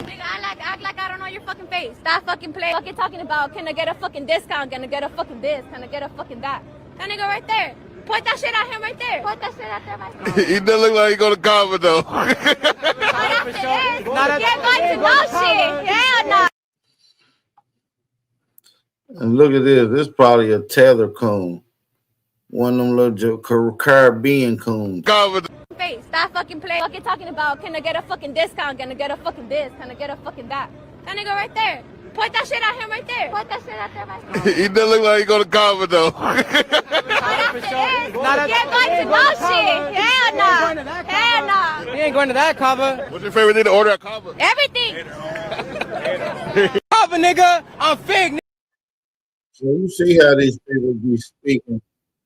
Nigga, act like I don't know your fucking face. Stop fucking playing. Fucking talking about, can I get a fucking discount? Can I get a fucking this? Can I get a fucking that? That nigga right there. Point that shit at him right there. Point that shit at there right there. He doesn't look like he go to Kava, though. Get back to no shit. Hell no. And look at this. This is probably a tether coon. One of them little Caribbean coons. face. Stop fucking playing. Fucking talking about, can I get a fucking discount? Can I get a fucking this? Can I get a fucking that? That nigga right there. Point that shit at him right there. Point that shit at there right there. He doesn't look like he gonna cover though. Get going to no shit. Hell no. Hell no. He ain't going to that cover. What's your favorite thing to order at Kava? Everything. Cover, nigga. I'm fake. So you see how these people be speaking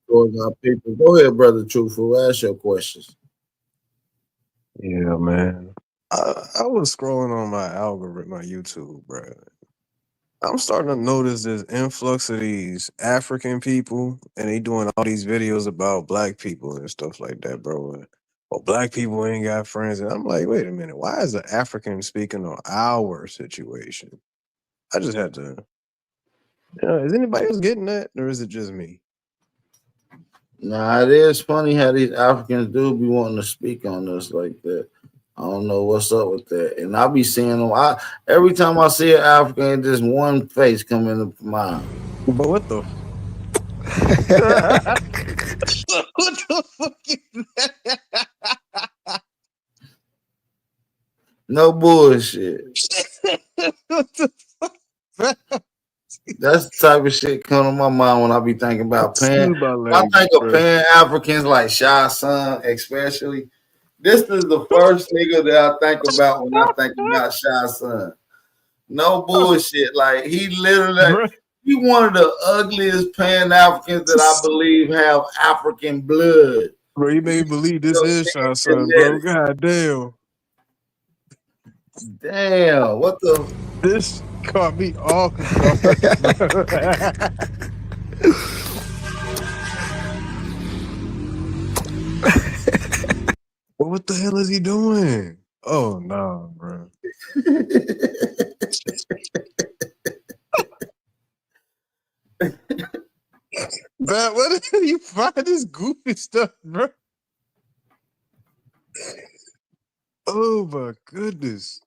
towards our people. Go ahead, brother Truthful. Ask your questions. Yeah, man. I was scrolling on my algorithm, my YouTube, bro. I'm starting to notice this influx of these African people, and they doing all these videos about black people and stuff like that, bro. Well, black people ain't got friends, and I'm like, wait a minute, why is the African speaking on our situation? I just had to. Is anybody else getting that, or is it just me? Nah, it is funny how these Africans do be wanting to speak on us like that. I don't know what's up with that. And I be seeing them. Every time I see an African, just one face come into mind. But what the? What the fuck is that? No bullshit. What the fuck? That's the type of shit come to my mind when I be thinking about pan. I think of pan Africans like Shy Son, especially. This is the first nigga that I think about when I think about Shy Son. No bullshit. Like he literally, he one of the ugliest pan Africans that I believe have African blood. Bro, you made me believe this is Shy Son, bro. God damn. Damn, what the? This caught me off guard, bro. Well, what the hell is he doing? Oh no, bro. Man, where the hell you find this goofy stuff, bro? Oh my goodness.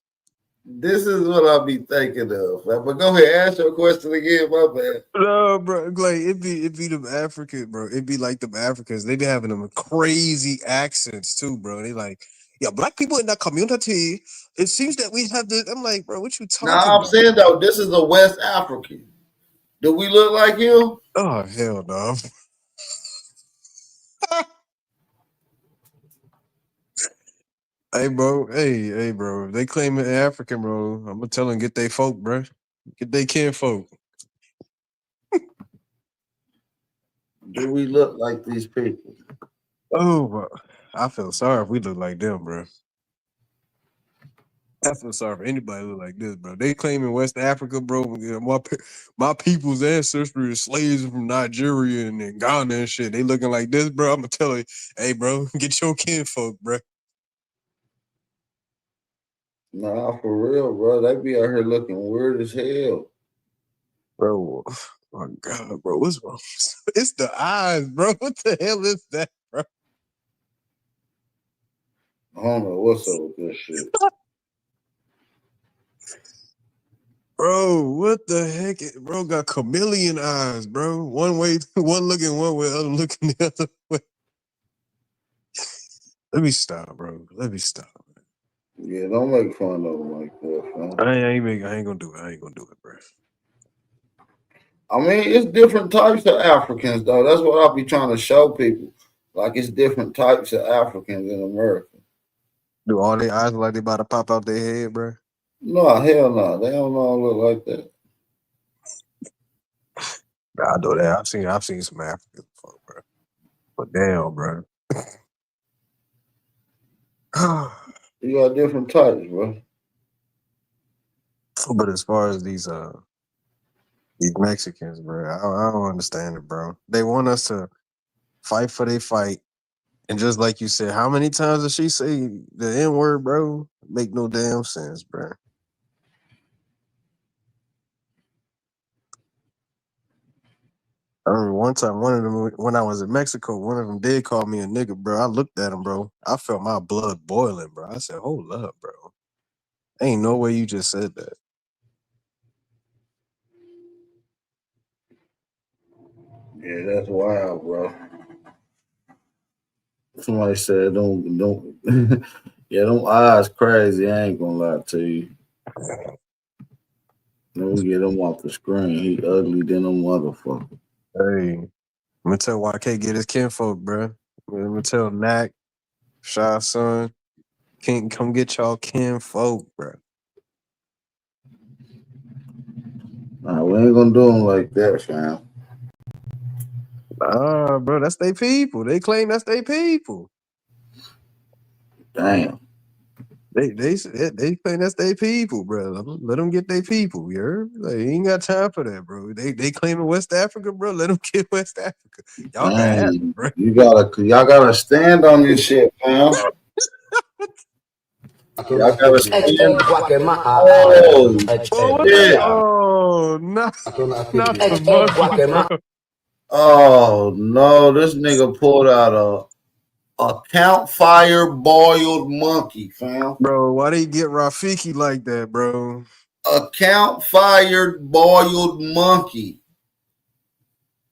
This is what I be thinking of. But go ahead, ask your question again, my bad. No, bro. Like it be them Africans, bro. It be like them Africans. They be having them crazy accents too, bro. They like, yeah, black people in that community. It seems that we have this. I'm like, bro, what you talking Now I'm about? saying though, this is a West African. Do we look like him? Oh hell no. Hey, bro. Hey, bro. If they claim it African, bro, I'm gonna tell them get they folk, bro. Get they kin folk. Do we look like these people? Oh, bro. I feel sorry if we look like them, bro. I feel sorry for anybody who look like this, bro. They claim in West Africa, bro. My people's ancestry is slaves from Nigeria and Ghana and shit. They looking like this, bro. I'm gonna tell you, hey, bro, get your kinfolk, bro. Nah, for real, bro. They be out here looking weird as hell. Bro, oh my God, bro. What's wrong? It's the eyes, bro. What the hell is that, bro? I don't know what's up with this shit. Bro, what the heck? Bro got chameleon eyes, bro. One way, one looking one way, other looking the other way. Let me stop, bro. Let me stop. Yeah, don't make fun of them like that, fam. I ain't gonna do it. I ain't gonna do it, bro. I mean, it's different types of Africans, though. That's what I'll be trying to show people. Like, it's different types of Africans in America. Do all their eyes look like they about to pop out their head, bro? No, hell no. They don't all look like that. I know that. I've seen some Africans before, bro. But damn, bro. You got different types, bro. But as far as these Mexicans, bro, I don't understand it, bro. They want us to fight for their fight. And just like you said, how many times does she say the N-word, bro? Make no damn sense, bro. I remember one time, one of them, when I was in Mexico, one of them did call me a nigga, bro. I looked at him, bro. I felt my blood boiling, bro. I said, hold up, bro. Ain't no way you just said that. Yeah, that's wild, bro. Somebody said don't yeah, them eyes crazy. I ain't gonna lie to you. Let me get him off the screen. He ugly than a motherfucker. Hey, I'm gonna tell YK get his kinfolk, bro. I'm gonna tell Knack, Shy Son, can't come get y'all kinfolk, bro. Nah, we ain't gonna do him like that, fam. Nah, bro, that's they people. They claim that's they people. Damn. They claim that's they people, bro. Let them get their people. You heard? Like, ain't got time for that, bro. They claiming West Africa, bro. Let them get West Africa. Y'all can have it, Dang. bro. Y'all gotta stand on this shit, fam. Y'all gotta stand. Oh, shit. Oh, not the monkey, bro. Oh no, this nigga pulled out a campfire boiled monkey, fam. Bro, why they get Rafiki like that, bro? A campfire boiled monkey.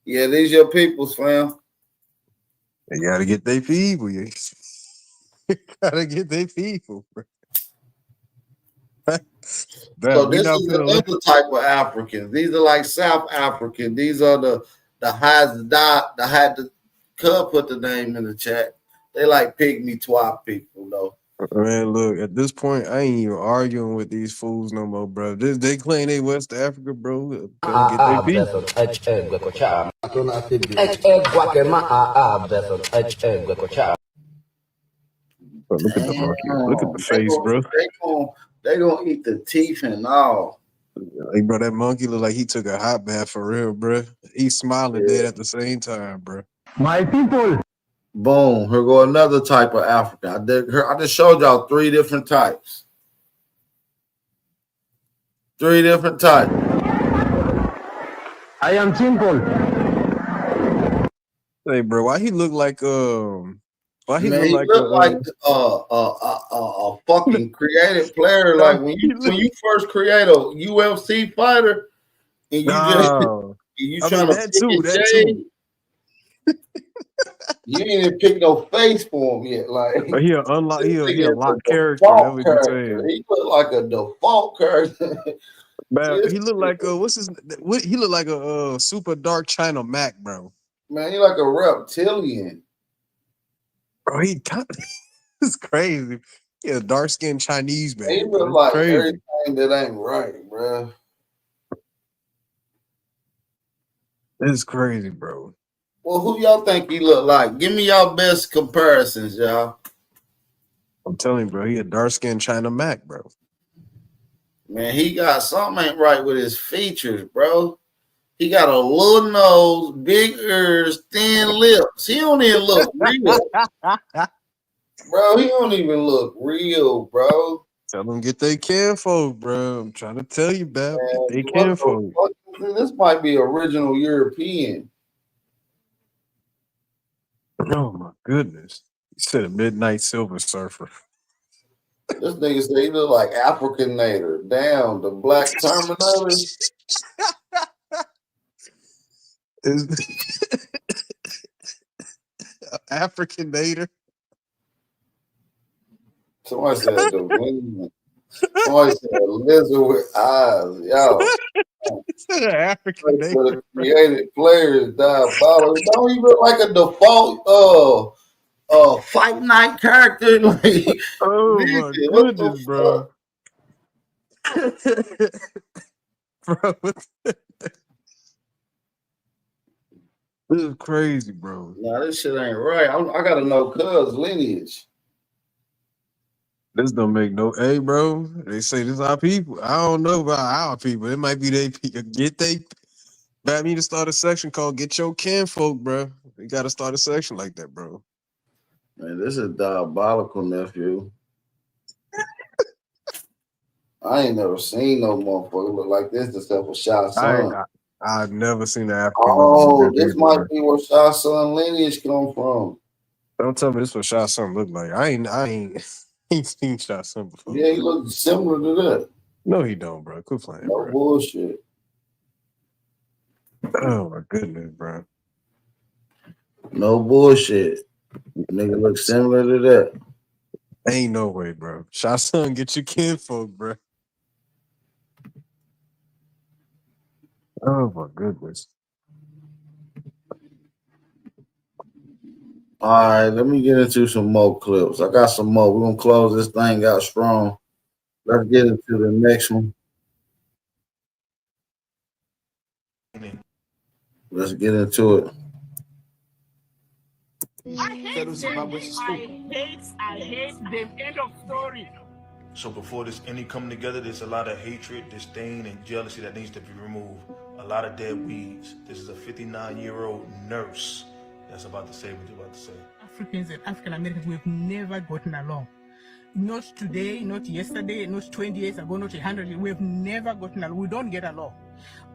Yeah, these your peoples, fam. They gotta get their people. You gotta get their people, bro. So this is another type of African. These are like South African. These are the Cub put the name in the chat. They like pygmy twat people though. Man, look, at this point, I ain't even arguing with these fools no more, bro. They claim they West Africa, bro. Tell them get their people. But look at the monkey. Look at the face, bro. They gonna eat the teeth and all. Like, bro, that monkey look like he took a hot bath for real, bro. He's smiling dead at the same time, bro. My people. Boom. Here go another type of Africa. I just showed y'all 3 different types. 3 different types. I am simple. Hey, bro, why he look like Why he Man, look like a fucking creative player. Like when you first create a UFC fighter and you trying to that pick too, his that shade, too. you ain't even pick no face for him yet. Like He a unlock. He a locked character. That's default what you character. saying. He look like a default character. Man, he look like he look like a super dark China Mac, bro. Man, he like a reptilian. Bro, he kind of it's crazy. He a dark skinned Chinese man. He look It's like crazy. everything that ain't right, bro. It's crazy, bro. Well, who y'all think he look like? Give me y'all best comparisons, y'all. I'm telling you, bro, he a dark skinned China Mac, bro. Man, he got something ain't right with his features, bro. He got a little nose, big ears, thin lips. He don't even look real. Bro, he don't even look real, bro. Tell them get their kinfolk, bro. I'm trying to tell you, Bab. Get their What the kinfolk. fuck? This might be original European. Oh my goodness. He said a midnight silver surfer. This nigga said he look like Africanator. Damn, the Black Terminator. Africanator. Somebody said the wind. Somebody said a lizard with eyes. Yo. Africanator. Created players diabolical. Don't he look like a default Fight Night character? Like, oh my goodness, bro. Bro, this is crazy, bro. Nah, this shit ain't right. I gotta know Cuz lineage. This don't make no. Hey, bro. They say this our people. I don't know about our people. It might be they people. Get they. Bat me to start a section called "Get Your Kinfolk," bro. We gotta start a section like that, bro. Man, this is diabolical, nephew. I ain't never seen no motherfucker look like this except for Shy Son. I've never seen an African. Oh, this might be where Shy Son lineage come from. Don't tell me this is what Shy Son look like. I ain't seen Shy Son before. Yeah, he looks similar to that. No, he don't, bro. Quit playing, no bro. Bullshit. Oh my goodness, bro. No bullshit. Nigga look similar to that. Ain't no way, bro. Shot son, get your kinfolk, bro. Oh my goodness. All right, let me get into some more clips. I got some more. We're gonna close this thing out strong. Let's get into the next one. Let's get into it. I hate them. End of story. So before this any come together, there's a lot of hatred, disdain, and jealousy that needs to be removed. A lot of dead weeds. This is a 59-year-old nurse that's about to say what you're about to say. Africans and African Americans, we've never gotten along. Not today, not yesterday, not 20 years ago, not 100 years. We've never gotten along. We don't get along.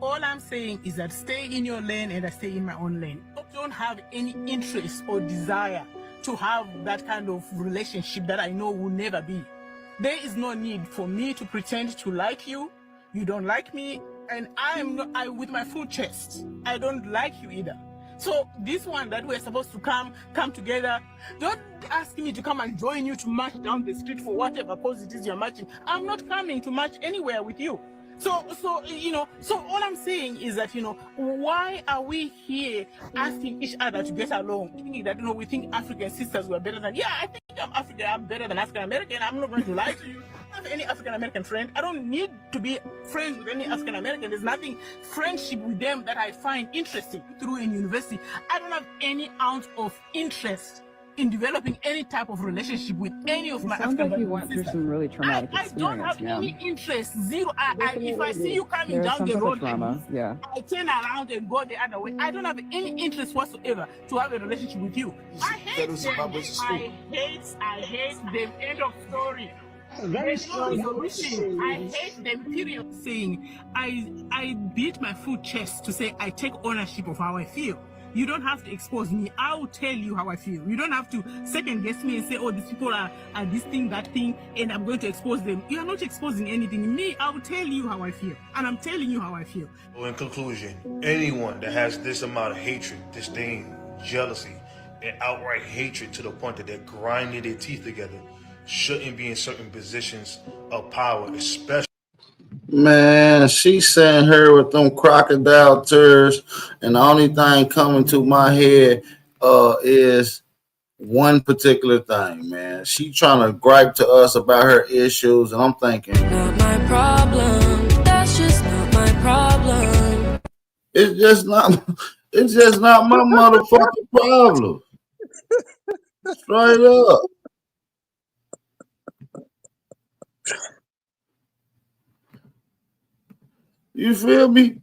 All I'm saying is that stay in your lane and I stay in my own lane. I don't have any interest or desire to have that kind of relationship that I know will never be. There is no need for me to pretend to like you. You don't like me, and I with my full chest. I don't like you either. So this one that we're supposed to come together, don't ask me to come and join you to march down the street for whatever cause it is you're marching. I'm not coming to march anywhere with you. So all I'm saying is that, why are we here asking each other to get along? Thinking that, we think African sisters were better than, I think I'm African, I'm better than African American. I'm not going to lie to you. I don't have any African American friend. I don't need to be friends with any African American. There's nothing friendship with them that I find interesting through in university. I don't have any ounce of interest in developing any type of relationship with any of my African Sounds like you went through some really traumatic I don't experience, have any interest. Zero. If I see you coming There's down some the type of road, trauma, yeah. I turn around and go the other way. I don't have any interest whatsoever to have a relationship with you. I hate them. I hate them. End of story. There's no resolution. I hate them. Period. Saying I beat my full chest to say I take ownership of how I feel. You don't have to expose me. I'll tell you how I feel. You don't have to second guess me and say, oh, these people are this thing, that thing, and I'm going to expose them. You are not exposing anything. Me, I'll tell you how I feel. And I'm telling you how I feel. So in conclusion, anyone that has this amount of hatred, disdain, jealousy, and outright hatred to the point that they're grinding their teeth together shouldn't be in certain positions of power, especially. Man, she sent her with them crocodile tears, and the only thing coming to my head is one particular thing, man. She trying to gripe to us about her issues, and I'm thinking, Not my problem. That's just not my problem. it's just not my motherfucking problem. Straight up. You feel me?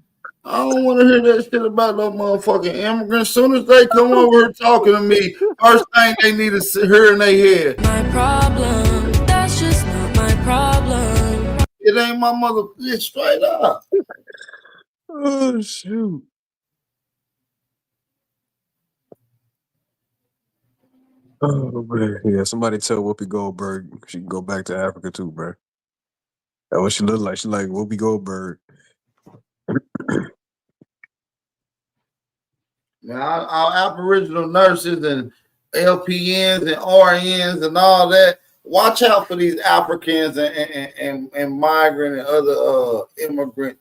I don't want to hear that shit about no motherfucking immigrants. As soon as they come over here talking to me, first thing they need is hear in their head. My problem. That's just not my problem. It ain't my mother. It's straight up. Oh shoot. Oh man, yeah. Somebody tell Whoopi Goldberg she can go back to Africa too, bro. That's what she look like. She like Whoopi Goldberg. Now, our Aboriginal nurses and LPNs and RNs and all that, watch out for these Africans and migrant and other immigrant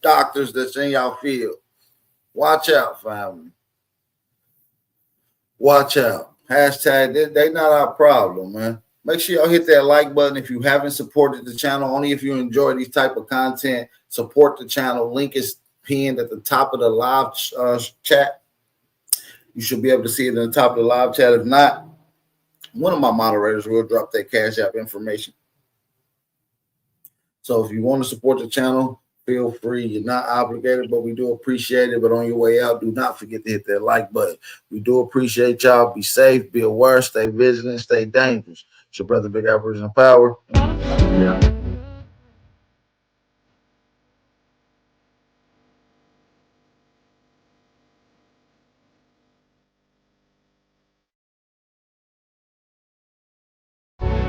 doctors that's in y'all field. Watch out, family. Watch out. Hashtag, they not our problem, man. Make sure y'all hit that like button if you haven't supported the channel. Only if you enjoy these type of content, support the channel. Link is pinned at the top of the live chat. You should be able to see it in the top of the live chat. If not, one of my moderators will drop that Cash App information. So if you want to support the channel, feel free. You're not obligated, but we do appreciate it. But on your way out, do not forget to hit that like button. We do appreciate y'all. Be safe, be aware, stay vigilant, stay dangerous. It's your brother, Big Aboriginal Power. Yeah.